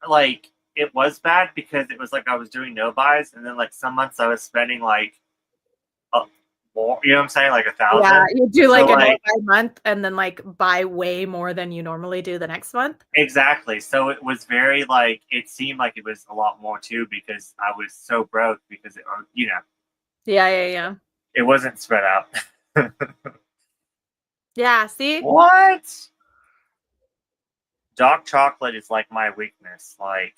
like it was bad because it was like I was doing no buys, and then like some months I was spending like more. You know what I'm saying? Like 1,000.
Yeah, you do like
So,
a
like,
multi-month and then like buy way more than you normally do the next month.
exactly. So it was very like it seemed like it was a lot more too because I was so broke because it, you know,
Yeah.
it wasn't spread out.
Yeah, see?
What? Dark chocolate is like my weakness. Like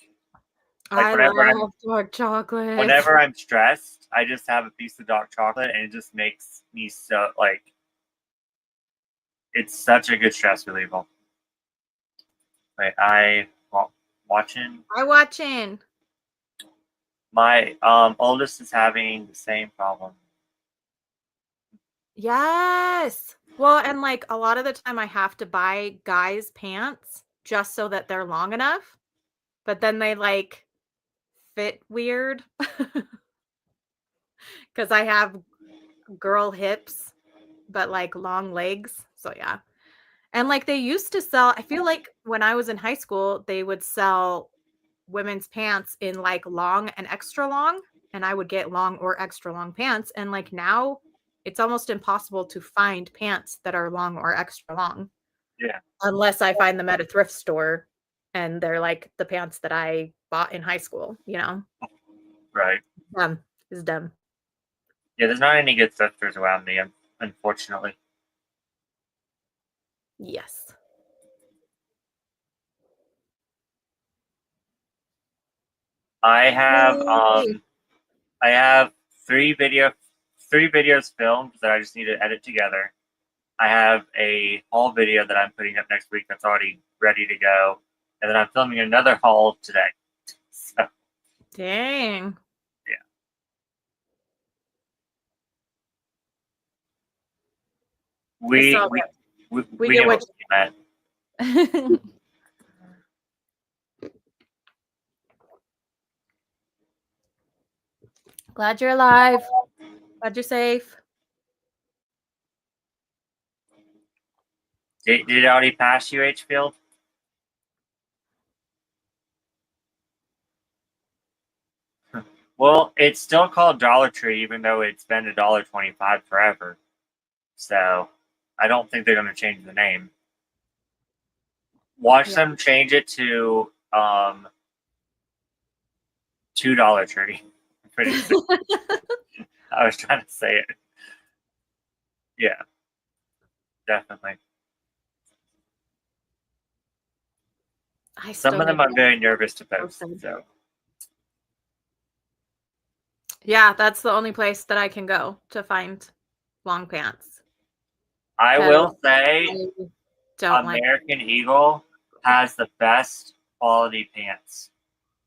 I
whenever
love dark chocolate.
whenever I'm stressed, I just have a piece of dark chocolate and it just makes me so like it's such a good stress reliever. Right, watching.
I watching.
My oldest is having the same problem.
Yes. Well, and like a lot of the time I have to buy guys' pants just so that they're long enough, but then they like fit weird because I have girl hips, but like long legs. So yeah. And like they used to sell, I feel like when I was in high school, they would sell women's pants in like long and extra long, and I would get long or extra long pants. And like now it's almost impossible to find pants that are long or extra long.
Yeah.
Unless I find them at a thrift store and they're like the pants that I bought in high school, you know?
Right.
Dumb is dumb.
Yeah, there's not any good sisters around me, unfortunately.
Yes.
I have
Yay.
I have three videos filmed that I just need to edit together. I have a haul video that I'm putting up next week that's already ready to go, and then I'm filming another haul today. So,
Dang.
yeah. We
saw
we
get
get
what
what we meant.
Glad you're alive. Glad you're safe.
Did it already pass you, H-Field? Well, it's still called Dollar Tree, even though it's been $1.25 forever. So I don't think they're going to change the name. Watch them change it to $2 Tree. Pretty soon. I was trying to say it. Yeah, definitely. Some of them I'm very nervous to post. So.
Yeah, that's the only place that I can go to find long pants.
I will say
American
Eagle has the best quality pants.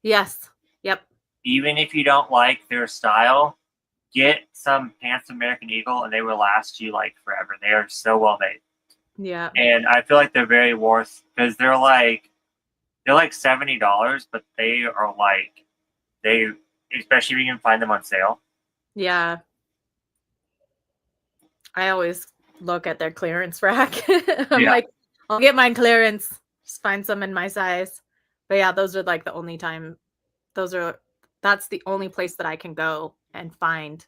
Yes. Yep.
Even if you don't like their style, get some pants from American Eagle and they will last you like forever. They are so well made.
Yeah.
And I feel like they're very worth because they're like $70, but they are like especially if you can find them on sale.
Yeah. I always look at their clearance rack. I'm like, I'll get mine clearance. Just find some in my size. But yeah, those are like the only time. That's the only place that I can go and find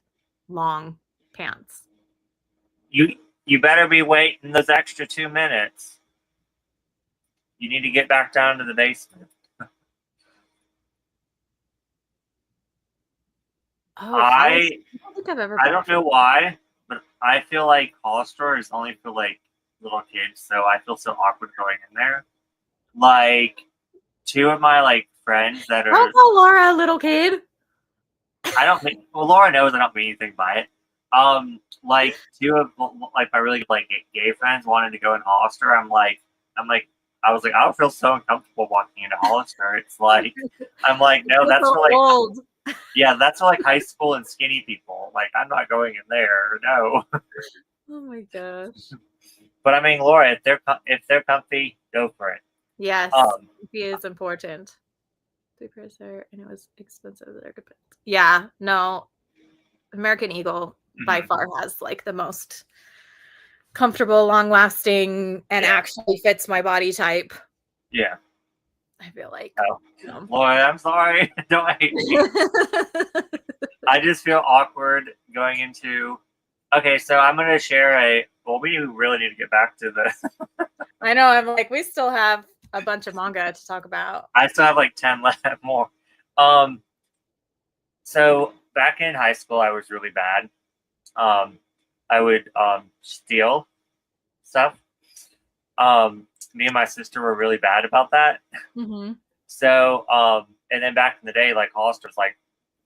long pants.
You better be waiting those extra 2 minutes. You need to get back down to the basement.
Oh,
I
don't think I've ever.
I don't know why, but I feel like Hollister is only for like little kids, so I feel so awkward going in there. like two of my like friends that are.
Don't call Laura a little kid.
I don't think. Well, Laura knows I don't mean anything by it. Like two of like my really like gay friends wanted to go in Hollister. I was like, I would feel so uncomfortable walking into Hollister. It's like, I'm like, no, that's
so
for like,
old.
yeah, that's for like high school and skinny people. Like, I'm not going in there. No.
Oh my gosh.
But I mean, Laura, if they're comfy, go for it.
Yes, he is important. Precursor, and it was expensive. Yeah, no, American Eagle by far has like the most comfortable, long-lasting, and actually fits my body type.
Yeah,
I feel like.
Oh, Laura, I'm sorry. Don't hate me. I just feel awkward going into. Okay, so I'm gonna share well, we really need to get back to the.
I know. I'm like, we still have a bunch of manga to talk about.
I still have like 10 left more. So back in high school, I was really bad. I would steal stuff. Me and my sister were really bad about that.
Mm-hmm.
So, and then back in the day, like Hollister was like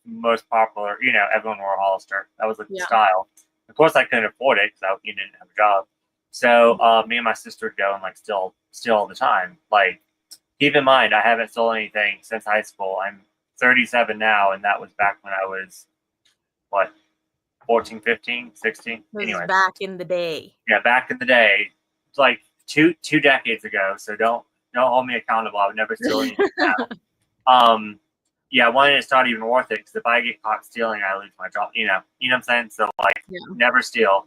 most popular. You know, everyone wore a Hollister. That was like the style. Of course, I couldn't afford it because I didn't have a job. So me and my sister would go and like steal all the time. Like, keep in mind, I haven't stolen anything since high school. I'm 37 now, and that was back when I was, what, 14, 15, 16? Anyway.
Back in the day.
Yeah, back in the day. It's like two decades ago, so don't hold me accountable. I would never steal anything now. Yeah, one, it's not even worth it, because if I get caught stealing, I lose my job. You know what I'm saying? So, like, never steal.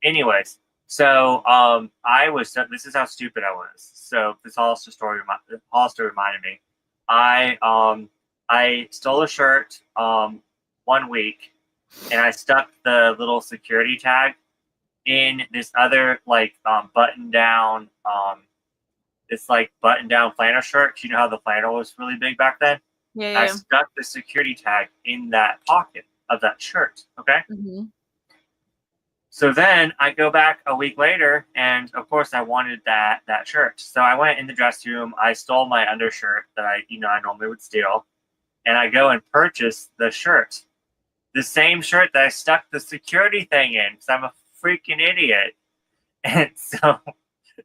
Anyways, so this is how stupid I was. So this Hollister reminded me. I stole a shirt 1 week, and I stuck the little security tag in this other like button down flannel shirt. You know how the flannel was really big back then?
Yeah.
I stuck the security tag in that pocket of that shirt. Okay.
Mm-hmm.
So then I go back a week later, and of course I wanted that shirt. So I went in the dressing room. I stole my undershirt that I normally would steal, and I go and purchase the shirt, the same shirt that I stuck the security thing in, because I'm a freaking idiot. And so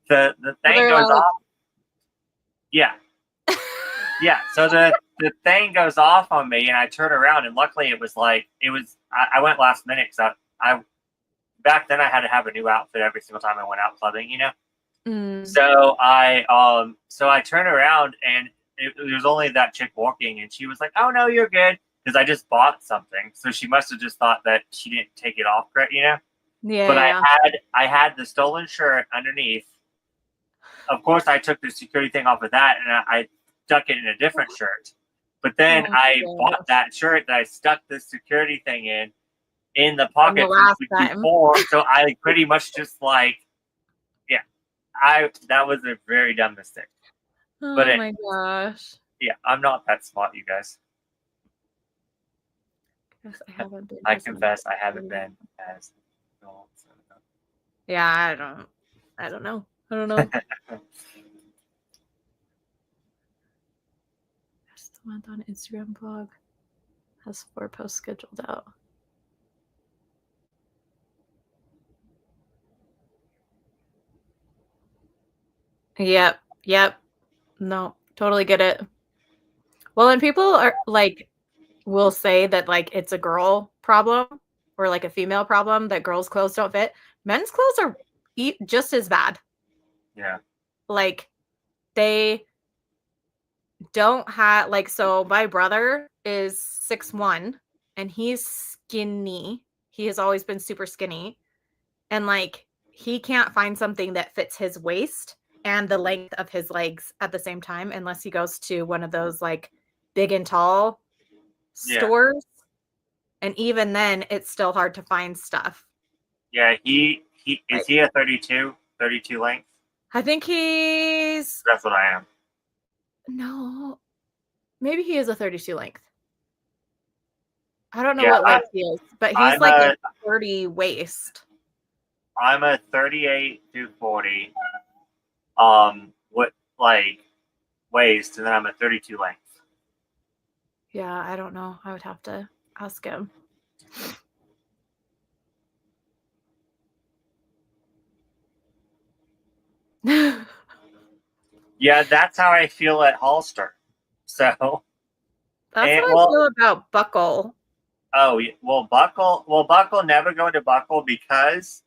the thing goes off. Yeah. Yeah. So the thing goes off on me, and I turn around, and luckily I went last minute, because I back then I had to have a new outfit every single time I went out clubbing, So I turn around, and it was only that chick walking, and she was like, "Oh no, you're good," because I just bought something. So she must have just thought that she didn't take it off correct, Yeah. But I had the stolen shirt underneath. Of course, I took the security thing off of that, and I stuck it in a different shirt. But then I bought that shirt that I stuck the security thing in the pocket before. So I pretty much just like, that was a very dumb mistake.
Oh my gosh.
Yeah, I'm not that smart, you guys. I confess I haven't been as.
Yeah, I don't know. Just went on Instagram blog. Has 4 posts scheduled out. Yep. No, totally get it. Well, and people are like, will say that like it's a girl problem or like a female problem that girls' clothes don't fit. Men's clothes are just as bad.
Yeah.
Like they don't have so my brother is 6'1" and he's skinny. He has always been super skinny. And like he can't find something that fits his waist and the length of his legs at the same time unless he goes to one of those like big and tall stores. And even then it's still hard to find stuff.
Yeah, he is he a 32 length?
I think he's
That's what I am.
No. Maybe he is a 32 length. I don't know what length he is, but he's like a 30 waist.
I'm a 38 to 40. like waist, and then I'm a 32 length.
Yeah, I don't know. I would have to ask him.
Yeah, that's how I feel at Hollister. So
that's how I feel about Buckle.
Oh, Buckle never go into Buckle because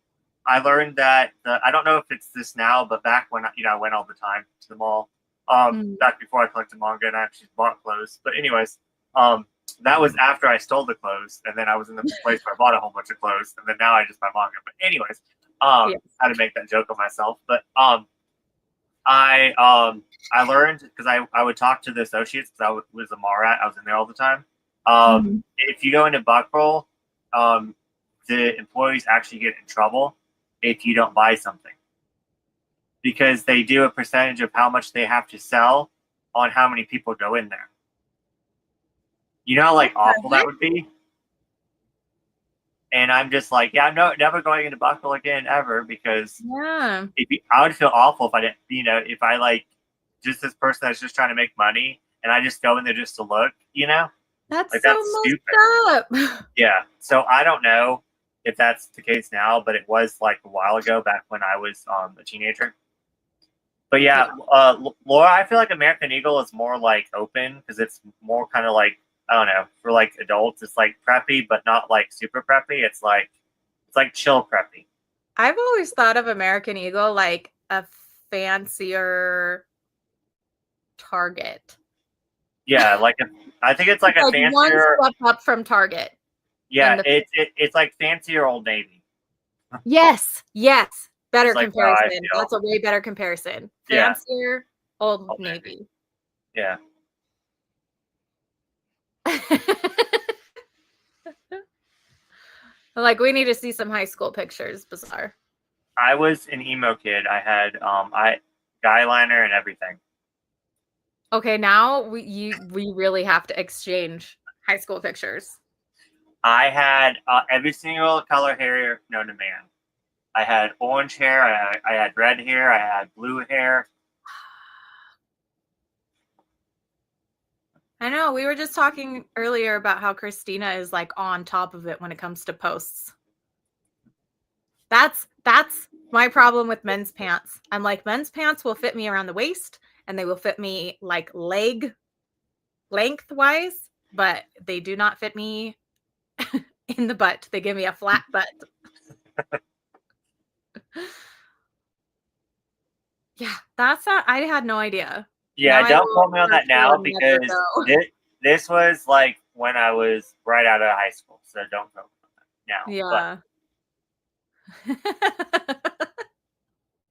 I learned that I don't know if it's this now, but back when I went all the time to the mall, back before I collected manga and I actually bought clothes. But anyways, that was after I stole the clothes, and then I was in the place where I bought a whole bunch of clothes, and then now I just buy manga. But anyways, I had to make that joke of myself. But I learned because I would talk to the associates because I was a mall rat. I was in there all the time. If you go into Buckle, the employees actually get in trouble if you don't buy something because they do a percentage of how much they have to sell on how many people go in there. You know how awful that would be? And I'm just like, yeah, I'm never going into Buckle again ever because I would feel awful if I didn't, if I just this person that's just trying to make money and I just go in there just to look,
That's so that's stupid. Up.
Yeah. So I don't know if that's the case now, but it was a while ago back when I was a teenager. But yeah, Laura, I feel like American Eagle is more open because it's more kind of I don't know, for adults. It's preppy, but not super preppy. It's chill preppy.
I've always thought of American Eagle like a fancier Target.
Yeah, I think it's a fancier
one step up from Target.
Yeah, it's fancier Old Navy.
Yes. Better comparison. That's a way better comparison. Fancier Old Navy.
Yeah.
We need to see some high school pictures. Bizarre.
I was an emo kid. I had guy liner and everything.
Okay, now we really have to exchange high school pictures.
I had every single color hair known to man. I had orange hair. I had red hair. I had blue hair.
I know. We were just talking earlier about how Christina is on top of it when it comes to posts. That's my problem with men's pants. I'm men's pants will fit me around the waist and they will fit me leg lengthwise, but they do not fit me in the butt. They give me a flat butt. Yeah, I had no idea.
Yeah, don't quote me on that now because this was when I was right out of high school. So don't quote me on that now.
Yeah.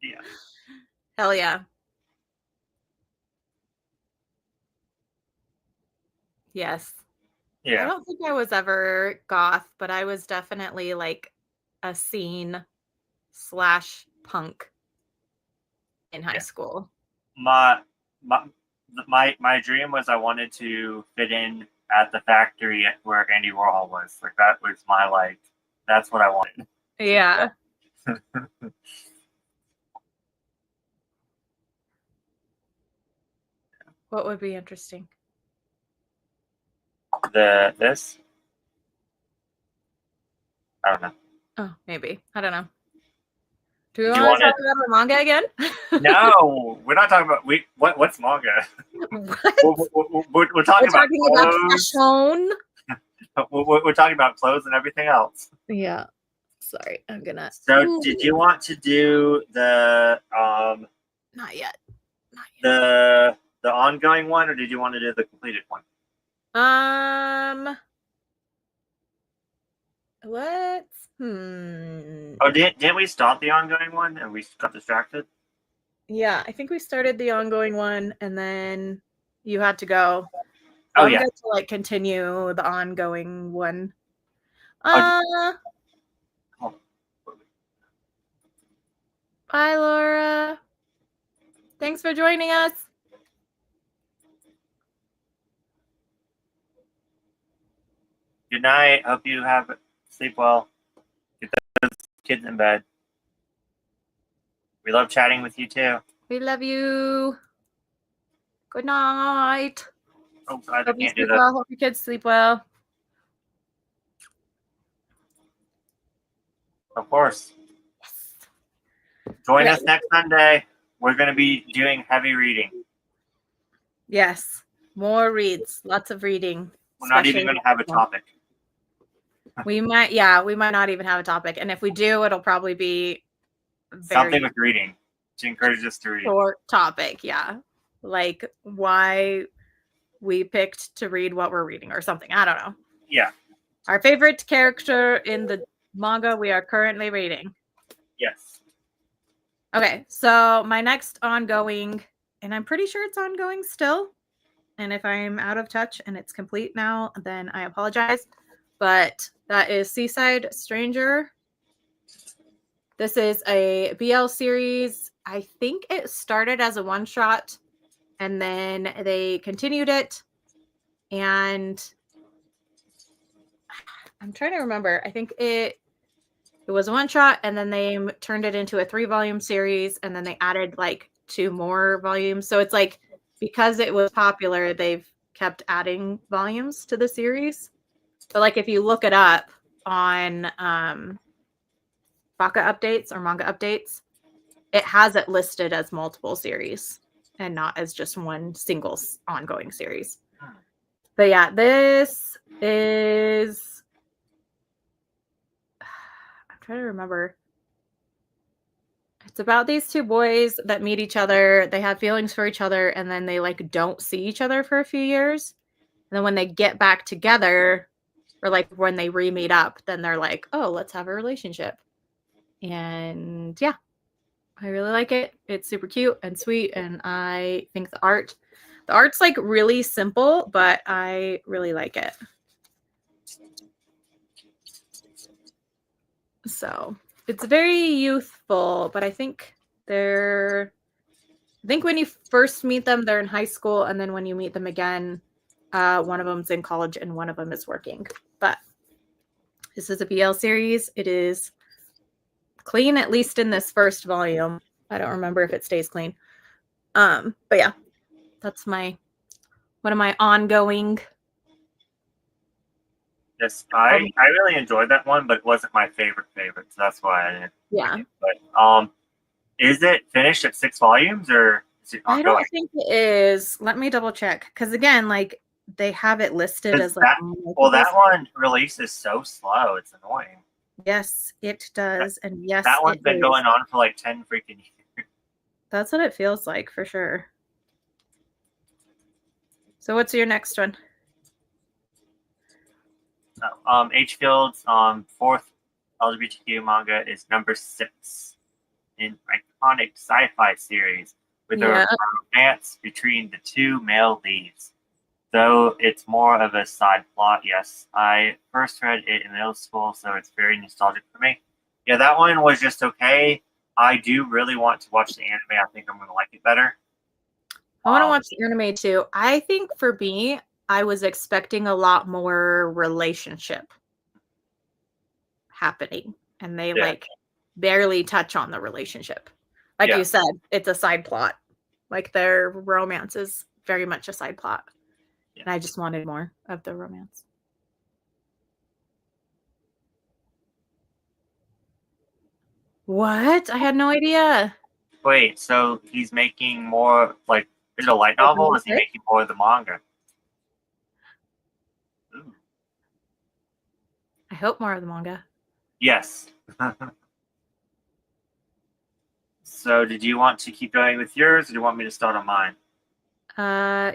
Yeah.
Hell yeah. Yes.
Yeah.
I don't think I was ever goth, but I was definitely a scene /punk in high school.
My dream was I wanted to fit in at the factory where Andy Warhol was. That was my that's what I wanted.
Yeah. What would be interesting?
This? I don't know.
Oh, maybe. I don't know. Do we want to talk about our manga again?
No, we're not talking about what's manga.
What?
We're talking about
fashion.
We're talking about clothes and everything else.
Yeah. Sorry, I'm gonna.
So, did you want to do the
Not yet.
The ongoing one, or did you want to do the completed one?
Let's.
Oh, didn't we start the ongoing one and we got distracted?
Yeah, I think we started the ongoing one and then you had to go.
So
I'm going to continue the ongoing one. Bye, Laura. Thanks for joining us.
Good night. Hope you sleep well. Get those kids in bed. We love chatting with you too.
We love you. Good night.
Oh God, I
Hope you
can't do
sleep
that.
well. Hope your kids sleep well.
Of course.
Yes.
Join
Okay.
us next Sunday. We're going to be doing heavy reading.
Yes. More reads. Lots of reading.
We're not even
especially
going to have a topic.
we might not even have a topic. And if we do, it'll probably be
Something with reading to encourage us to read.
short topic. Yeah. Like why we picked to read what we're reading or something. I don't know.
Yeah.
Our favorite character in the manga we are currently reading.
Yes.
Okay, so my next ongoing, and I'm pretty sure it's ongoing still. And if I'm out of touch and it's complete now, then I apologize. But that is Seaside Stranger. This is a BL series. I think it started as a one shot and then they continued it. And I'm trying to remember. I think it was a one shot and then they turned it into a 3-volume series and then they added like 2 more volumes. So it's like because it was popular, they've kept adding volumes to the series. But like if you look it up on Baka updates or manga updates, it has it listed as multiple series and not as just one single ongoing series. But yeah, this is I'm trying to remember. It's about these 2 boys that meet each other. They have feelings for each other and then they like don't see each other for a few years. And then when they get back together or like when they re-meet up, then they're like, "Oh, let's have a relationship." And yeah, I really like it. It's super cute and sweet and I think the art's like really simple, but I really like it. So, it's very youthful, but I think when you first meet them, they're in high school, and then when you meet them again, one of them's in college and one of them is working. But this is a BL series. It is clean, at least in this first volume. I don't remember if it stays clean. But yeah, that's one of my ongoing.
Yes, I really enjoyed that one, but it wasn't my favorite. So that's why I didn't.
Yeah.
Like it. But is it finished at 6 volumes or is it ongoing?
I don't think it is. Let me double check because again, like they have it listed as like.
That one releases so slow. It's annoying.
Yes, it does, and yes,
that one's been going on for like 10 freaking years.
That's what it feels like for sure. So, what's your next one?
H. Field's 4th LGBTQ manga is number 6 in iconic sci-fi series with a romance between the 2 male leads. Though it's more of a side plot, yes. I first read it in middle school, so it's very nostalgic for me. Yeah, that one was just okay. I do really want to watch the anime. I think I'm going to like it better.
I want to watch the anime too. I think for me, I was expecting a lot more relationship happening, and they like barely touch on the relationship. Like you said, it's a side plot. Like their romance is very much a side plot. And I just wanted more of the romance. What? I had no idea.
Wait, so he's making more, like, is it a light novel or is he making more of the manga? Ooh.
I hope more of the manga.
Yes. So did you want to keep going with yours or do you want me to start on mine?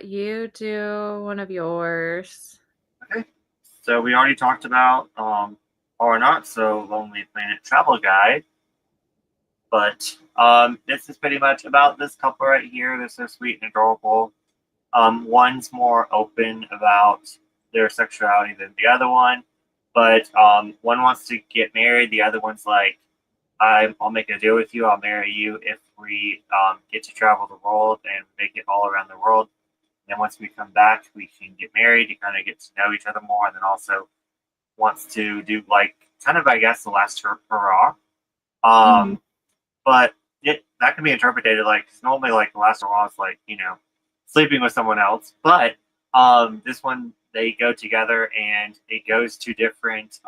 You do one of yours.
Okay. So we already talked about Or Not So Lonely Planet Travel Guide. But this is pretty much about this couple right here. They're so sweet and adorable. One's more open about their sexuality than the other one. But one wants to get married. The other one's like, I'll make a deal with you. I'll marry you if we get to travel the world and make it all around the world. And then once we come back, we can get married to kind of get to know each other more. And then also wants to do like kind of, I guess, the last hurrah. But that can be interpreted like, normally like the last hurrah is like, sleeping with someone else. But this one, they go together and it goes to different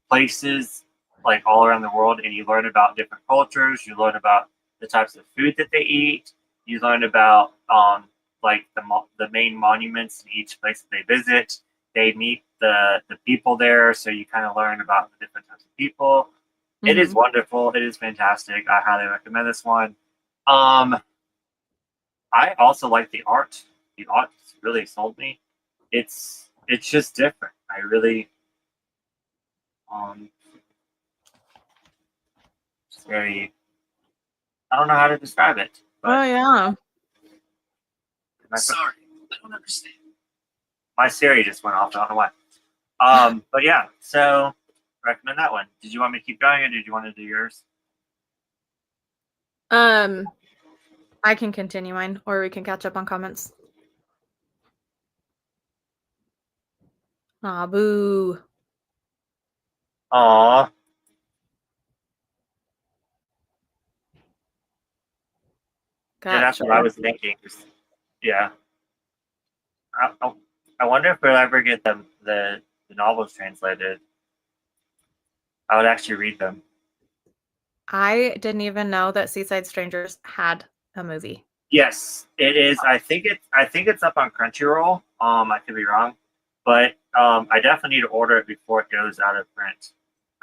places like all around the world, and you learn about different cultures. You learn about the types of food that they eat. You learn about like the main monuments in each place that they visit. They meet the people there, so you kind of learn about the different types of people. Mm-hmm. It is wonderful. It is fantastic. I highly recommend this one. I also like the art. The art really sold me. It's just different. I really it's very, I don't know how to describe it.
But yeah.
Sorry, I don't understand. My Siri just went off. I don't know why. But yeah, so recommend that one. Did you want me to keep going, or did you want to do yours?
I can continue mine, or we can catch up on comments. Aw, boo.
Aw. Yeah, that's what I was thinking. Yeah. I wonder if we'll ever get the novels translated. I would actually read them.
I didn't even know that Seaside Strangers had a movie.
Yes, it is. I think it's up on Crunchyroll. I could be wrong, but I definitely need to order it before it goes out of print.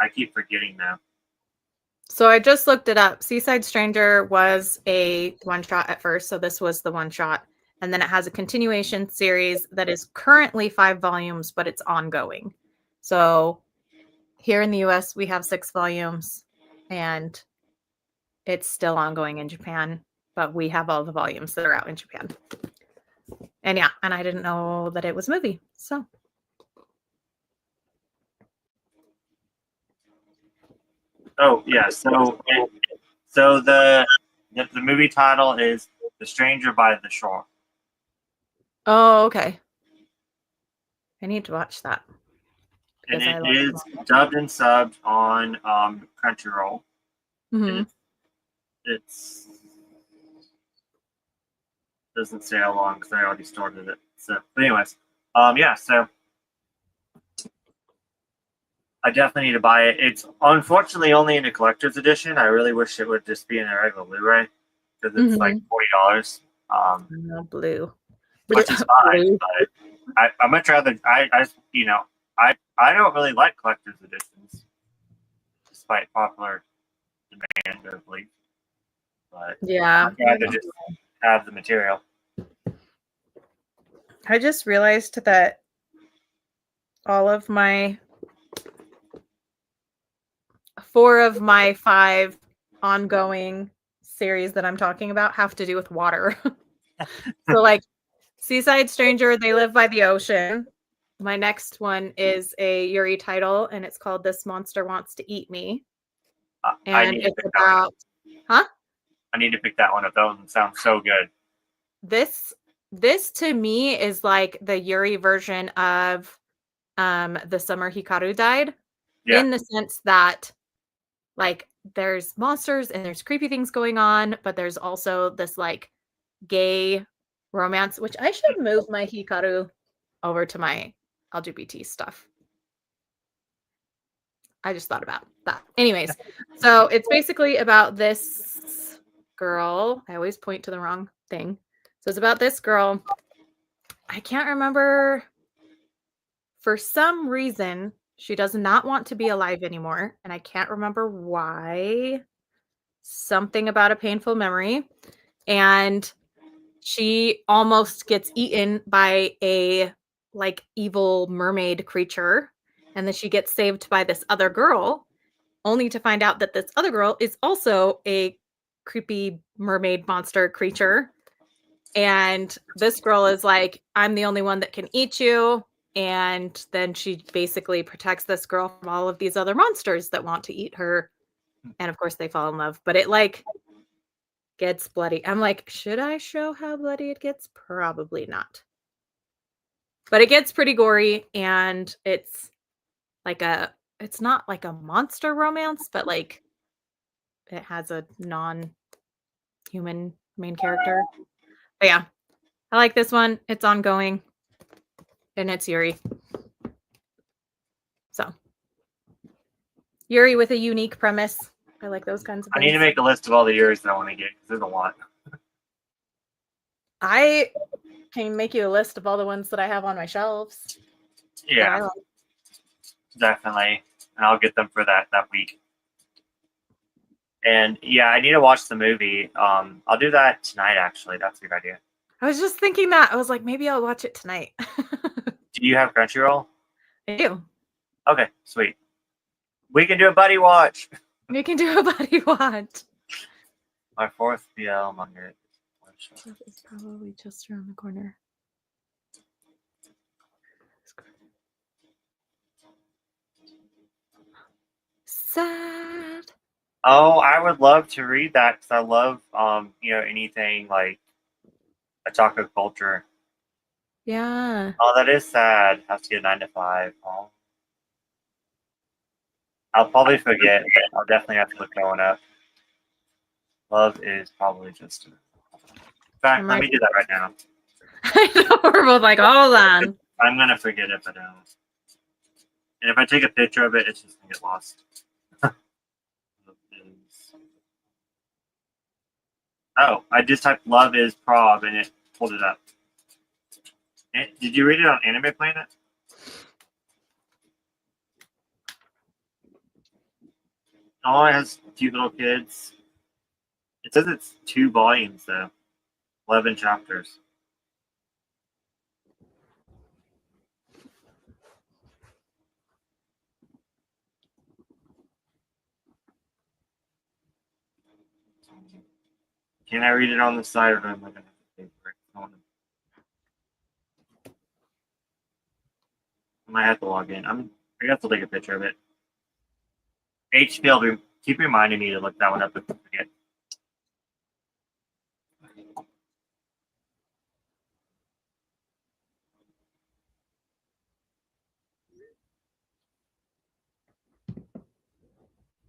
I keep forgetting now.
So I just looked it up. Seaside Stranger was a one-shot at first, so this was the one-shot. And then it has a continuation series that is currently 5 volumes, but it's ongoing. So here in the US, we have 6 volumes, and it's still ongoing in Japan, but we have all the volumes that are out in Japan. And yeah, and I didn't know that it was a movie, so.
Oh yeah, so the movie title is The Stranger by the Shore.
Oh, okay. I need to watch that.
And it is dubbed and subbed on Crunchyroll.
Mm-hmm.
It's doesn't say how long because I already started it. So, but anyways, yeah. So I definitely need to buy it. It's unfortunately only in a collector's edition. I really wish it would just be in a regular Blu-ray because it's like $40.
Blue,
which is fine. But I much rather I don't really like collector's editions, despite popular demand, I believe. But
yeah,
I'd rather just have the material.
I just realized that all of my 4 of my 5 ongoing series that I'm talking about have to do with water. So like Seaside Stranger, they live by the ocean. My next one is a Yuri title, and it's called This Monster Wants to Eat Me. And it's about, huh?
I need to pick that one up. That one sounds so good.
This to me is like the Yuri version of The Summer Hikaru Died. Yeah. In the sense that like there's monsters and there's creepy things going on, but there's also this like gay romance, which I should move my Hikaru over to my LGBT stuff. I just thought about that. Anyways, so it's basically about this girl. I always point to the wrong thing. So it's about this girl. I can't remember. For some reason, she does not want to be alive anymore. And I can't remember why. Something about a painful memory. And she almost gets eaten by a like evil mermaid creature. And then she gets saved by this other girl, only to find out that this other girl is also a creepy mermaid monster creature. And this girl is like, I'm the only one that can eat you. And then she basically protects this girl from all of these other monsters that want to eat her. And of course they fall in love, but it like gets bloody. I'm like, should I show how bloody it gets? Probably not. But it gets pretty gory, and it's like it's not like a monster romance, but like it has a non-human main character. But yeah, I like this one. It's ongoing. And it's Yuri. So Yuri with a unique premise. I like those kinds of
I
things.
need to make a list of all the Yuris that I want to get because there's a lot.
I can make you a list of all the ones that I have on my shelves.
Yeah,
Like.
definitely. And I'll get them for that week. And yeah, I need to watch the movie. I'll do that tonight, actually. That's a good idea.
I was just thinking that. I was like, maybe I'll watch it tonight.
Do you have Crunchyroll?
I do.
Okay, sweet. We can do a buddy watch.
We can do a buddy watch.
My fourth BL manga.
It's probably just around the corner. Sad.
Oh, I would love to read that because I love, anything like otaku culture.
Yeah.
Oh, that is sad. Have to get 9 to 5. Oh. I'll probably forget. But I'll definitely have to look that one up. Love is probably just. In fact, let me do that right now.
I know, we're both like, hold on.
I'm gonna forget if I don't. And if I take a picture of it, it's just gonna get lost. Oh, I just typed "Love is Prob" and it pulled it up. Did you read it on Anime Planet? Oh, it has cute little kids. It says it's 2 volumes though, 11 chapters. Can I read it on the side, or am I gonna have to pay for it? I might have to log in. I have to take a picture of it. HPL, keep reminding me to look that one up if I forget.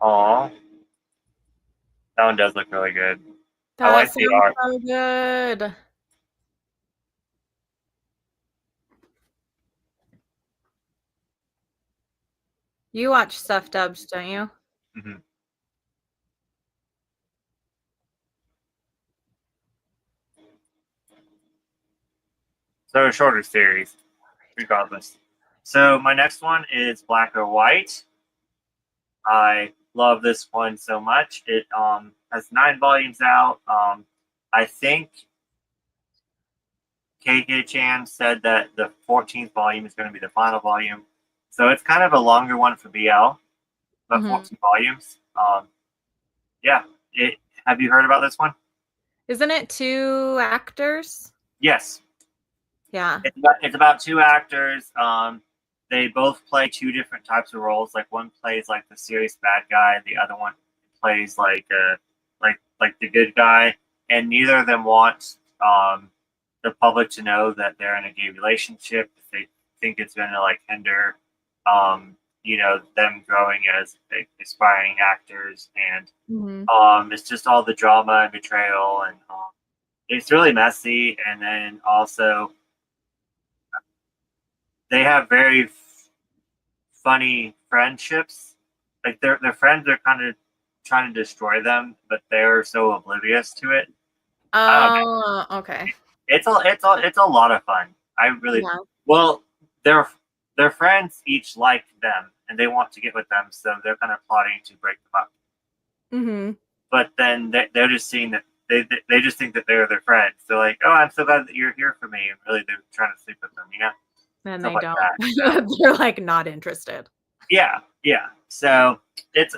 Aw. That one does look really good. I like the art.
So good. You watch stuff dubbed, don't you?
Mm-hmm. So a shorter series, regardless. So my next one is Black or White. I love this one so much. It has 9 volumes out. I think KK-chan said that the 14th volume is going to be the final volume. So it's kind of a longer one for BL, about 14 volumes. Yeah. Have you heard about this one?
Isn't it 2 actors?
Yes.
Yeah.
It's about 2 actors. They both play 2 different types of roles. Like one plays like the serious bad guy, the other one plays like the good guy, and neither of them want the public to know that they're in a gay relationship. They think it's going to like hinder them growing as aspiring actors, and it's just all the drama and betrayal, and it's really messy. And then also they have very funny friendships. Like their friends are kind of trying to destroy them, but they're so oblivious to it.
Oh, okay.
It's a lot of fun. I really well. Their friends each like them, and they want to get with them, so they're kind of plotting to break them up.
Mm-hmm.
But then they're just seeing that they just think that they're their friends. They're like, "Oh, I'm so glad that you're here for me," and really they're trying to sleep with them,
And
stuff
they
like
don't.
that, so.
They're like not interested.
Yeah. So it's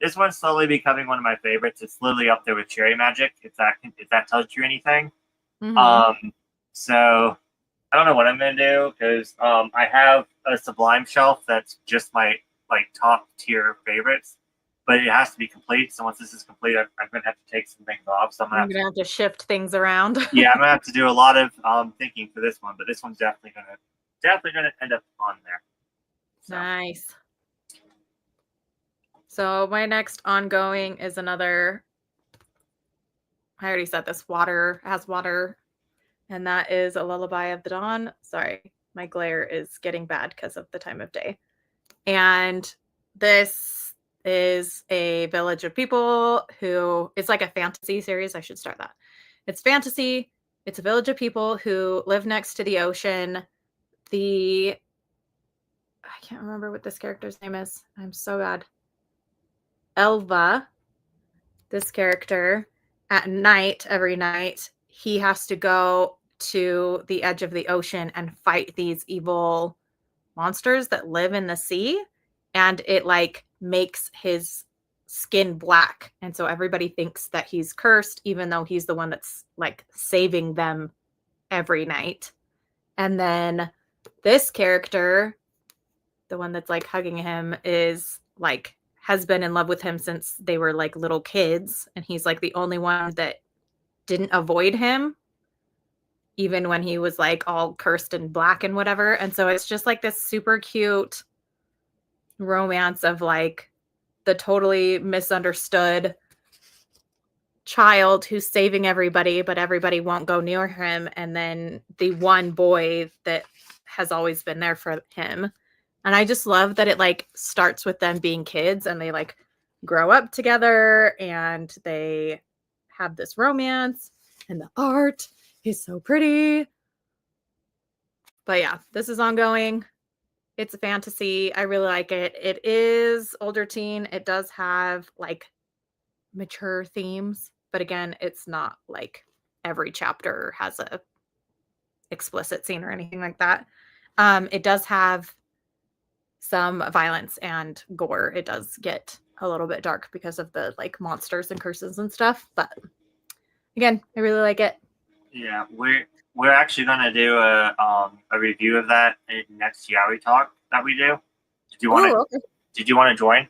this one's slowly becoming one of my favorites. It's literally up there with Cherry Magic. If that tells you anything. So I don't know what I'm gonna do because I have a Sublime shelf that's just my like top tier favorites, but it has to be complete. So once this is complete, I'm gonna have to take some things off. So I'm gonna
have to shift things around.
Yeah, I'm gonna have to do a lot of thinking for this one, but this one's definitely gonna end up on there.
So. Nice. So my next ongoing is another. I already said this. Water and that is A Lullaby of the Dawn. Sorry, my glare is getting bad because of the time of day. And this is a village of people who, it's like a fantasy series. I should start that. It's fantasy. It's a village of people who live next to the ocean. I can't remember what this character's name is. I'm so bad. Elva, this character, at night, every night, he has to go to the edge of the ocean and fight these evil monsters that live in the sea, and it like makes his skin black, and so everybody thinks that he's cursed, even though he's the one that's like saving them every night. And then this character, the one that's like hugging him, is like has been in love with him since they were like little kids, and he's like the only one that didn't avoid him even when he was like all cursed and black and whatever. And so it's just like this super cute romance of like the totally misunderstood child who's saving everybody, but everybody won't go near him, and then the one boy that has always been there for him. And I just love that it like starts with them being kids and they like grow up together and they have this romance, and the art is so pretty. But yeah, this is ongoing. It's a fantasy. I really like it. It is older teen. It does have like mature themes, but again, it's not like every chapter has a explicit scene or anything like that. It does have some violence and gore. It does get a little bit dark because of the like monsters and curses and stuff, but again, I really like it.
Yeah, we're actually gonna do a review of that next Yaoi talk that we do. Did you want to?
Okay.
Did you want to join?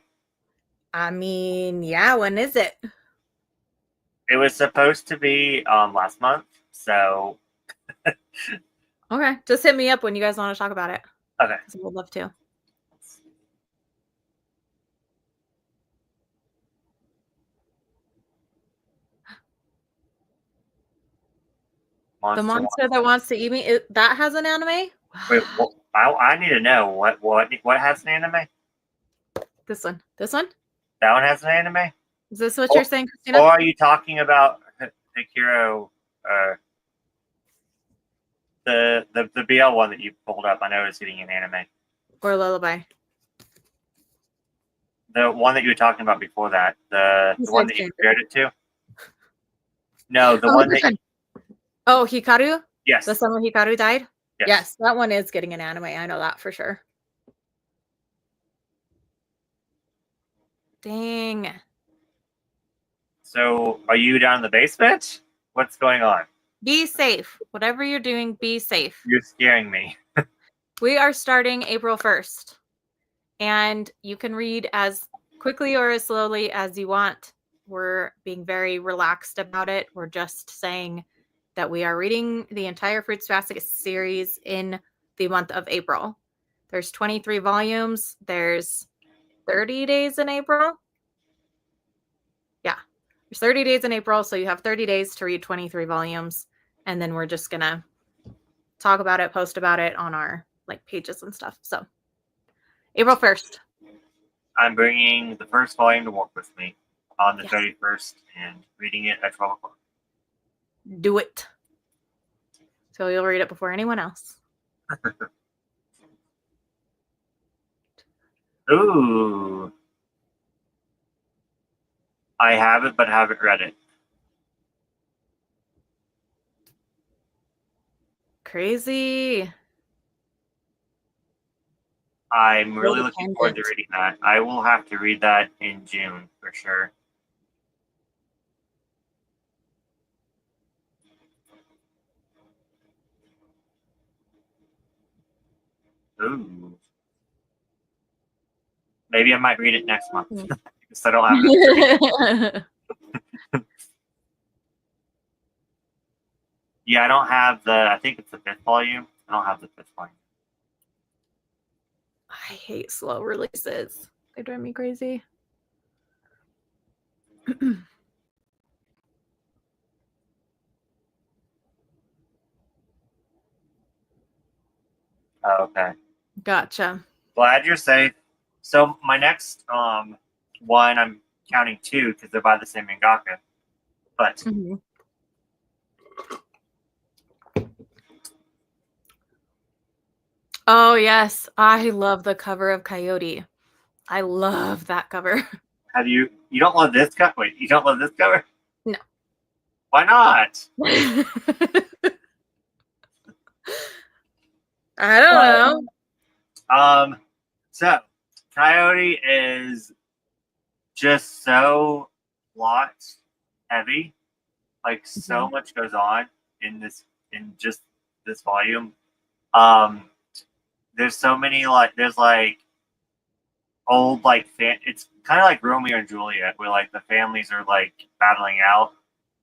I mean, yeah. When is it?
It was supposed to be last month, so
Okay, just hit me up when you guys want to talk about it.
okay.
We'd love to. The monster that wants to eat me, that has an anime?
Wait, I need to know what has an anime?
This one. This one?
That one has an anime?
Is this what you're saying, Christina?
Or are you talking about Hikiro, the BL one that you pulled up? I know is getting an anime.
Or Lullaby?
The one that you were talking about before that, the one that you compared it to. No, the one that.
Oh, Hikaru?
Yes.
The summer Hikaru died?
Yes.
Yes, that one is getting an anime. I know that for sure. Dang.
So, are you down in the basement? What's going on?
Be safe. Whatever you're doing, be safe.
You're scaring me.
We are starting April 1st. And you can read as quickly or as slowly as you want. We're being very relaxed about it. We're just saying that we are reading the entire Fruits Basket series in the month of April. There's 23 volumes. There's 30 days in April. Yeah, there's 30 days in April, so you have 30 days to read 23 volumes. And then we're just going to talk about it, post about it on our like pages and stuff. So April 1st.
I'm bringing the first volume to work with me on the 31st and reading it at 12 o'clock.
Do it. So you'll read it before anyone else.
Ooh. I have it, but haven't read it.
Crazy.
I'm really looking forward to reading that. I will have to read that in June for sure. Ooh. Maybe I might read it next month because I don't have it. Yeah, I don't have I think it's the 5th volume. I don't have the 5th volume.
I hate slow releases. They drive me crazy.
Oh, okay.
Gotcha.
Glad you're safe. So my next one, I'm counting two because they're by the same mangaka. But
Mhm. Oh yes, I love the cover of Coyote. I love that cover.
have you don't love this cover? Wait, you don't love this cover?
No.
Why not?
I don't know.
So Coyote is just so plot heavy. Like so much goes on in just this volume. There's so many there's old it's kind of like Romeo and Juliet where like the families are like battling out.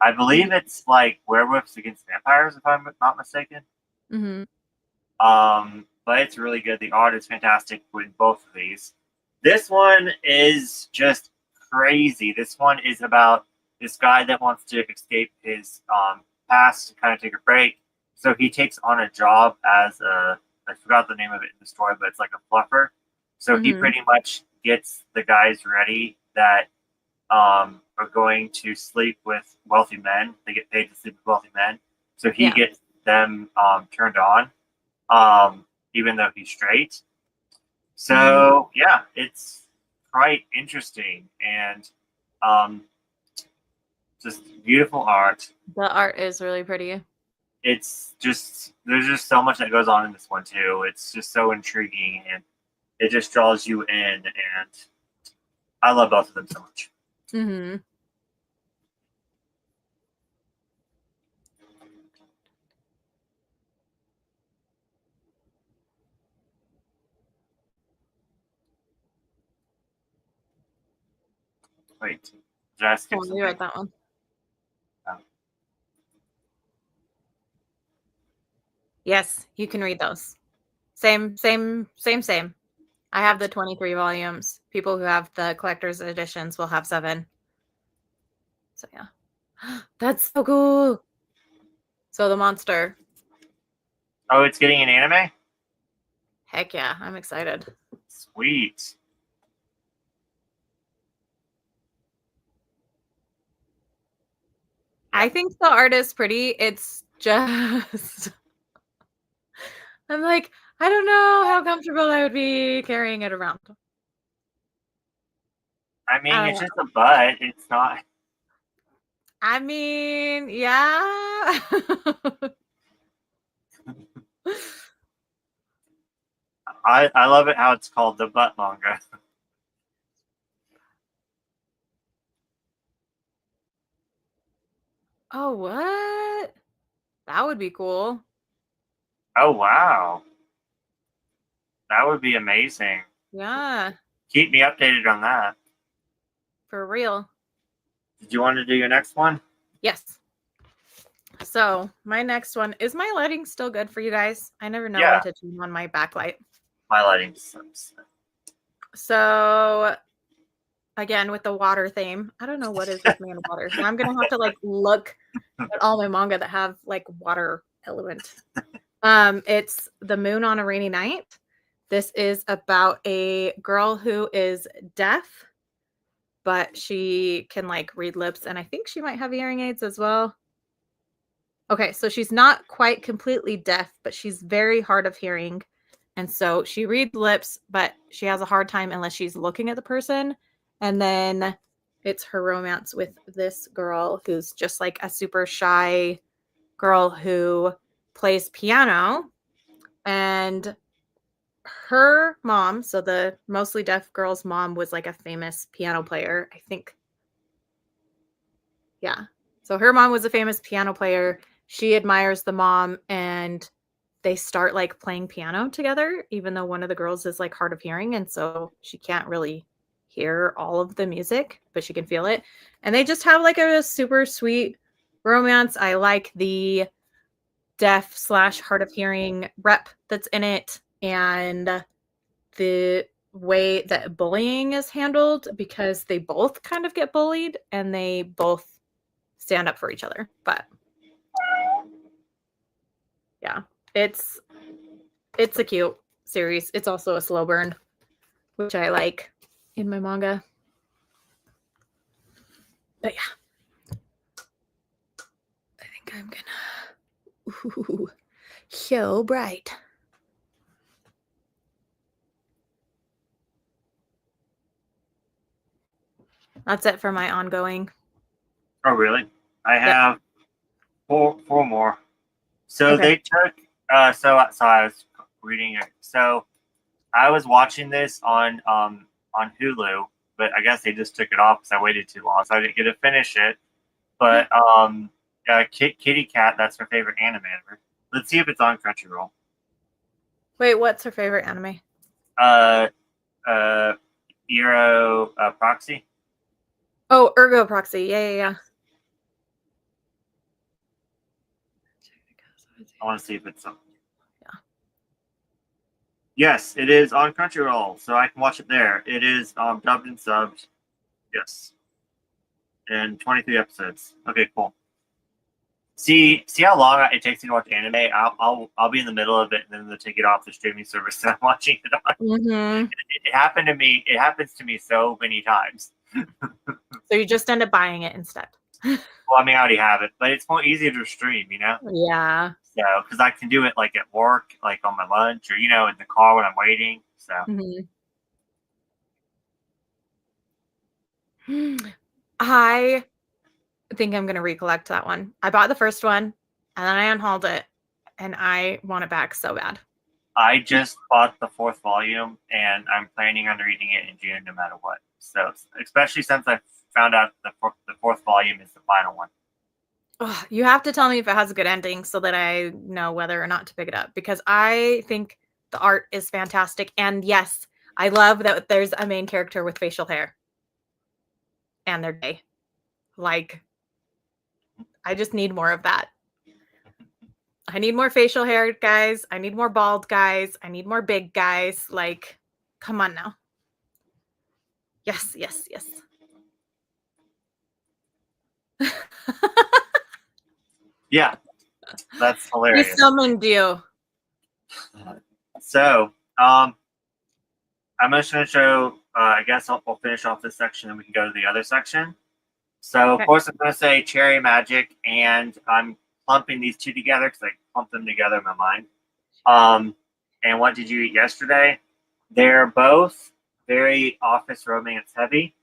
I believe it's like werewolves against vampires if I'm not mistaken.
Mm-hmm.
But it's really good. The art is fantastic with both of these. This one is just crazy. This one is about this guy that wants to escape his past to kind of take a break. So he takes on a job as I forgot the name of it in the story, but it's like a fluffer. So he pretty much gets the guys ready that are going to sleep with wealthy men. They get paid to sleep with wealthy men. So he gets them turned on, even though he's straight. So yeah, it's quite interesting and just beautiful art.
The art is really pretty.
It's just there's just so much that goes on in this one too. It's just so intriguing and it just draws you in, and I love both of them so much.
Mm-hmm.
Wait, did I skip
Oh,
something?
you read that one.
Oh.
Yes, you can read those. Same. I have the 23 volumes. People who have the collector's editions will have 7. So yeah. That's so cool. So the monster.
Oh, it's getting an anime?
Heck yeah, I'm excited.
Sweet.
I think the art is pretty. It's just I'm like, I don't know how comfortable I would be carrying it around.
I mean, it's just a butt. It's not.
I mean, yeah.
I love it how it's called the butt manga.
Oh, what? That would be cool.
Oh wow, that would be amazing.
Yeah,
Keep me updated on that.
for real.
Did you want to do your next one?
Yes. So my next one, is my lighting still good for you guys? I never know
Yeah.
when to turn on my backlight.
My lighting sucks.
So again, with the water theme, I don't know what is with me and water. Now I'm gonna have to like look at all my manga that have like water element. It's The Moon on a Rainy Night. This is about a girl who is deaf, but she can like read lips, and I think she might have hearing aids as well. Okay, so she's not quite completely deaf, but she's very hard of hearing. And so she reads lips, but she has a hard time unless she's looking at the person. And then it's her romance with this girl who's just like a super shy girl who plays piano. And her mom, so the mostly deaf girl's mom, was like a famous piano player, I think. Yeah. So her mom was a famous piano player. She admires the mom, and they start like playing piano together, even though one of the girls is like hard of hearing. And so she can't really hear all of the music, but she can feel it. And they just have like a super sweet romance. I like the deaf / hard of hearing rep that's in it, and the way that bullying is handled, because they both kind of get bullied and they both stand up for each other. But yeah, it's It's a cute series. It's also a slow burn, which I like in my manga. But yeah, I think I'm gonna. Ooh, so bright. That's it for my ongoing.
Oh, really? I have four more. So
Okay.
they took. So I was reading it. So I was watching this on Hulu, but I guess they just took it off because I waited too long, so I didn't get to finish it. But Kitty Cat, that's her favorite anime ever. Let's see if it's on Crunchyroll.
Wait, what's her favorite anime?
Eero Proxy.
Oh, Ergo Proxy. Yeah.
I want to see if it's on. Yeah. Yes, it is on Crunchyroll, so I can watch it there. It is dubbed and subbed. Yes. And 23 episodes. Okay, cool. See how long it takes me to watch anime. I'll be in the middle of it, and then they'll take it off the streaming service that I'm watching it on.
Mm-hmm.
It happened to me. It happens to me so many times.
So you just end up buying it instead.
Well, I mean, I already have it, but it's more easier to stream, you know.
Yeah.
So, because I can do it like at work, like on my lunch, or in the car when I'm waiting. So.
Mm-hmm. I think I'm gonna recollect that one. I bought the first one, and then I unhauled it, and I want it back so bad.
I just bought the 4th volume, and I'm planning on reading it in June, no matter what. So, especially since I found out the 4th volume is the final one.
Oh, you have to tell me if it has a good ending so that I know whether or not to pick it up, because I think the art is fantastic. And yes, I love that there's a main character with facial hair and they're gay. Like, I just need more of that. I need more facial hair guys. I need more bald guys. I need more big guys. Like, come on now. Yes.
Yeah, that's hilarious.
He summoned you.
So, I'm just going to show, I guess we'll finish off this section and we can go to the other section. So, Of course, I'm going to say Cherry Magic, and I'm clumping these two together because I clumped them together in my mind. And What Did You Eat Yesterday? They're both very office romance heavy.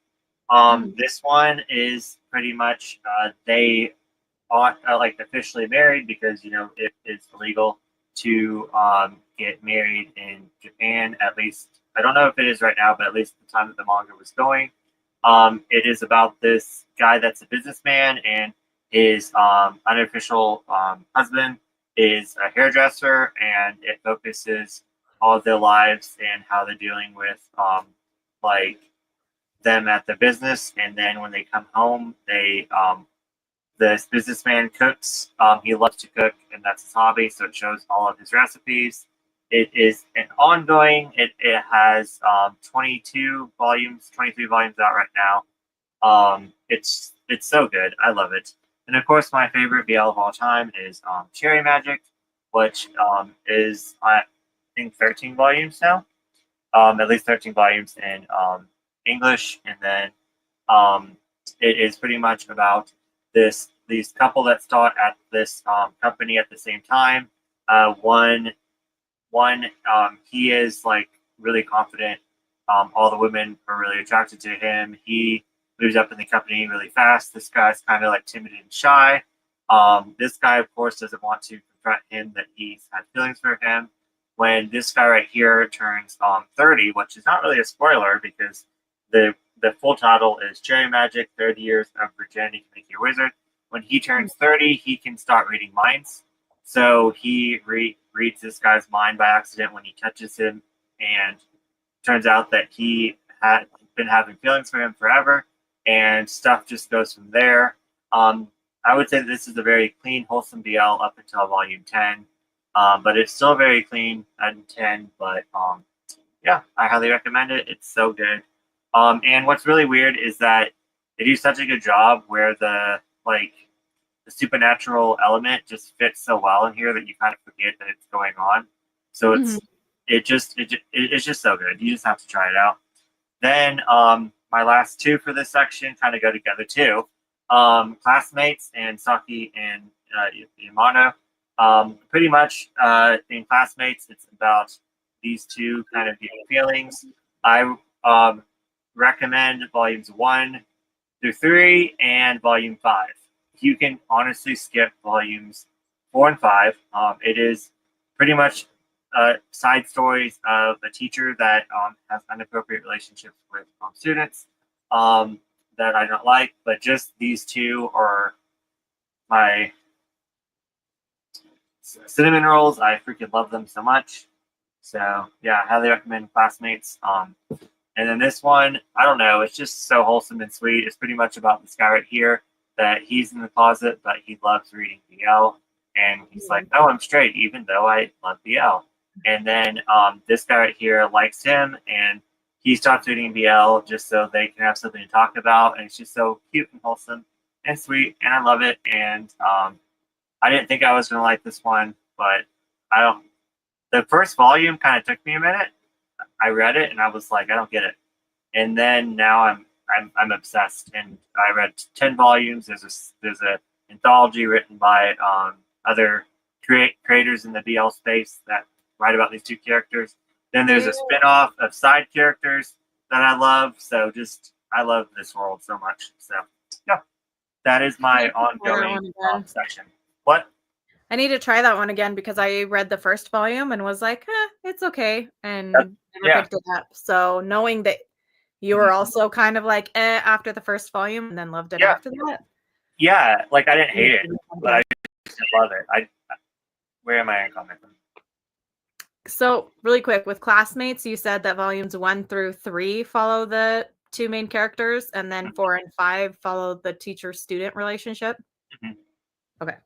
This one is pretty much they aren't officially married because it is illegal to get married in Japan. At least I don't know if it is right now, but at least the time that the manga was going, it is about this guy that's a businessman, and his unofficial husband is a hairdresser, and it focuses all their lives and how they're dealing with like them at the business, and then when they come home, this businessman cooks. He loves to cook, and that's his hobby. So it shows all of his recipes. It is an ongoing. It has 22 volumes, 23 volumes out right now. It's so good. I love it. And of course, my favorite BL of all time is Cherry Magic, which is I think 13 volumes now. At least 13 volumes in English, and then it is pretty much about these couple that start at this company at the same time. One he is like really confident. All the women are really attracted to him. He moves up in the company really fast. This guy's kind of like timid and shy. This guy, of course, doesn't want to confront him that he's had feelings for him. When this guy right here turns 30, which is not really a spoiler because the full title is Cherry Magic, 30 Years of Virginity to Make You a Wizard. When he turns 30, he can start reading minds. So he reads this guy's mind by accident when he touches him, and turns out that he had been having feelings for him forever, and stuff just goes from there. I would say that this is a very clean, wholesome BL up until volume 10, but it's still very clean at 10. But yeah, I highly recommend it. It's so good. And what's really weird is that they do such a good job where the supernatural element just fits so well in here that you kind of forget that it's going on. So it's just so good. You just have to try it out. Then my last two for this section kind of go together too. Classmates and Saki and Yamano. Pretty much in Classmates, it's about these two kind of getting feelings. I recommend volumes 1 through 3 and volume 5. You can honestly skip volumes 4 and 5. It is pretty much side stories of a teacher that has inappropriate relationships with students that I don't like, but just these two are my cinnamon rolls. I freaking love them so much. So yeah, highly recommend Classmates. And then this one, I don't know, it's just so wholesome and sweet. It's pretty much about this guy right here that he's in the closet, but he loves reading BL. And he's like, oh, I'm straight, even though I love BL. And then this guy right here likes him, and he starts reading BL just so they can have something to talk about. And it's just so cute and wholesome and sweet, and I love it. And I didn't think I was going to like this one, but the first volume kind of took me a minute. I read it and I was like, I don't get it. And then now I'm obsessed. And I read 10 volumes. There's a anthology written by other creators in the BL space that write about these two characters. Then there's a spin-off of side characters that I love. So I love this world so much. So yeah, that is my ongoing section. What?
I need to try that one again because I read the first volume and was like, it's okay, and never picked it up. So knowing that you were also kind of like, after the first volume and then loved it after that.
Yeah, like I didn't hate it, but I just love it. Where am I in comment?
So really quick, with Classmates, you said that volumes 1 through 3 follow the two main characters, and then 4 and 5 follow the teacher-student relationship. Okay.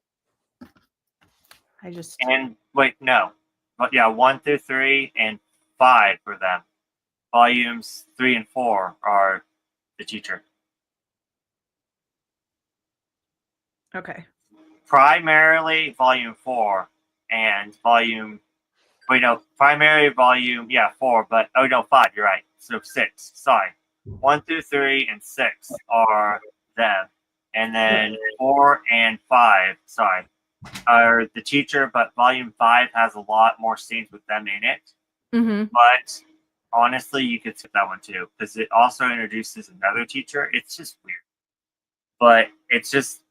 But yeah, 1 through 3 and 5 for them. Volumes 3 and 4 are the teacher.
Okay.
Primarily volume 4 and primary volume 4, but 5, you're right. So 6. Sorry. 1 through 3 and 6 are them. And then 4 and 5, are the teacher, but volume 5 has a lot more scenes with them in it. But honestly, you could skip that one too, because it also introduces another teacher. It's just weird. But it's just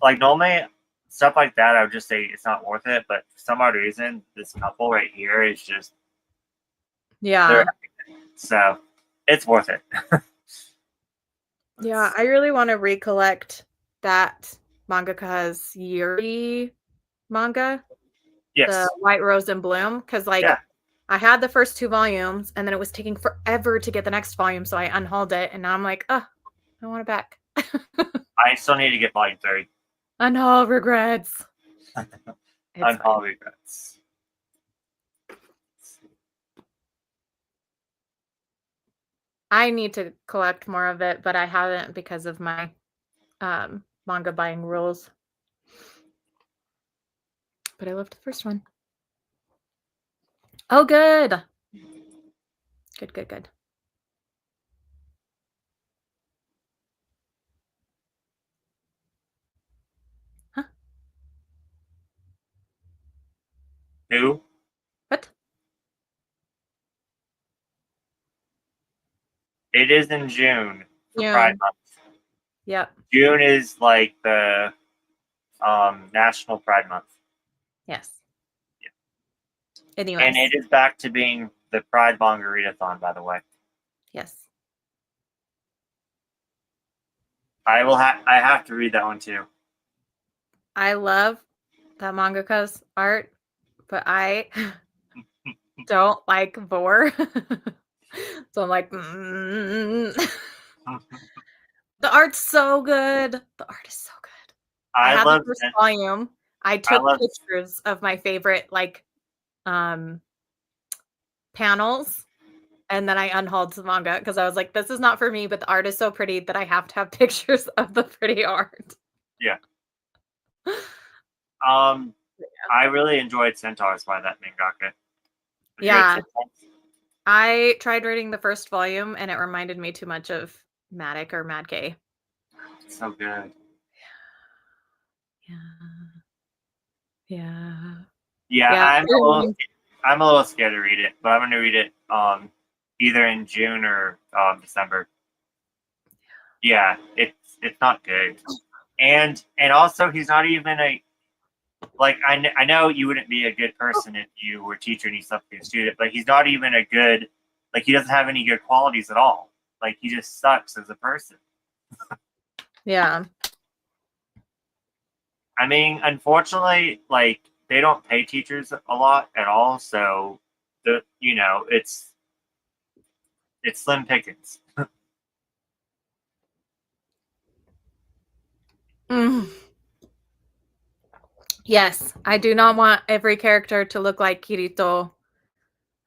like normally stuff like that, I would just say it's not worth it. But for some odd reason, this couple right here is just so it's worth it.
Yeah, I really want to recollect that mangaka's Yuri manga, the White Rose and Bloom, because I had the first 2 volumes and then it was taking forever to get the next volume, so I unhauled it, and now I'm like, I want it back.
I still need to get volume 3.
Unhaul regrets.
Unhaul regrets.
I need to collect more of it, but I haven't because of my manga buying rules. But I loved the first one. Oh, good. Good. Huh?
Who?
What?
It is in June for
Yeah.
Pride Month.
Yep.
June is like the National Pride Month.
Yes.
Yeah.
Anyways.
And it is back to being the Pride Manga Readathon, by the way.
Yes.
I have to read that one too.
I love that mangaka's art, but I don't like vor. So I'm like, the art's so good. The art is so good. I have the first volume. I took pictures of my favorite panels, and then I unhauled the manga because I was like, this is not for me, but the art is so pretty that I have to have pictures of the pretty art.
Yeah. I really enjoyed Centaurs by that mangaka.
Yeah. I tried reading the first volume and it reminded me too much of Madoc or Mad K.
So good.
Yeah. Yeah.
Yeah,
Yeah.
I'm a little scared to read it, but I'm going to read it either in June or December. Yeah, it's not good. And also he's not even a like I know you wouldn't be a good person if you were teaching something to a student, but he's not even a good like he doesn't have any good qualities at all. Like he just sucks as a person.
Yeah.
I mean, unfortunately, like they don't pay teachers a lot at all, so it's slim pickings.
Mm. Yes, I do not want every character to look like Kirito.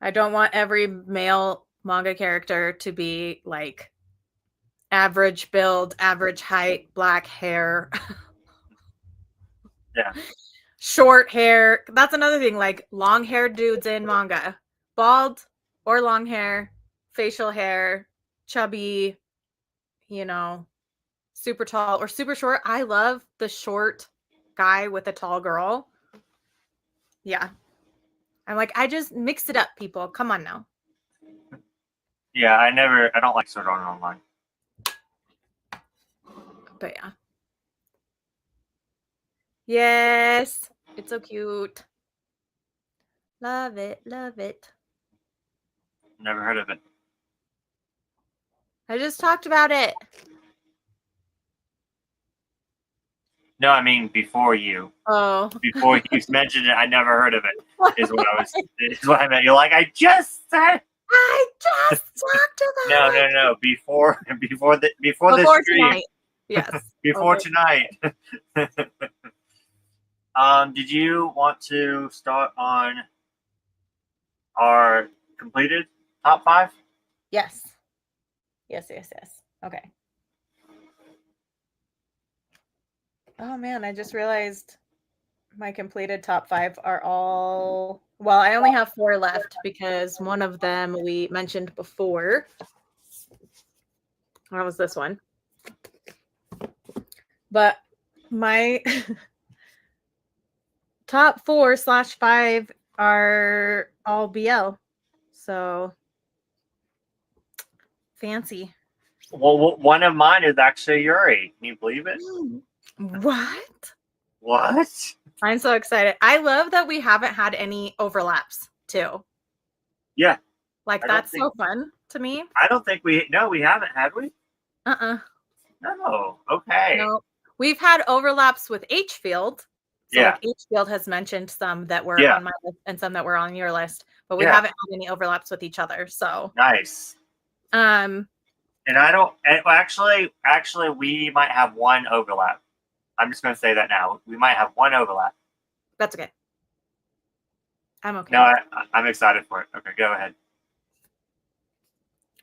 I don't want every male manga character to be like average build, average height, black hair.
Yeah.
Short hair. That's another thing. Like long haired dudes in manga, bald or long hair, facial hair, chubby, super tall or super short. I love the short guy with a tall girl. Yeah. I'm like, I just mix it up, people. Come on now.
Yeah, I don't like Sword Art Online.
But yeah. Yes. It's so cute. Love it. Love it.
Never heard of it.
I just talked about it.
No, I mean before you.
Oh.
Before you mentioned it, I never heard of it. Is what I meant. You're like, I just said.
I just talked about it.
No. Before this stream.
Tonight. Yes.
Before tonight. Did you want to start on our completed top 5?
Yes. Okay. Oh man, I just realized my completed top 5 are all, well, I only have 4 left because one of them we mentioned before. That was this one. But my top 4/5 are all BL. So fancy.
Well, one of mine is actually Yuri. Can you believe it?
What? I'm so excited. I love that we haven't had any overlaps too.
Yeah.
Like that's so fun to me.
I don't think we haven't, had we? No. Okay.
No. We've had overlaps with H-Field. So like H-Field has mentioned some that were on my list and some that were on your list, but we haven't had any overlaps with each other. So
nice. And I don't actually we might have one overlap. I'm just going to say that now. We might have one overlap.
That's okay. I'm okay.
No, I'm excited for it. Okay, go ahead.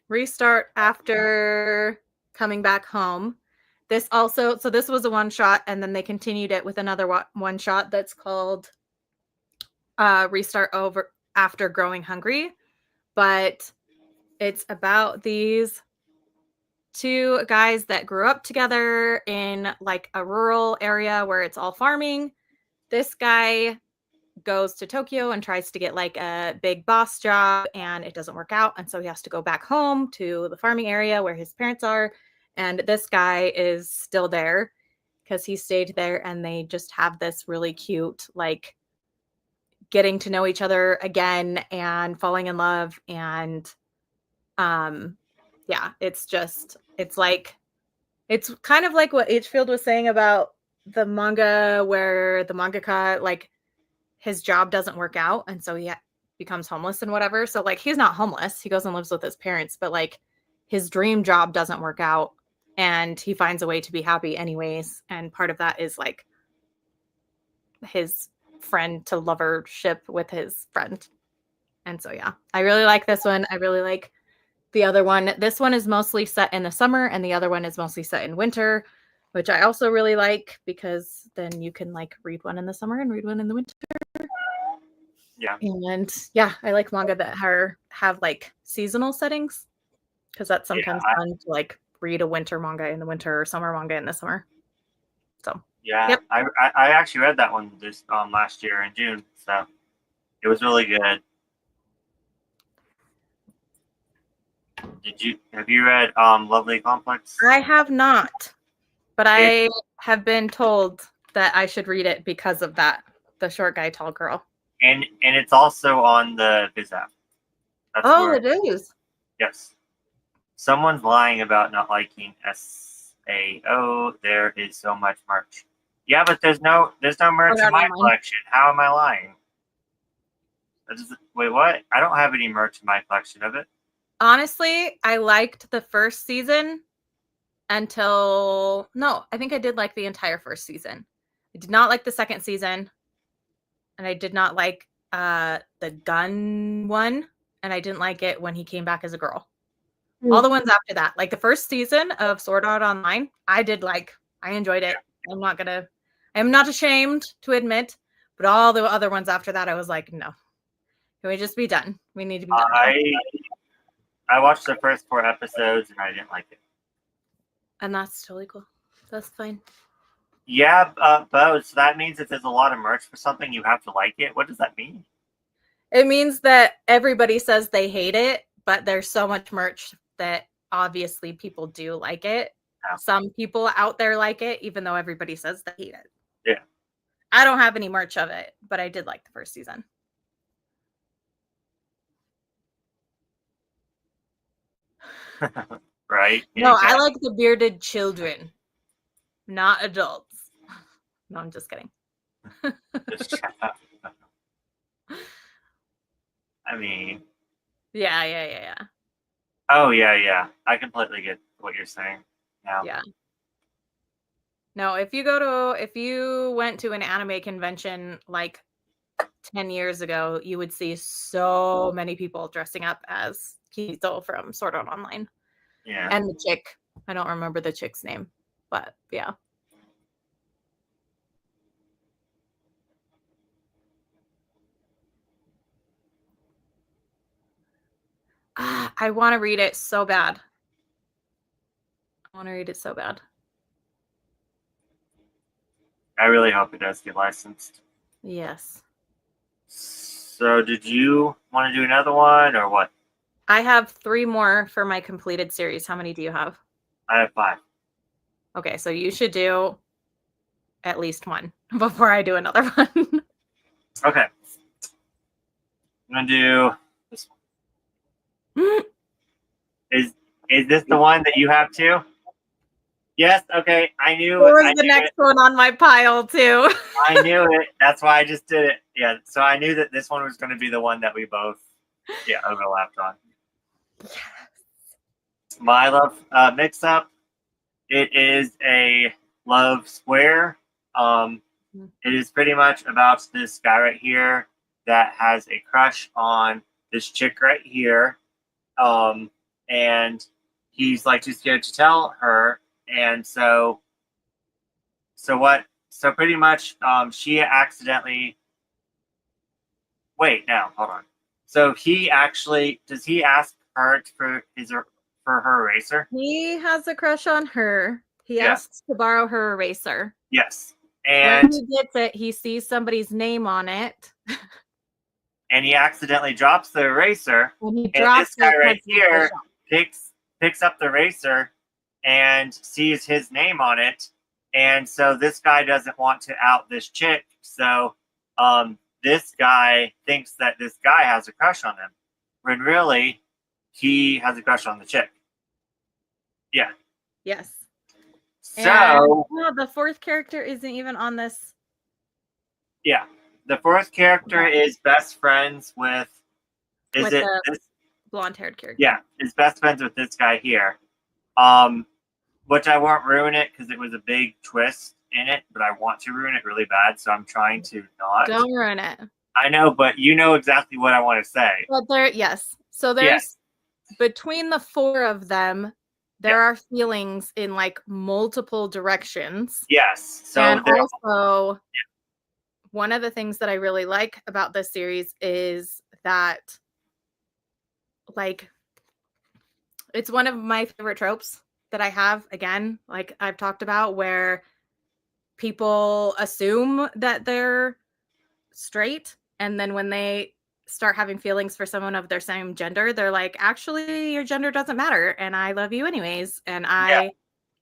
Restart after coming back home. This was a one shot, and then they continued it with another one shot that's called Restart Over After Growing Hungry. But it's about these 2 guys that grew up together in like a rural area where it's all farming. This guy goes to Tokyo and tries to get like a big boss job, and it doesn't work out. And so he has to go back home to the farming area where his parents are. And this guy is still there because he stayed there, and they just have this really cute, like getting to know each other again and falling in love. And yeah, it's kind of like what H-Field was saying about the manga, where the mangaka, like his job doesn't work out, and so he becomes homeless and whatever. So like he's not homeless, he goes and lives with his parents, but like his dream job doesn't work out, and he finds a way to be happy anyways. And part of that is like his friend to lovership with his friend. And so yeah, I really like this one. I really like the other one. This one is mostly set in the summer, and the other one is mostly set in winter, which I also really like because then you can like read one in the summer and read one in the winter.
Yeah.
And yeah, I like manga that have like seasonal settings because that's sometimes fun to like read a winter manga in the winter or summer manga in the summer. So
Yeah,
yep.
I actually read that one this last year in June, so it was really good. Have you read Lovely Complex?
I have not, but I have been told that I should read it because of that. The short guy, tall girl.
And it's also on the Viz app.
It is.
Yes. Someone's lying about not liking SAO. There is so much merch. Yeah, but there's no merch in my collection. How am I lying? Wait, what? I don't have any merch in my collection of it.
Honestly, I liked the first season until I think I did like the entire first season. I did not like the second season, and I did not like the gun one, and I didn't like it when he came back as a girl. All the ones after that, like the first season of Sword Art Online, I enjoyed it. I'm not ashamed to admit, but all the other ones after that, I was like, no. Can we just be done? We need to be done.
I watched the first 4 episodes and I didn't like it.
And that's totally cool. That's fine.
Yeah, but so that means if there's a lot of merch for something, you have to like it. What does that mean?
It means that everybody says they hate it, but there's so much merch that obviously people do like it. Yeah. Some people out there like it, even though everybody says they hate it.
Yeah.
I don't have any merch of it, but I did like the first season.
Right?
No, I like the bearded children, not adults. No, I'm just kidding.
Just shut up. I mean,
yeah.
Oh yeah. I completely get what you're saying.
Yeah. No, if you went to an anime convention like 10 years ago, you would see so many people dressing up as Kirito from Sword Art Online.
Yeah.
And the chick. I don't remember the chick's name, but yeah. I want to read it so bad. I
really hope it does get licensed.
Yes.
So did you want to do another one or what?
I have 3 more for my completed series. How many do you have?
I have 5.
Okay, so you should do at least 1 before I do another one.
Okay. I'm going to do this one. Is this the one that you have too? Yes, okay. I knew
it. Was the next one on my pile too.
I knew it. That's why I just did it. Yeah, so I knew that this one was going to be the one that we both overlapped on. Yes. My Love Mix-Up. It is a love square. It is pretty much about this guy right here that has a crush on this chick right here. And he's like too scared to tell her. And so pretty much she accidentally hold on. So does he ask her for her eraser?
He has a crush on her. He asks to borrow her eraser.
Yes. And
when he gets it, he sees somebody's name on it.
And he accidentally drops the eraser.
When he drops
this guy right here picks up the eraser and sees his name on it. And so this guy doesn't want to out this chick. So this guy thinks that this guy has a crush on him, when really he has a crush on the chick. Yeah.
Yes.
So
the 4th character isn't even on this.
Yeah. The 4th character is best friends with this
blonde-haired character.
Yeah, is best friends with this guy here. Which I won't ruin it because it was a big twist in it, but I want to ruin it really bad, so I'm trying to not.
Don't ruin it.
I know, but you know exactly what I want to say.
But so there's between the 4 of them, there are feelings in like multiple directions.
Yes. So
and also one of the things that I really like about this series is that, like, it's one of my favorite tropes that I have, again, like I've talked about, where people assume that they're straight, and then when they start having feelings for someone of their same gender, they're like, actually, your gender doesn't matter, and I love you anyways. And I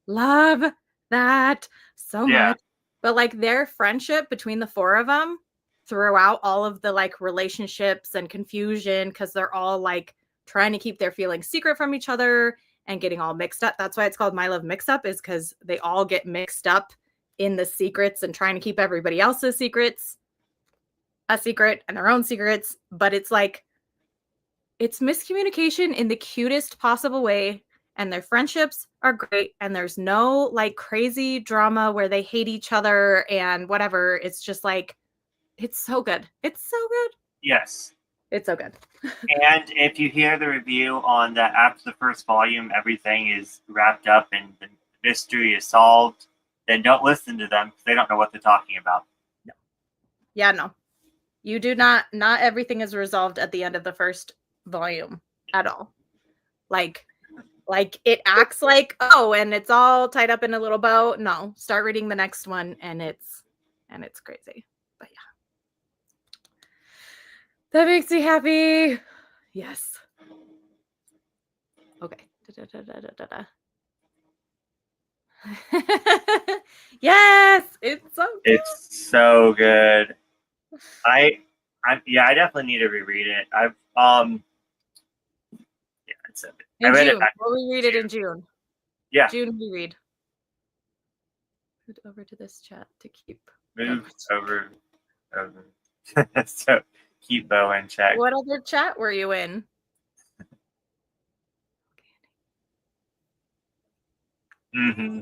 love that so much. But like their friendship between the four of them throughout all of the like relationships and confusion, because they're all like trying to keep their feelings secret from each other and getting all mixed up. That's why it's called My Love Mix Up, is because they all get mixed up in the secrets and trying to keep everybody else's secrets a secret and their own secrets. But it's like, it's miscommunication in the cutest possible way. And their friendships are great. And there's no like crazy drama where they hate each other and whatever. It's just like, it's so good. It's so good.
Yes.
It's so good.
And if you hear the review on that after the first volume, everything is wrapped up and the mystery is solved, then don't listen to them because they don't know what they're talking about.
No. Yeah, no. You do not everything is resolved at the end of the first volume at all. Like it acts like, oh, and it's all tied up in a little bow. No, start reading the next one and it's crazy. But yeah. That makes me happy. Yes. Okay. Yes, it's so good.
It's so good. I definitely need to reread it. It's
in June. We'll reread it in June.
Yeah.
June we read. Move over to this chat to keep.
Move over. So keep Bo in check.
What other chat were you in?
Mm-hmm.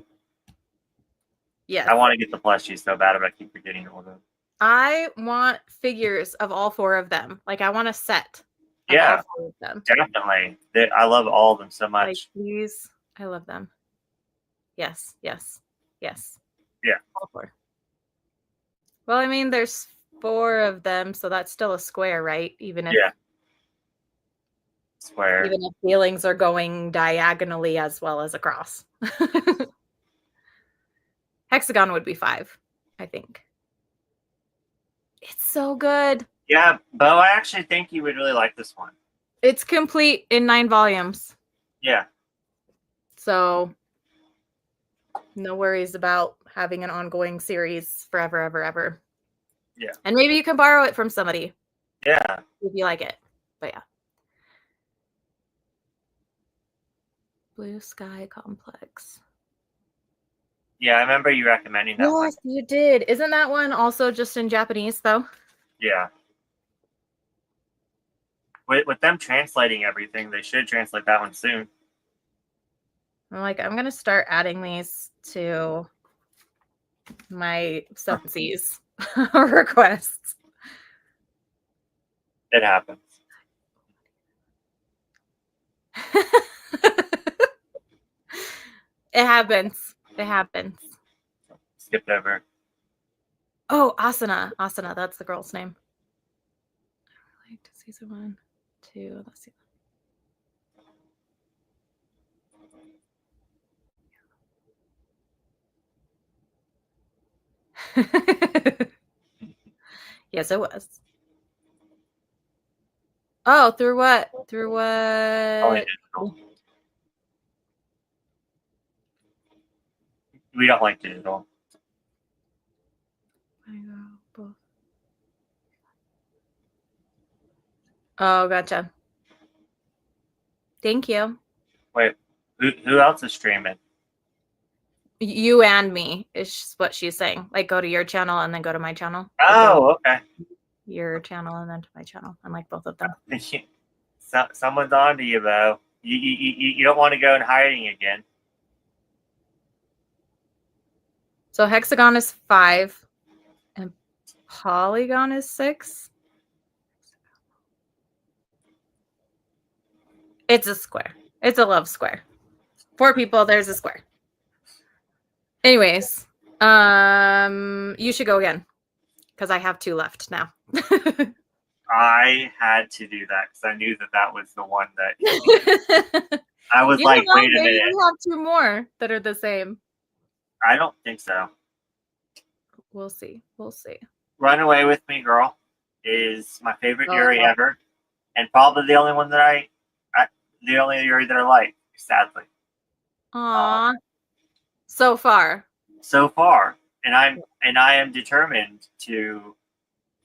Yes.
I want to get the plushies so bad, but I keep forgetting all of them.
I want figures of all four of them. Like, I want a set.
Yeah,
all four of them.
Definitely. I love all of them so much.
Like, please, I love them. Yes, yes, yes.
Yeah.
All four. Well, I mean, there's 4 of them, so that's still a square, right? Even if
square.
Even if feelings are going diagonally as well as across. Hexagon would be 5, I think. It's so good.
Yeah, Bo, I actually think you would really like this one.
It's complete in 9 volumes.
Yeah.
So no worries about having an ongoing series forever, ever, ever.
Yeah.
And maybe you can borrow it from somebody.
Yeah.
If you like it. But yeah. Blue Sky Complex.
Yeah, I remember you recommending that one.
Yes, you did. Isn't that one also just in Japanese, though?
Yeah. With them translating everything, they should translate that one soon.
I'm going to start adding these to my subsies requests.
It happens.
It happens. It happens.
Skipped over.
Oh, Asuna. Asuna, that's the girl's name. I like to season 1, 2. Let's see. Yes, it was. Oh, through what? Through what?
Oh, we don't like digital.
Oh, gotcha. Thank you.
Wait, who else is streaming?
You and me is what she's saying. Like, go to your channel and then go to my channel.
Oh, okay.
Your channel and then to my channel. I like both of them.
Someone's on to you, though. You don't want to go in hiding again.
So hexagon is 5 and polygon is 6. It's a square. It's a love square. 4 people, there's a square. Anyways, you should go again. because I have 2 left now.
I had to do that because I knew that was the one that I was
You
like,
don't know,
wait a
maybe
minute.
we have 2 more that are the same.
I don't think so.
We'll see. We'll see.
Run Away with Me, Girl is my favorite Yuri
Oh.
ever, and probably the only one that the only Yuri that I like, sadly.
Aww. So far.
So far, and I am determined to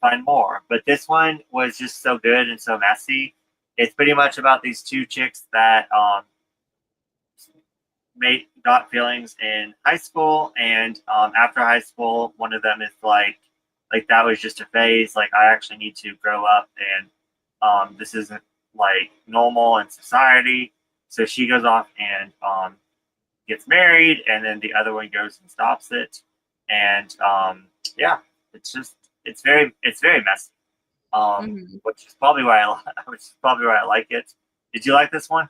find more. But this one was just so good and so messy. It's pretty much about these 2 chicks that got feelings in high school, and after high school, one of them is like that was just a phase. Like, I actually need to grow up, and this isn't like normal in society. So she goes off and gets married, and then the other one goes and stops it, and yeah, it's very messy. Which is probably why I like it. Did you like this one?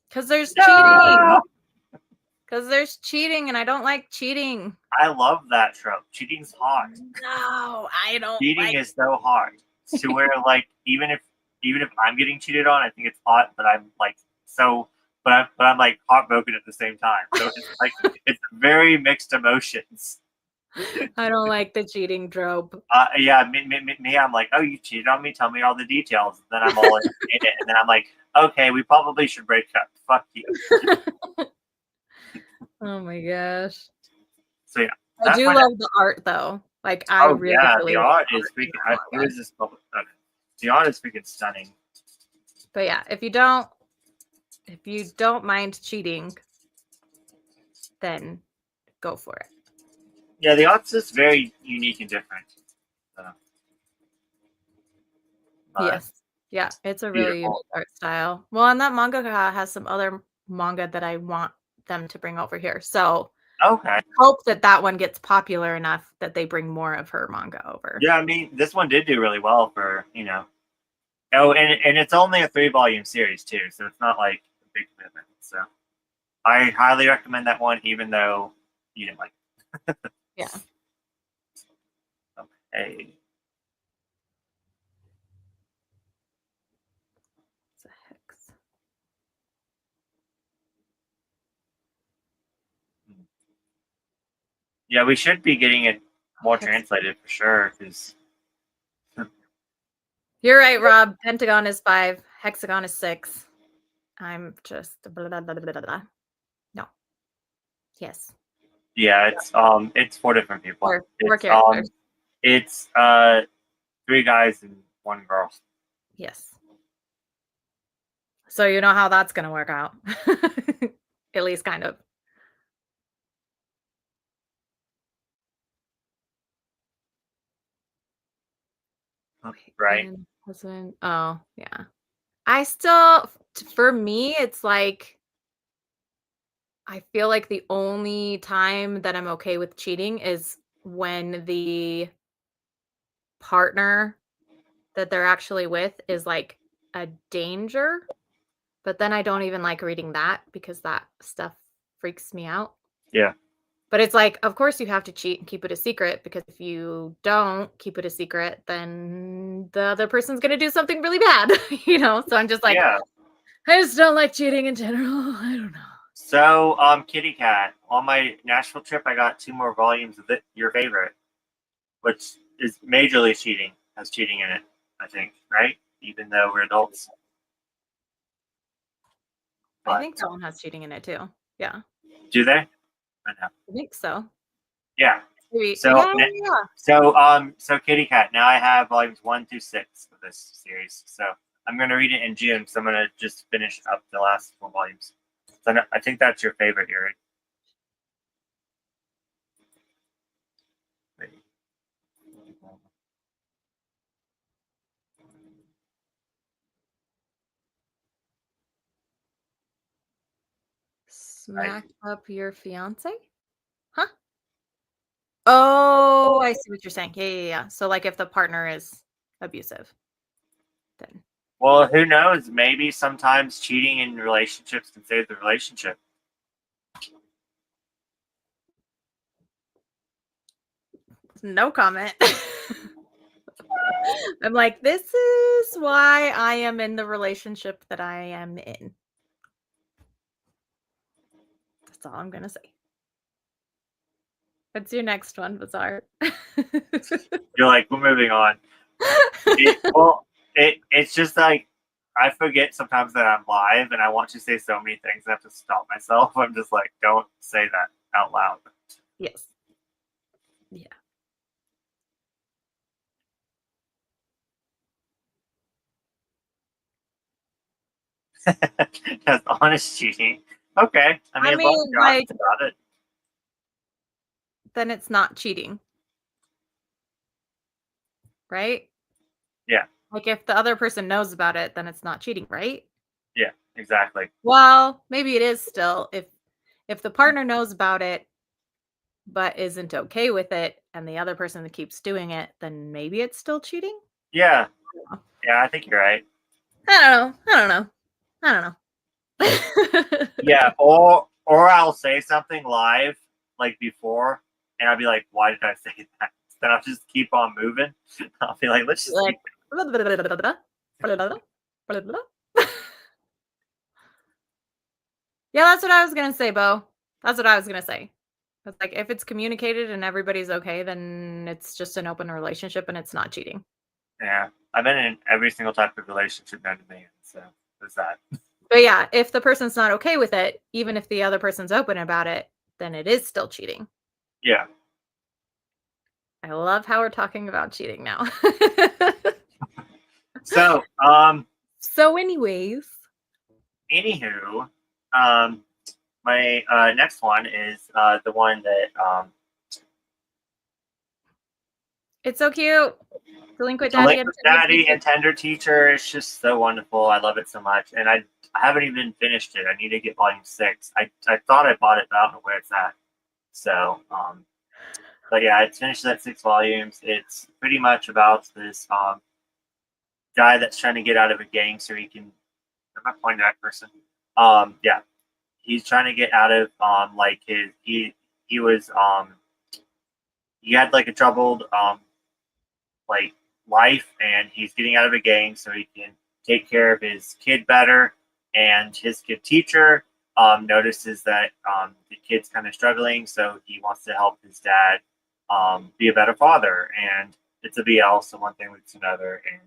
Because there's cheating. Because there's cheating, and I don't like cheating.
I love that trope. Cheating's hard.
No, I don't.
Cheating is so hard. To where like even if I'm getting cheated on, I think it's hot, but I'm like so. But I'm like heartbroken at the same time. So it's like it's very mixed emotions.
I don't like the cheating trope.
Yeah, me, I'm like, oh, you cheated on me. Tell me all the details. And then I'm all in it, and then I'm like, okay, we probably should break up. Fuck you.
Oh my gosh.
So yeah,
I do love the art though. Like I really, really
the
love
art is freaking. Who is this public? Okay. The art is freaking stunning.
But yeah, if you don't mind cheating, then go for it.
Yeah, the art's just very unique and different.
Yes. Yeah, it's a really unique art style. Well, and that mangaka has some other manga that I want them to bring over here. So
okay,
I hope that one gets popular enough that they bring more of her manga over.
Yeah, I mean, this one did do really well for, Oh, and it's only a 3-volume series too, so it's not like a big commitment. So I highly recommend that one, even though you didn't like it.
Yeah.
Okay.
It's a hex.
Yeah, we should be getting it more translated for sure. Because
you're right, Rob. Pentagon is 5, hexagon is 6. I'm just blah, blah, blah, blah, blah. No. Yes.
Yeah, it's 4 different people.
4 characters.
It's 3 guys and 1 girl.
Yes. So you know how that's gonna work out. At least kind of.
Right.
Husband. Oh, yeah. I still, for me, it's like I feel like the only time that I'm okay with cheating is when the partner that they're actually with is like a danger. But then I don't even like reading that because that stuff freaks me out.
Yeah.
But it's like, of course you have to cheat and keep it a secret, because if you don't keep it a secret, then the other person's going to do something really bad, So I'm just like,
yeah.
I just don't like cheating in general. I don't know.
So, Kitty Cat, on my Nashville trip, I got 2 more volumes of your favorite, which is majorly cheating, has cheating in it, I think, right? Even though we're adults.
But I think that one has cheating in it too. Yeah.
Do they?
I think so.
Yeah.
Maybe.
So,
yeah.
So Kitty Cat, now I have volumes 1 through 6 of this series. So I'm going to read it in June. So I'm going to just finish up the last 4 volumes. So I think that's your favorite, Yuri.
Smack up your fiance? Huh? Oh, I see what you're saying. Yeah. So like if the partner is abusive, then.
Well, who knows? Maybe sometimes cheating in relationships can save the relationship.
No comment. I'm like, this is why I am in the relationship that I am in. That's all I'm gonna say. What's your next one, Bizarre?
You're like, we're moving on. It's just like I forget sometimes that I'm live and I want to say so many things. I have to stop myself. I'm just like, don't say that out loud.
Yes. Yeah.
That's honest cheating. Okay. I mean, as long as you're honest about it.
Then it's not cheating. Right?
Yeah.
Like if the other person knows about it, then it's not cheating, right?
Yeah, exactly.
Well, maybe it is still if the partner knows about it but isn't okay with it and the other person keeps doing it, then maybe it's still cheating?
Yeah. Yeah, I think you're right.
I don't know.
Yeah, or I'll say something live like before, and I'll be like, "Why did I say that?" Then I'll just keep on moving. I'll be like, "Let's just
Like, yeah, that's what I was gonna say, Bo. That's what I was gonna say. It's like if it's communicated and everybody's okay, then it's just an open relationship and it's not cheating.
Yeah, I've been in every single type of relationship known to me, so there's that.
But yeah, if the person's not okay with it, even if the other person's open about it, then it is still cheating.
Yeah.
I love how we're talking about cheating now.
So,
So anyways,
anywho, my next one is the one that
it's so cute. Delinquent
Daddy and Tender Teacher is just so wonderful. I love it so much, and I haven't even finished it. I need to get volume 6. I thought I bought it, but I don't know where it's at. So, but yeah, it's finished at 6 volumes. It's pretty much about this guy that's trying to get out of a gang so he can. Am I pointing at that person? Yeah, he's trying to get out of like he was he had like a troubled like life, and he's getting out of a gang so he can take care of his kid better. And his kid teacher notices that the kid's kind of struggling, so he wants to help his dad be a better father. And it's a BL, so one thing leads to another. And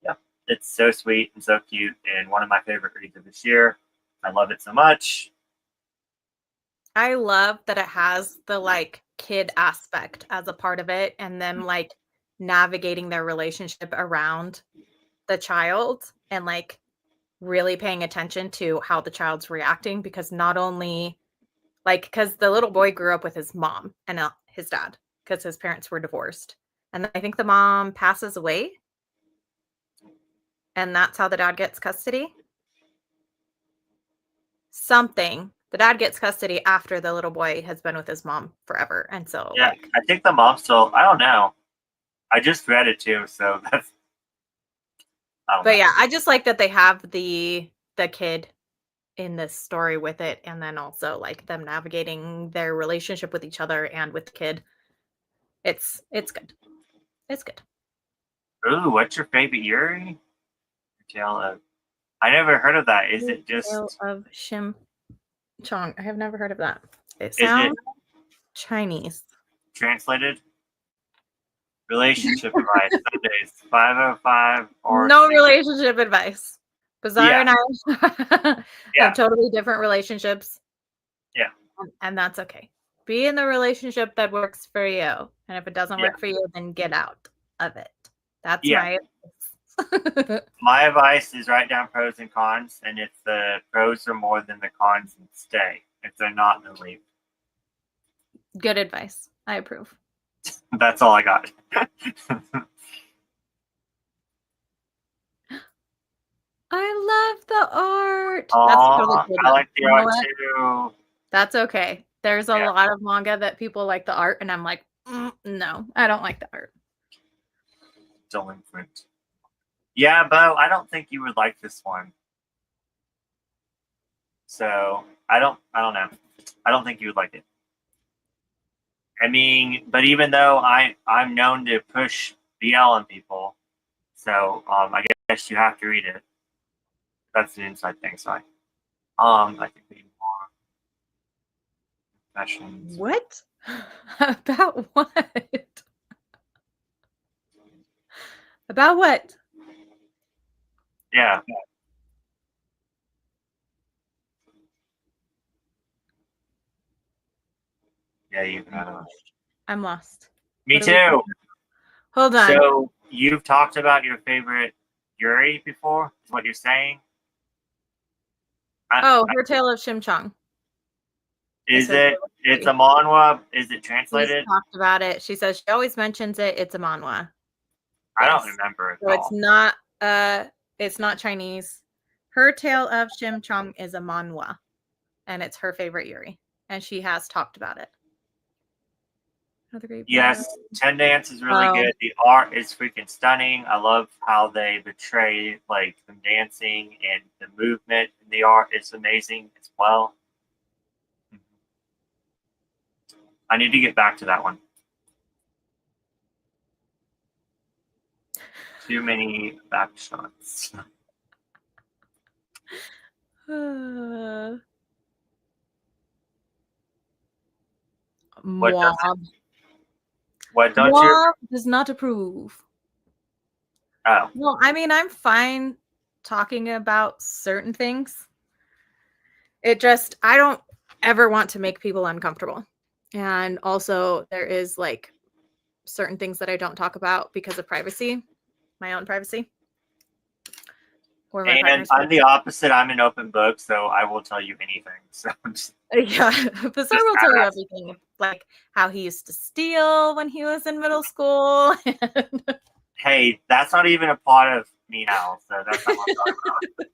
yeah, it's so sweet and so cute, and one of my favorite reads of this year. I love it so much.
I love that it has the like kid aspect as a part of it and them like navigating their relationship around the child and like really paying attention to how the child's reacting because not only like because the little boy grew up with his mom and his dad because his parents were divorced. And I think the mom passes away. And that's how the dad gets custody. Something. The dad gets custody after the little boy has been with his mom forever. And so
Yeah,
like
I think the mom still. I don't know. I just read it too, so that's.
but yeah, I just like that they have the kid in this story with it, and then also like them navigating their relationship with each other and with the kid. It's good. It's good.
Ooh, what's your favorite Yuri? Tale of. I never heard of that. Is it just
Tale of Shim Chong? I have never heard of that. It
is
sounds
it
Chinese.
translated? Relationship advice Sundays 5:05 or
No relationship advice. Bizarre and I
Yeah.
have totally different relationships.
Yeah.
And that's okay. Be in the relationship that works for you. And if it doesn't work for you, then get out of it. That's my advice.
My advice is write down pros and cons, and if the pros are more than the cons, then stay. If they're not, then leave.
Good advice. I approve.
That's all I got.
I love the art.
Oh, I like the art too.
That's okay. There's a lot of manga that people like the art, and I'm like, no, I don't like the art.
Delinquent. Yeah, Bo, I don't think you would like this one. So I don't know. I don't think you would like it. I mean, but even though I'm known to push BL on people, so I guess you have to read it. That's the inside thing. Sorry. I think we need more confessions.
What? About what? About what?
Yeah. Yeah, you can.
I'm lost.
Me
What are we-
too.
Hold on.
So you've talked about your favorite Yuri before, is what you're saying?
Her Tale of Shimchong.
Is it? It's a manhwa. Is it translated?
She's talked about it. She says she always mentions it. It's a manhwa.
I don't remember it.
So it's not Chinese. Her Tale of Shimchong is a manhwa, and it's her favorite Yuri, and she has talked about it. Another great.
Yes, Ten Dance is really good. The art is freaking stunning. I love how they portray like them dancing, and the movement in the art is amazing as well. I need to get back to that one. Too many back shots. What don't you?
Does not approve.
Oh.
Well, I mean, I'm fine talking about certain things. It just, I don't ever want to make people uncomfortable. And also, there is like certain things that I don't talk about because of privacy, my own privacy.
Or my and I'm the opposite. I'm an open book, so I will tell you anything. So
yeah, Bizarre will tell you everything, like how he used to steal when he was in middle school.
Hey, that's not even a part of me now, so that's not what I'm talking
about.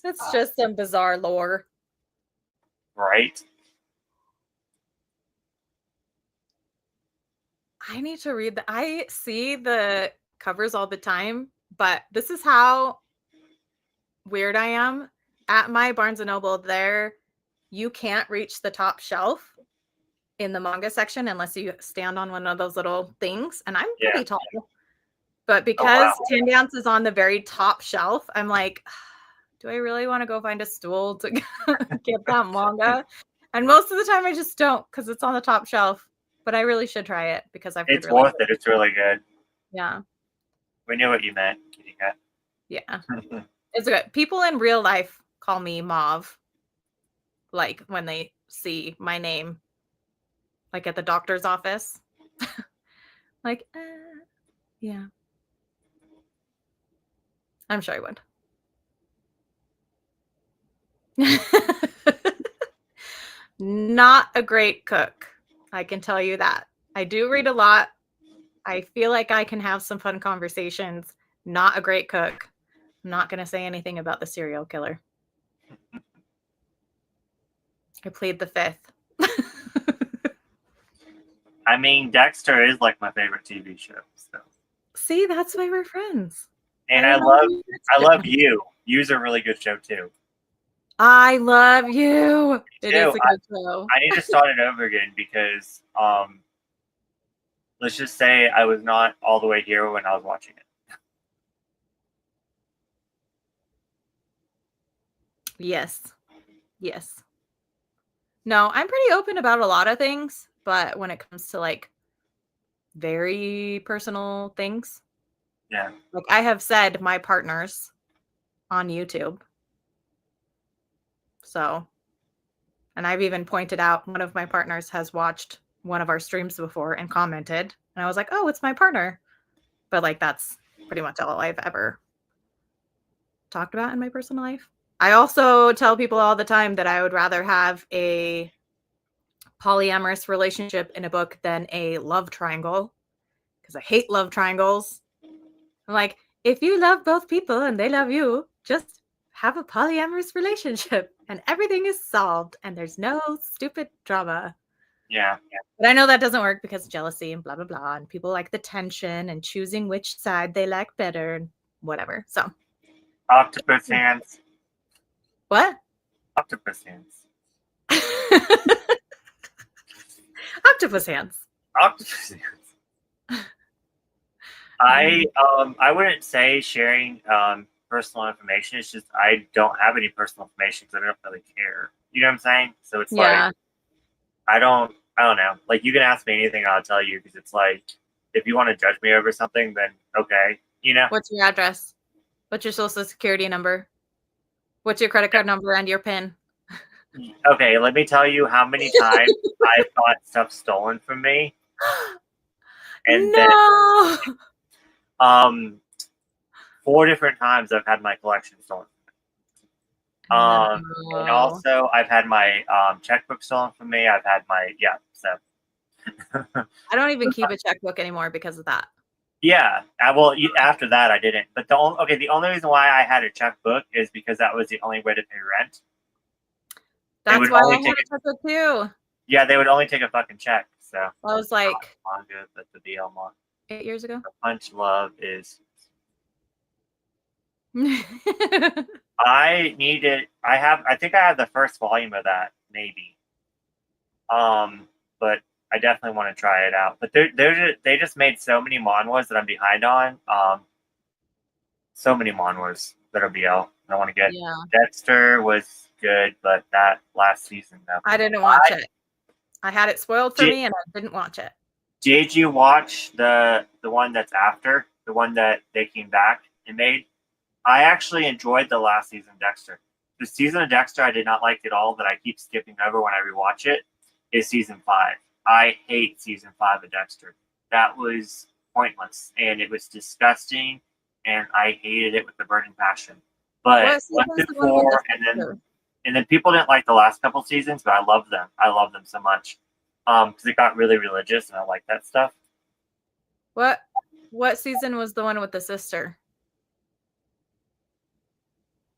It's just some bizarre lore,
right?
I need to read I see the covers all the time, but this is how weird I am. At my Barnes & Noble there, you can't reach the top shelf in the manga section unless you stand on one of those little things, and I'm pretty tall. But because Ten Dance is on the very top shelf, I'm like, do I really want to go find a stool to get that manga? And most of the time I just don't, because it's on the top shelf. But I really should try it because I've heard
it's worth it. It's really good.
Yeah.
We knew what you meant.
Yeah. It's good. People in real life call me Mauve, like when they see my name, like at the doctor's office. Like, yeah. I'm sure I would. Not a great cook. I can tell you that. I do read a lot. I feel like I can have some fun conversations. Not a great cook. I'm not going to say anything about the serial killer. I plead the fifth.
I mean, Dexter is like my favorite TV show. So.
See, that's why we're friends.
And I love You. You's a really good show too.
I love You. It is a good show.
I need to start it over again because let's just say I was not all the way here when I was watching it.
Yes. No, I'm pretty open about a lot of things, but when it comes to like very personal things,
yeah,
like I have said my partners on YouTube. So, and I've even pointed out one of my partners has watched one of our streams before and commented, and I was like, oh, it's my partner. But like, that's pretty much all I've ever talked about in my personal life. I also tell people all the time that I would rather have a polyamorous relationship in a book than a love triangle, because I hate love triangles. I'm like, if you love both people and they love you, just have a polyamorous relationship and everything is solved and there's no stupid drama.
Yeah.
But I know that doesn't work because jealousy and blah, blah, blah. And people like the tension and choosing which side they like better and whatever. So.
Octopus hands.
What?
Octopus hands.
Octopus hands.
Octopus hands. I wouldn't say sharing personal information. It's just I don't have any personal information because I don't really care. You know what I'm saying? So it's like I don't know. Like you can ask me anything, I'll tell you because it's like if you want to judge me over something, then okay, you know.
What's your address? What's your social security number? What's your credit card number and your PIN?
Okay, let me tell you how many times I've got stuff stolen from me. And
no.
Then 4 different times I've had my collection stolen. And also I've had my checkbook stolen from me. I've had my so
I don't even keep a checkbook anymore because of that.
Yeah, after that I didn't. But the only reason why I had a checkbook is because that was the only way to pay rent.
That's why I had a checkbook too.
Yeah, they would only take a fucking check. So
I was like,
that's the deal.
8 years ago.
The Punch Love is. I think I have the first volume of that, maybe. But I definitely want to try it out. But they just made so many manhwas that I'm behind on. So many manhwas that are BL. I want to get.
Yeah.
Dexter was good, but that last season, though.
I didn't watch it. I had it spoiled for me, and I didn't watch it.
Did you watch the one that's after the one that they came back and made? I actually enjoyed the last season of Dexter. The season of Dexter I did not like at all that I keep skipping over when I rewatch it is season 5. I hate season 5 of Dexter. That was pointless and it was disgusting and I hated it with a burning passion. But 1 through 4 and then people didn't like the last couple seasons, but I love them. I love them so much. Because it got really religious and I like that stuff.
What season was the one with the sister?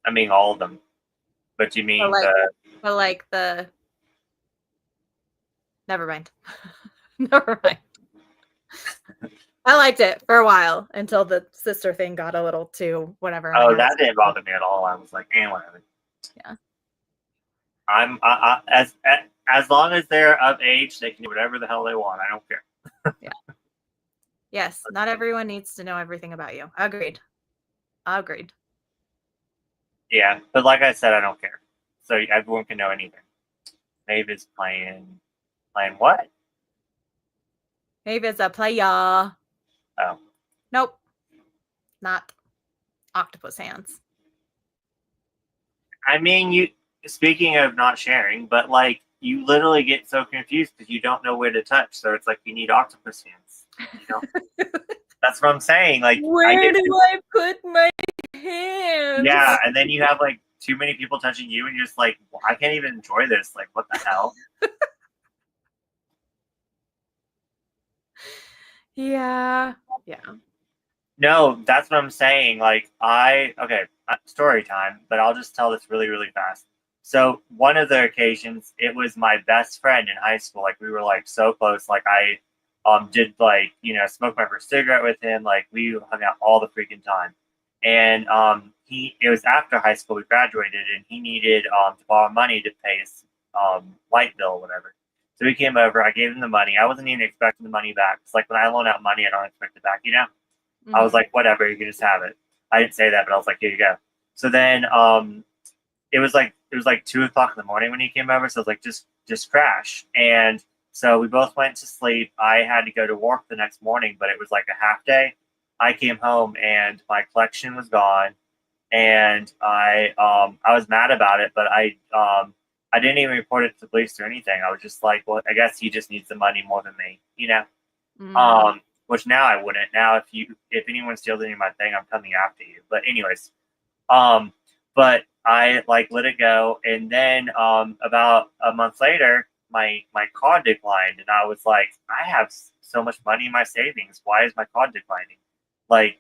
I mean, all of them. But you mean
Never mind. Never mind. I liked it for a while until the sister thing got a little too whatever.
Oh, that didn't bother me at all. I was like, whatever.
Yeah.
I'm as long as they're of age, they can do whatever the hell they want. I don't care.
Yeah. Yes, not everyone needs to know everything about you. Agreed.
Yeah, but like I said, I don't care. So everyone can know anything. Maeve is playing what?
Maeve is a player.
Oh.
Nope. Not octopus hands.
I mean, speaking of not sharing, but like you literally get so confused because you don't know where to touch. So it's like you need octopus hands. You know? That's what I'm saying. Like,
where do I put my hands?
Yeah, and then you have like too many people touching you, and you're just like, well, I can't even enjoy this. Like, what the hell?
Yeah.
No, that's what I'm saying. Like, story time, but I'll just tell this really, really fast. So one of the occasions, it was my best friend in high school. Like, we were like so close. Like, I did like, smoke my first cigarette with him. Like, we hung out all the freaking time. And it was after high school, we graduated, and he needed to borrow money to pay his light bill or whatever. So he came over. I gave him the money. I wasn't even expecting the money back. It's like when I loan out money, I don't expect it back. Mm-hmm. I was like, whatever, you can just have it. I didn't say that, but I was like, here you go. So then it was like 2:00 in the morning when he came over. So I was like, just crash. And so we both went to sleep. I had to go to work the next morning, but it was like a half day. I came home and my collection was gone, and I was mad about it, but I didn't even report it to the police or anything. I was just like, well, I guess he just needs the money more than me, Mm-hmm. Which now I wouldn't. Now if anyone steals any of my thing, I'm coming after you. But anyways, but I like let it go, and then about a month later, my card declined, and I was like, I have so much money in my savings. Why is my card declining? Like,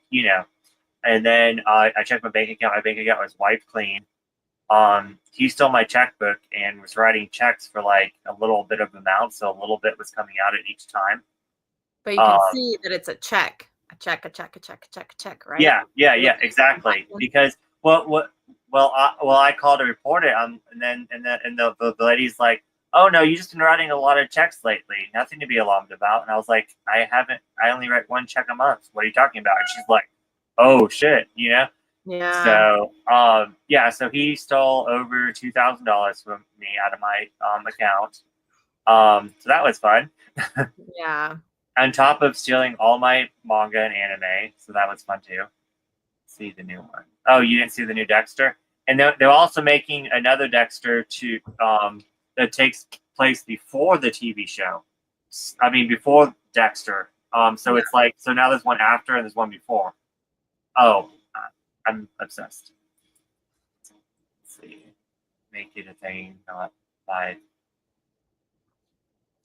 and then I checked my bank account. My bank account was wiped clean. He stole my checkbook and was writing checks for like a little bit of amount. So a little bit was coming out at each time.
But you can see that it's a check, right?
Yeah, exactly. Because I called to report it. And the lady's like, oh no, you've just been writing a lot of checks lately. Nothing to be alarmed about. And I was like, I only write one check a month. What are you talking about? And she's like, oh shit,
Yeah.
So, so he stole over $2,000 from me out of my account. So that was fun.
Yeah.
On top of stealing all my manga and anime, so that was fun too. Let's see the new one. Oh, you didn't see the new Dexter? And they're also making another Dexter that takes place before the TV show. I mean, before Dexter. So it's like, so now there's one after and there's one before. Oh, I'm obsessed. Let's see. Make it a thing, not buy.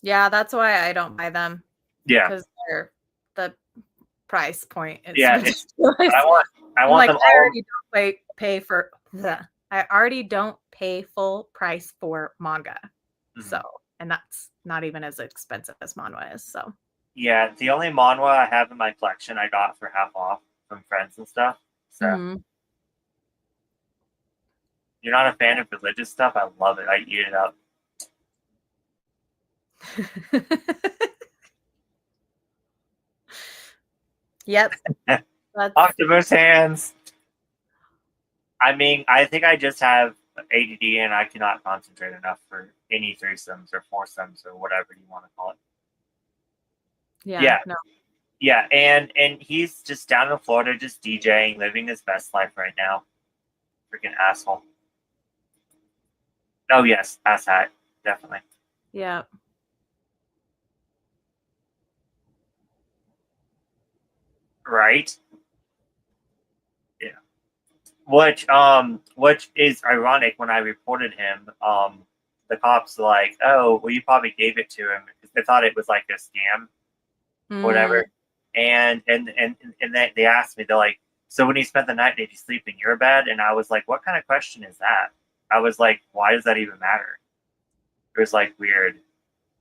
Yeah, that's why I don't buy them.
Yeah.
Because the price point is
ridiculous. I
want
them all.
I already don't pay full price for manga. Mm-hmm. So, and that's not even as expensive as manhwa is. So.
Yeah, the only manhwa I have in my collection I got for half off from friends and stuff. So. Mm-hmm. You're not a fan of religious stuff? I love it. I eat it up.
Yep.
Octopus hands. I mean, I think I just have ADD and I cannot concentrate enough for any threesomes or foursomes or whatever you want to call it.
Yeah. No.
Yeah, and he's just down in Florida, just DJing, living his best life right now. Freaking asshole. Oh yes, asshat, definitely.
Yeah.
Right. Yeah. Which is ironic. When I reported him, the cops were like, "Oh, well, you probably gave it to him because they thought it was like a scam, whatever." And they asked me, they're like, "So when he spent the night, did he sleep in your bed?" And I was like, "What kind of question is that?" I was like, "Why does that even matter?" It was like weird.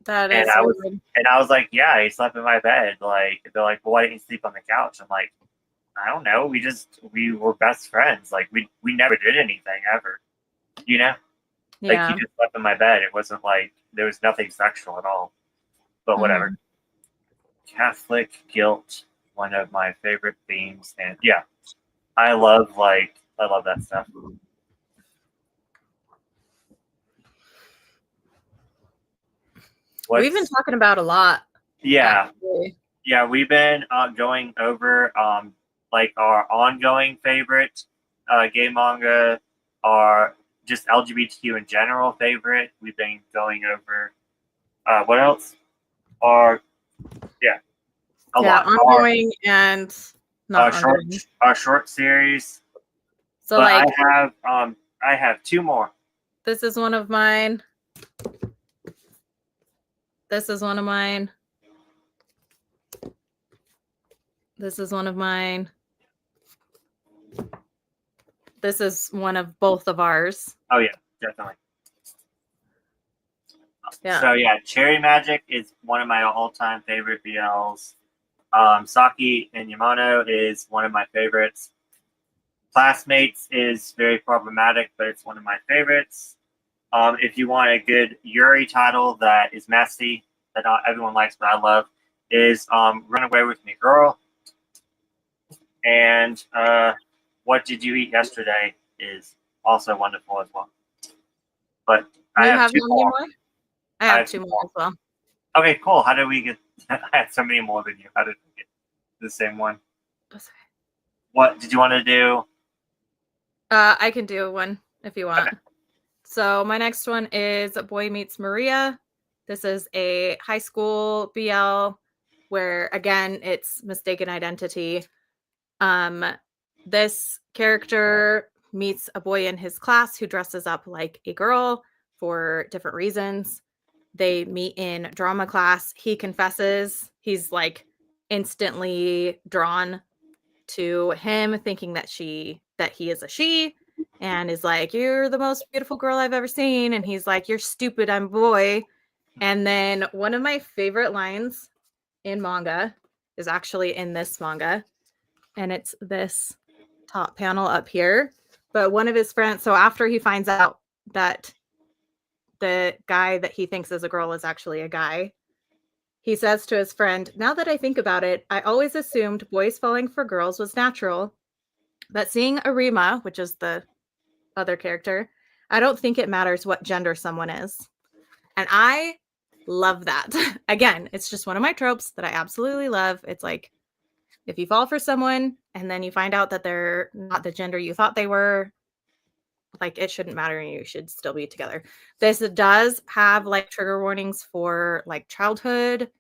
That is weird.
And I was like, "Yeah, he slept in my bed." Like they're like, "Well, why didn't he sleep on the couch?" I'm like, I don't know. We were best friends. Like we never did anything ever.
Yeah.
Like he just slept in my bed. It wasn't like there was nothing sexual at all. But whatever. Mm-hmm. Catholic guilt, one of my favorite themes, and yeah, I love that stuff.
We've been talking about a lot.
Yeah. Actually. Yeah, we've been going over like our ongoing favorite gay manga, our just LGBTQ in general favorite. We've been going over what else? Our lot.
Ongoing and not ongoing.
Our short series.
So
but like I have two more.
This is one of mine. This is one of mine. This is one of mine. This is one of both of ours.
Oh yeah, definitely.
Yeah.
So yeah, Cherry Magic is one of my all-time favorite BLs. Saki and Yamano is one of my favorites. Classmates is very problematic, but it's one of my favorites. If you want a good Yuri title that is messy, that not everyone likes, but I love, is Run Away With Me, Girl. And What Did You Eat Yesterday is also wonderful as well. But I have two more.
I have two more as well.
Okay, cool. How did we get? I had so many more than you. How did we get the same one?
That's okay.
What did you want to do?
I can do one if you want. Okay. So my next one is Boy Meets Maria. This is a high school BL where, again, it's mistaken identity. This character meets a boy in his class who dresses up like a girl for different reasons. They meet in drama class. He confesses. He's like instantly drawn to him, thinking that he is a she, and is like, "You're the most beautiful girl I've ever seen." And he's like, "You're stupid, I'm a boy." And then one of my favorite lines in manga is actually in this manga, and it's this top panel up here. But one of his friends, so after he finds out that the guy that he thinks is a girl is actually a guy. He says to his friend, "Now that I think about it, I always assumed boys falling for girls was natural. But seeing Arima, which is the other character, I don't think it matters what gender someone is." And I love that. Again, it's just one of my tropes that I absolutely love. It's like, if you fall for someone and then you find out that they're not the gender you thought they were, like, it shouldn't matter and you should still be together. This does have like trigger warnings for like childhood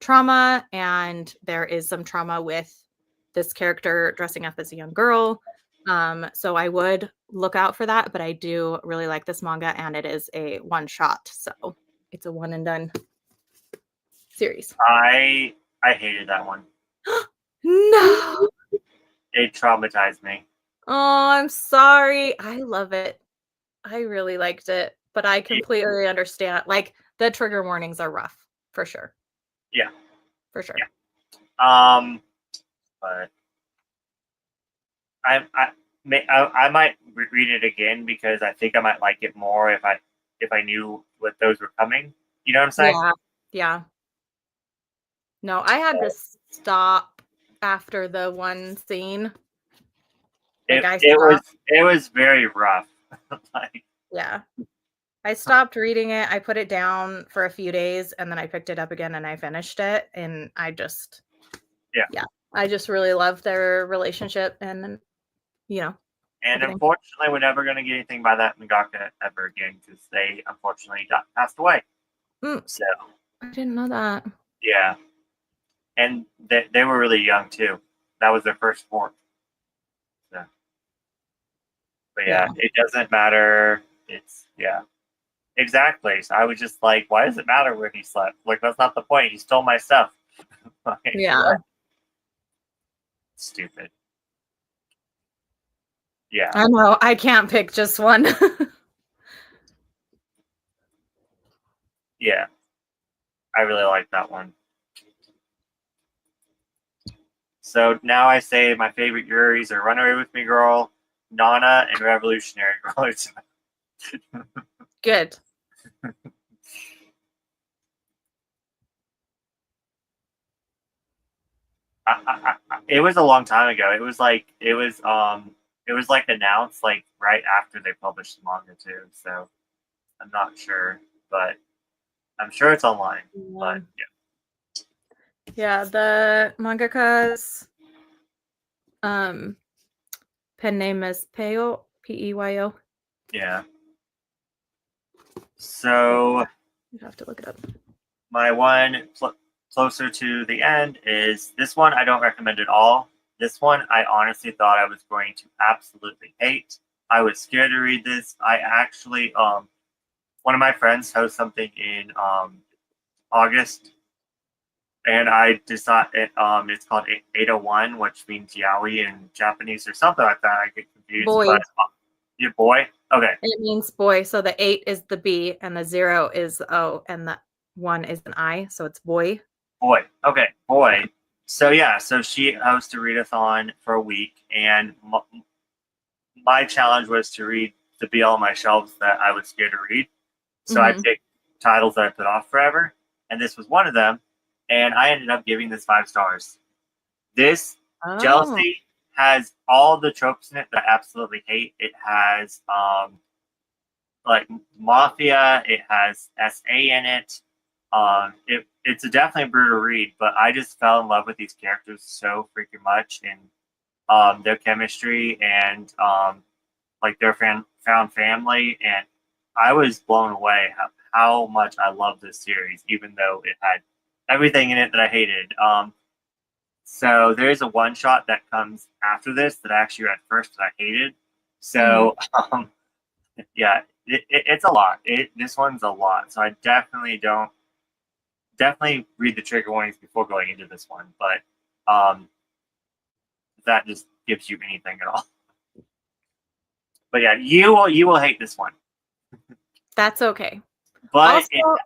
trauma, and there is some trauma with this character dressing up as a young girl. So I would look out for that, but I do really like this manga, and it is a one shot, so it's a one and done series.
I hated that one.
No.
It traumatized me.
Oh, I'm sorry. I love it. I really liked it, but I completely understand. Like, the trigger warnings are rough, for sure.
Yeah.
For sure.
Yeah. But I might read it again because I think I might like it more if I knew what those were coming. You know what I'm saying?
Yeah. Yeah. No, I had to stop after the one scene. Like,
it was very rough. Like,
yeah. I stopped reading it. I put it down for a few days and then I picked it up again and I finished it. And I just, I just really love their relationship and, you know.
And
everything.
Unfortunately, we're never going to get anything by that mangaka ever again because they unfortunately passed away. So
I didn't know that.
Yeah. And they were really young too. That was their first sport. So. But yeah, it doesn't matter. It's exactly. So I was just like, why does it matter where he slept? Like, that's not the point. He stole my stuff. Like, what? Stupid. Yeah.
I know. I can't pick just one.
Yeah. I really like that one. So now I say my favorite Yuris are Runaway with Me Girl, Nana, and Revolutionary Girl.
Good.
It was a long time ago. It was like announced like right after they published the manga too. So I'm not sure, but I'm sure it's online. But
yeah, the mangaka's pen name is Peyo, Peyo.
Yeah. So
you have to look it up.
My one closer to the end is this one. I don't recommend at all. This one I honestly thought I was going to absolutely hate. I was scared to read this. I actually one of my friends hosts something in August, and I decided it's called 801, which means yaoi in Japanese or something like that. I get confused.
Boy.
But, your boy? Okay.
It means boy. So the 8 is the B, and the 0 is the O, and the 1 is an I. So it's boy.
Boy. Okay. Boy. So yeah. So she hosted a readathon for a week, and my challenge was to read to be on my shelves that I was scared to read. So I picked titles that I put off forever, and this was one of them. And I ended up giving this 5 stars. This Jealousy has all the tropes in it that I absolutely hate. It has like mafia. It has SA in it. It's definitely a brutal read, but I just fell in love with these characters so freaking much, and their chemistry and like their found family, and I was blown away how much I love this series, even though it had everything in it that I hated. So there's a one shot that comes after this that I actually read first that I hated. So yeah, it's a lot. This one's a lot. So I definitely read the trigger warnings before going into this one. But that just gives you anything at all. But yeah, you will hate this one.
That's okay.
But
also,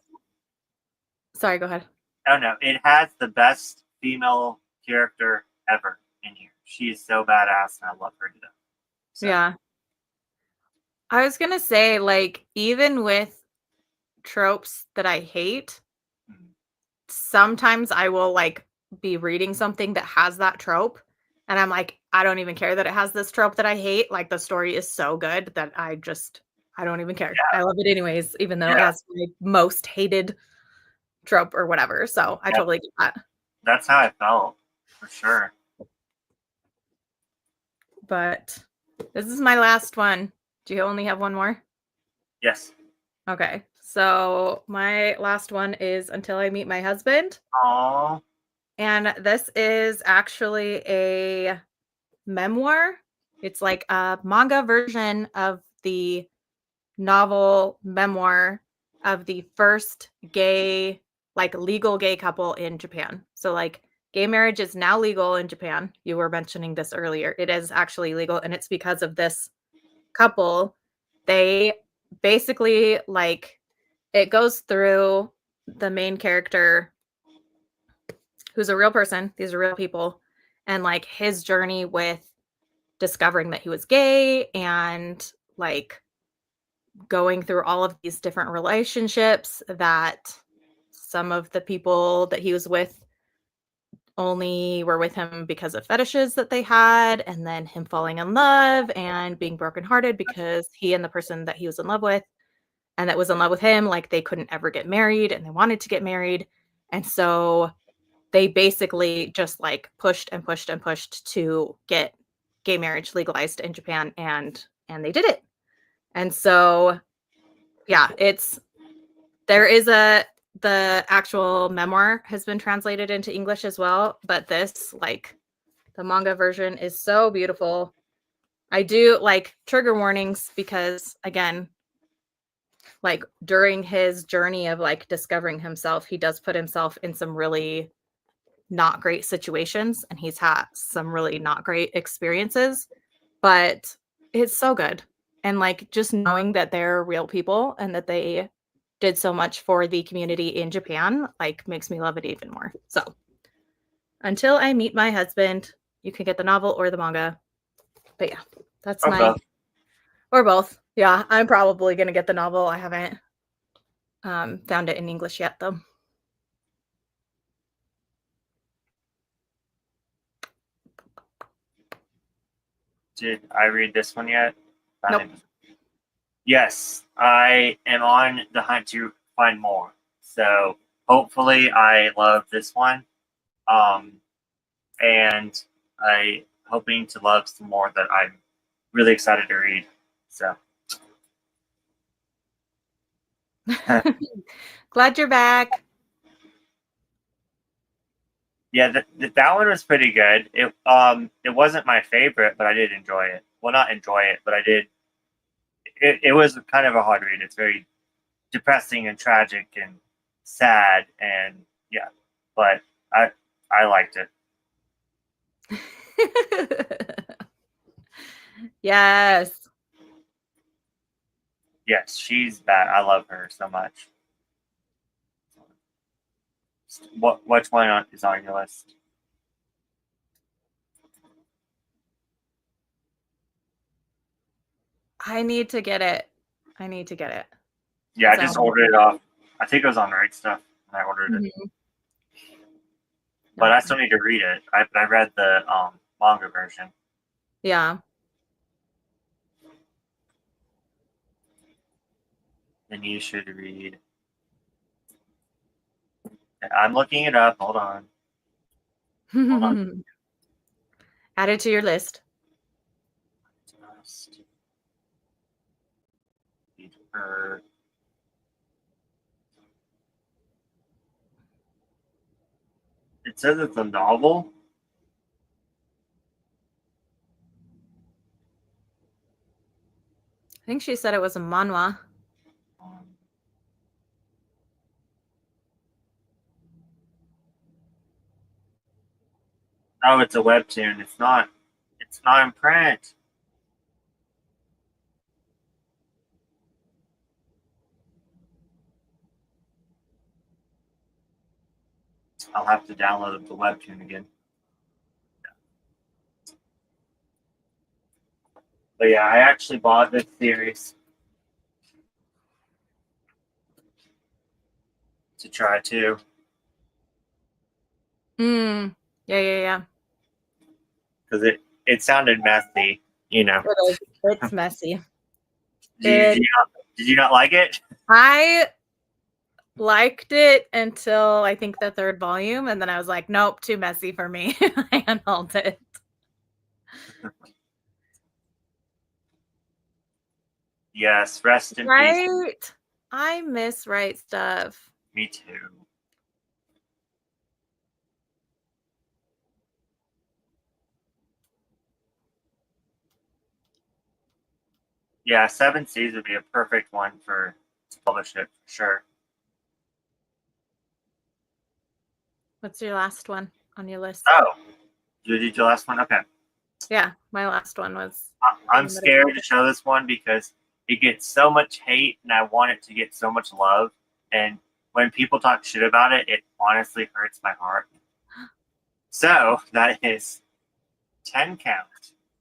sorry, go ahead.
Oh no, it has the best female character ever in here. She is so badass, and I love her to death. So.
Yeah. I was gonna say, like, even with tropes that I hate,
Mhm.
sometimes I will like be reading something that has that trope and I'm like, I don't even care that it has this trope that I hate. Like the story is so good that I don't even care.
Yeah,
I love it anyways, even though it
yeah,
has my most hated trope or whatever. So I
yeah.
totally get that.
That's how I felt for sure.
But this is my last one. Do you only have one more?
Yes.
Okay. So my last one is Until I Meet My Husband.
Oh,
And this is actually a memoir. It's like a manga version of the novel memoir of the first gay, like legal gay couple in Japan. So, like, gay marriage is now legal in Japan. You were mentioning this earlier. It is actually legal, and it's because of this couple. They basically, like, it goes through the main character who's a real person. These are real people. And like his journey with discovering that he was gay and like going through all of these different relationships that some of the people that he was with only were with him because of fetishes that they had, and then him falling in love and being brokenhearted because he and the person that he was in love with and that was in love with him, like they couldn't ever get married and they wanted to get married. And so they basically just like pushed and pushed and pushed to get gay marriage legalized in Japan and they did it. And so yeah, there is a the actual memoir has been translated into English as well, but this like the manga version is so beautiful. I do like trigger warnings because again, like during his journey of like discovering himself, he does put himself in some really not great situations and he's had some really not great experiences, but it's so good. And like just knowing that they're real people and that they did so much for the community in Japan like makes me love it even more. So, Until I Meet My Husband, you can get the novel or the manga. But yeah, that's
or
my
both.
or both. Yeah, I'm probably going to get the novel. I haven't found it in English yet though.
Did I read this one yet?
Nope.
Yes, I am on the hunt to find more. So hopefully I love this one. Um, and I hoping to love some more that I'm really excited to read. So
Glad you're back.
yeah, that one was pretty good. It wasn't my favorite, but I did enjoy it. Well, not enjoy it, but I did. It was kind of a hard read. It's very depressing and tragic and sad and yeah, but I liked it.
Yes.
Yes, she's bad. I love her so much. Which one is on your list?
I need to get it. I need to get it.
Yeah, I
So,
just ordered it off. I think it was on Right Stuff when I ordered it,
mhm.
but I
No.
still need to read it. I read the manga version.
Yeah.
Then you should read. I'm looking it up. Hold on. Hold on.
Add it to your list.
Just read her. It says it's a novel.
I think she said it was a manhwa.
Oh, it's a webtoon. It's not. It's not in print. I'll have to download the webtoon again. But yeah, I actually bought this series. to try too.
Yeah.
Because it sounded messy, you know.
It's messy.
Did you not like it?
I liked it until I think the third volume, and then I was like, nope, too messy for me. I annulled it.
Yes, rest in peace.
Right. I miss Right Stuff.
Me too. Yeah, 7 Seas would be a perfect one to publish it for sure.
What's your last one on your list?
Oh, you did your last one? Okay.
Yeah, my last one was.
I'm scared to show this one because it gets so much hate, and I want it to get so much love. And when people talk shit about it, it honestly hurts my heart. So that is 10 Count.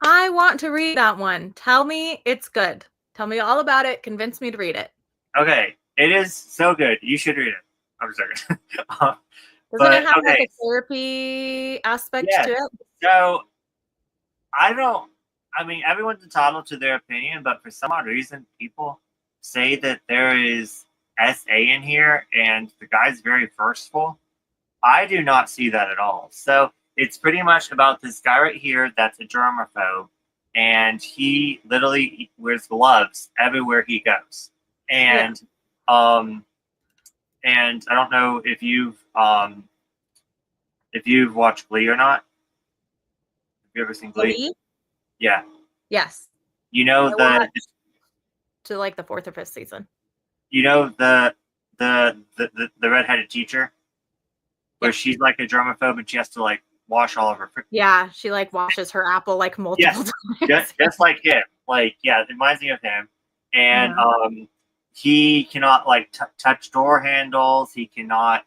I want to read that one. Tell me it's good. Tell me all about it. Convince me to read it.
Okay, it is so good. You should read it. I'm sorry.
Doesn't it have like a therapy aspect to it?
So I mean, everyone's entitled to their opinion, but for some odd reason, people say that there is SA in here and the guy's very forceful. I do not see that at all. So it's pretty much about this guy right here that's a germaphobe, and he literally wears gloves everywhere he goes. And and I don't know if you've watched Glee or not. Have you ever seen Glee? Yeah.
Yes.
You know
to like the 4th or 5th season.
You know the redheaded teacher, where she's like a germaphobe and she has to like wash all of her.
Yeah, she like washes her apple like multiple times.
Just like him. Like it reminds me of him. And he cannot like touch door handles. He cannot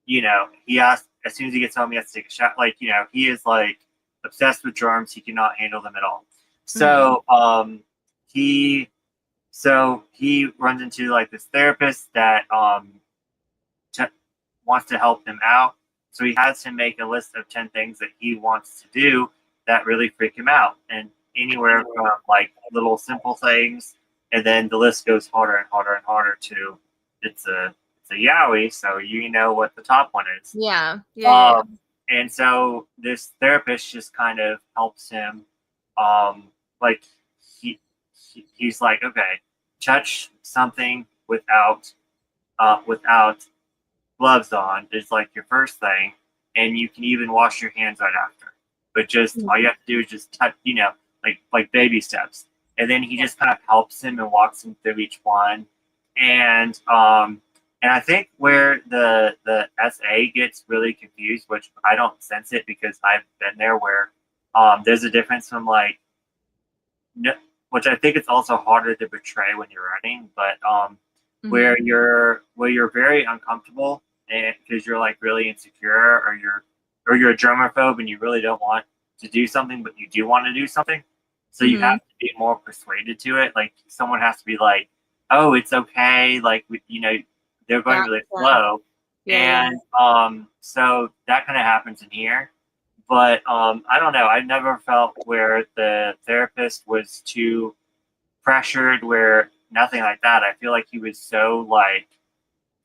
he has, as soon as he gets home, he has to take a shot. Like he is like obsessed with germs. He cannot handle them at all. So he runs into like this therapist that wants to help him out. So he has him make a list of 10 things that he wants to do that really freak him out, and anywhere from like little simple things, and then the list goes harder and harder and harder to it's a yaoi, so you know what the top one is.
Yeah.
And so this therapist just kind of helps him. Like he's like, okay, touch something without gloves on is like your first thing, and you can even wash your hands right after. But just all you have to do is just touch, like baby steps. And then he just kind of helps him and walks him through each one. And I think where the SA gets really confused, which I don't sense it because I've been there, where there's a difference from like, which I think it's also harder to portray when you're running, but where you're very uncomfortable and because you're like really insecure, or you're a germaphobe and you really don't want to do something, but you do want to do something. So you have to be more persuaded to it. Like someone has to be like, oh, it's okay. Like, they're going really slow. And so that kind of happens in here. But I don't know. I never felt where the therapist was too pressured, where nothing like that. I feel like he was so like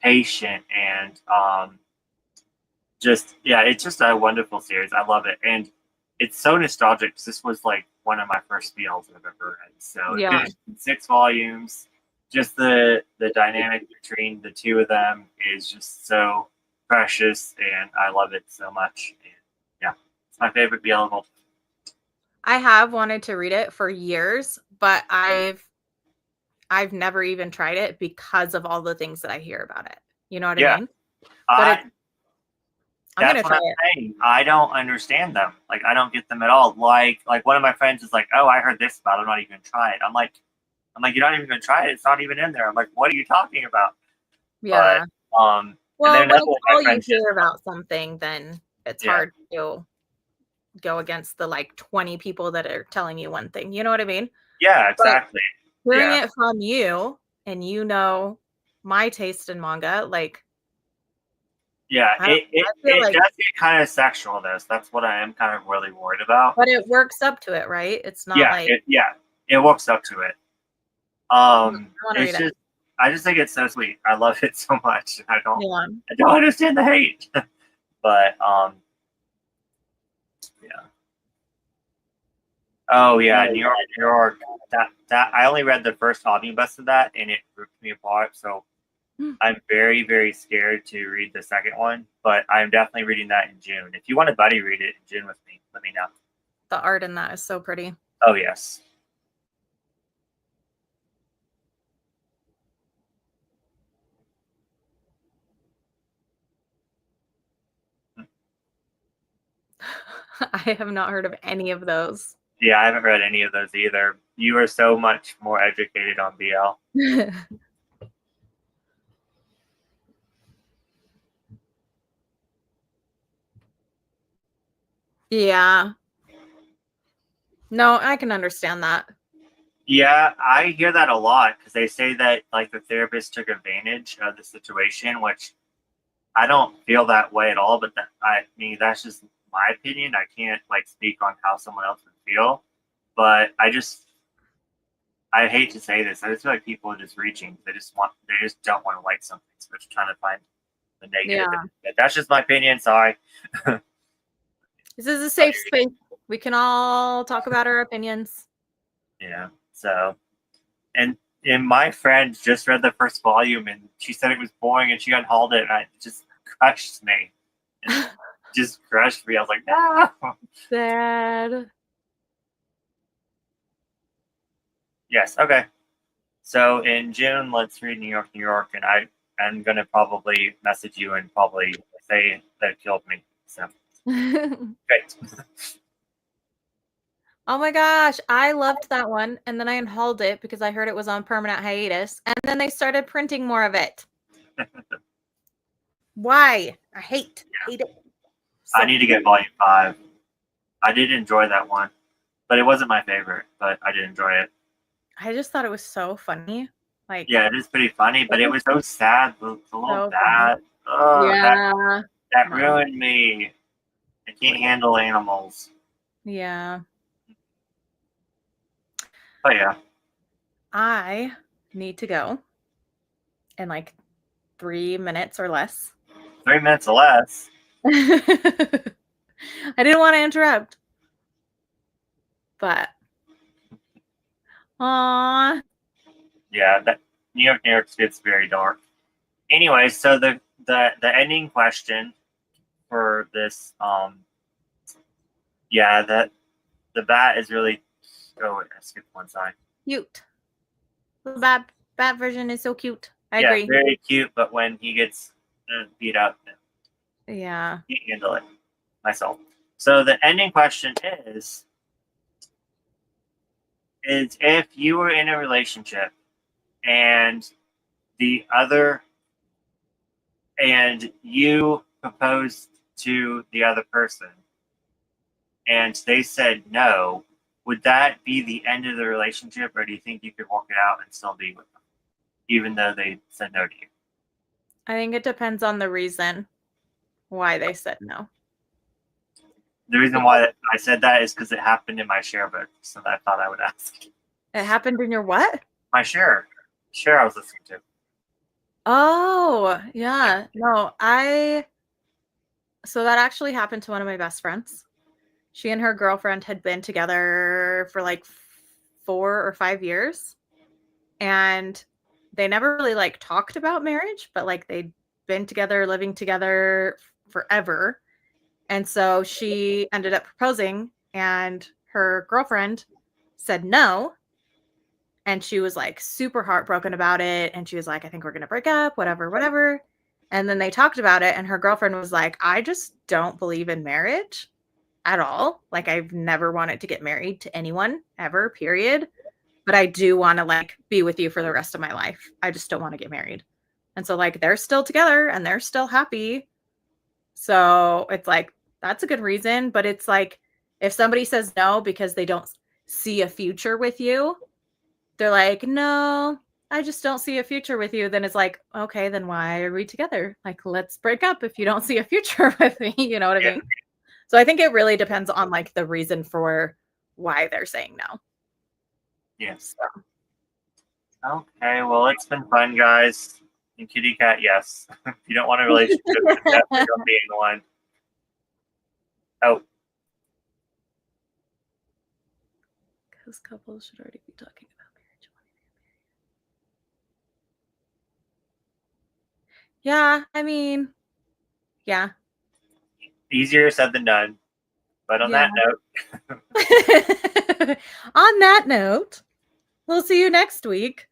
patient and it's just a wonderful series. I love it. And it's so nostalgic because this was like one of my first BLs I've ever read. So it finished in 6 volumes. Just the dynamic between the two of them is just so precious, and I love it so much. And yeah, it's my favorite BL of all time.
I have wanted to read it for years, but I've never even tried it because of all the things that I hear about it. You know what I mean? But I'm gonna try it.
I don't understand them. Like I don't get them at all. Like one of my friends is like, "Oh, I heard this about it. I'm not even gonna try it." I'm like, you're not even gonna try it. It's not even in there. I'm like, what are you talking about?
Yeah.
But,
well, when it's all you hear about something, then it's hard to go against the like 20 people that are telling you one thing. You know what I mean?
Yeah, exactly.
But hearing it from you, and my taste in manga. Like,
Yeah,
I feel
it
like,
does get kind of sexual though, so that's what I am kind of really worried about.
but it works up to it, right? It's not
Yeah,
like
it works up to it.
I want to
It's
read it.
just I just think it's so sweet. I love it so much.
Yeah.
I don't understand the hate, but yeah. Oh yeah, New York, New York. That I only read the first omnibus of that, and it ripped me apart. So I'm very, very scared to read the second one, but I'm definitely reading that in June. If you want to buddy read it in June with me, let me know.
The art in that is so pretty.
Oh yes.
I have not heard of any of those.
Yeah, I haven't read any of those either. You are so much more educated on BL.
Yeah. No, I can understand that.
Yeah, I hear that a lot because they say that like the therapist took advantage of the situation, which I don't feel that way at all. But I mean, that's just my opinion. I can't like speak on how someone else would feel, but I hate to say this. I just feel like people are just reaching. They just don't want to like something. So they're just trying to find the negative.
Yeah.
But that's just my opinion. Sorry.
This is a safe space. We can all talk about our opinions.
Yeah. So, and my friend just read the first volume and she said it was boring and she unhauled it and it just crushed me. And just crushed me. I was like, no.
Sad.
Yes. Okay. So in June, let's read New York, New York, and I'm gonna probably message you and probably say that it killed me. So great.
Oh my gosh, I loved that one. And then I unhauled it because I heard it was on permanent hiatus. And then they started printing more of it. Why? I hate it.
I need to get volume 5. I did enjoy that one, but it wasn't my favorite, but I did enjoy it.
I just thought it was so funny. Like,
yeah, it is pretty funny, but it was so sad. It was a little
so
bad. Oh,
yeah.
that ruined me. I can't handle animals.
Yeah.
But yeah.
I need to go in like 3 minutes or less.
3 minutes or less.
I didn't want to interrupt. But aw.
Yeah, that New York gets very dark. Anyway, so the ending question for this that the bat is really I skipped one side.
Cute. The bat version is so cute. I agree.
Very cute, but when he gets beat up,
yeah,
can't handle it myself. So the ending question is if you were in a relationship and you proposed to the other person and they said no, would that be the end of the relationship, or do you think you could work it out and still be with them even though they said no to you?
I think it depends on the reason why they said no.
The reason why I said that is because it happened in my share book, so I thought I would ask.
It happened in your what?
My share I was listening to.
Oh, yeah. No, so that actually happened to one of my best friends. She and her girlfriend had been together for like 4 or 5 years. And they never really like talked about marriage, but like they'd been together, living together forever. And so she ended up proposing and her girlfriend said no. And she was like super heartbroken about it. And she was like, I think we're going to break up, whatever. And then they talked about it. And her girlfriend was like, I just don't believe in marriage at all. Like, I've never wanted to get married to anyone ever, period. But I do want to like be with you for the rest of my life. I just don't want to get married. And so like they're still together and they're still happy. So it's like, that's a good reason. But it's like, if somebody says no because they don't see a future with you, they're like, no, I just don't see a future with you, then it's like, okay, then why are we together? Like, let's break up if you don't see a future with me. You know what I mean? So I think it really depends on like the reason for why they're saying no.
Yes. Okay, well, it's been fun, guys. And kitty cat, yes. If you don't want a relationship, then definitely don't be in the one. Oh,
Because couples should already be talking about marriage. Yeah, I mean, yeah.
easier said than done. But on that note,
On that note, we'll see you next week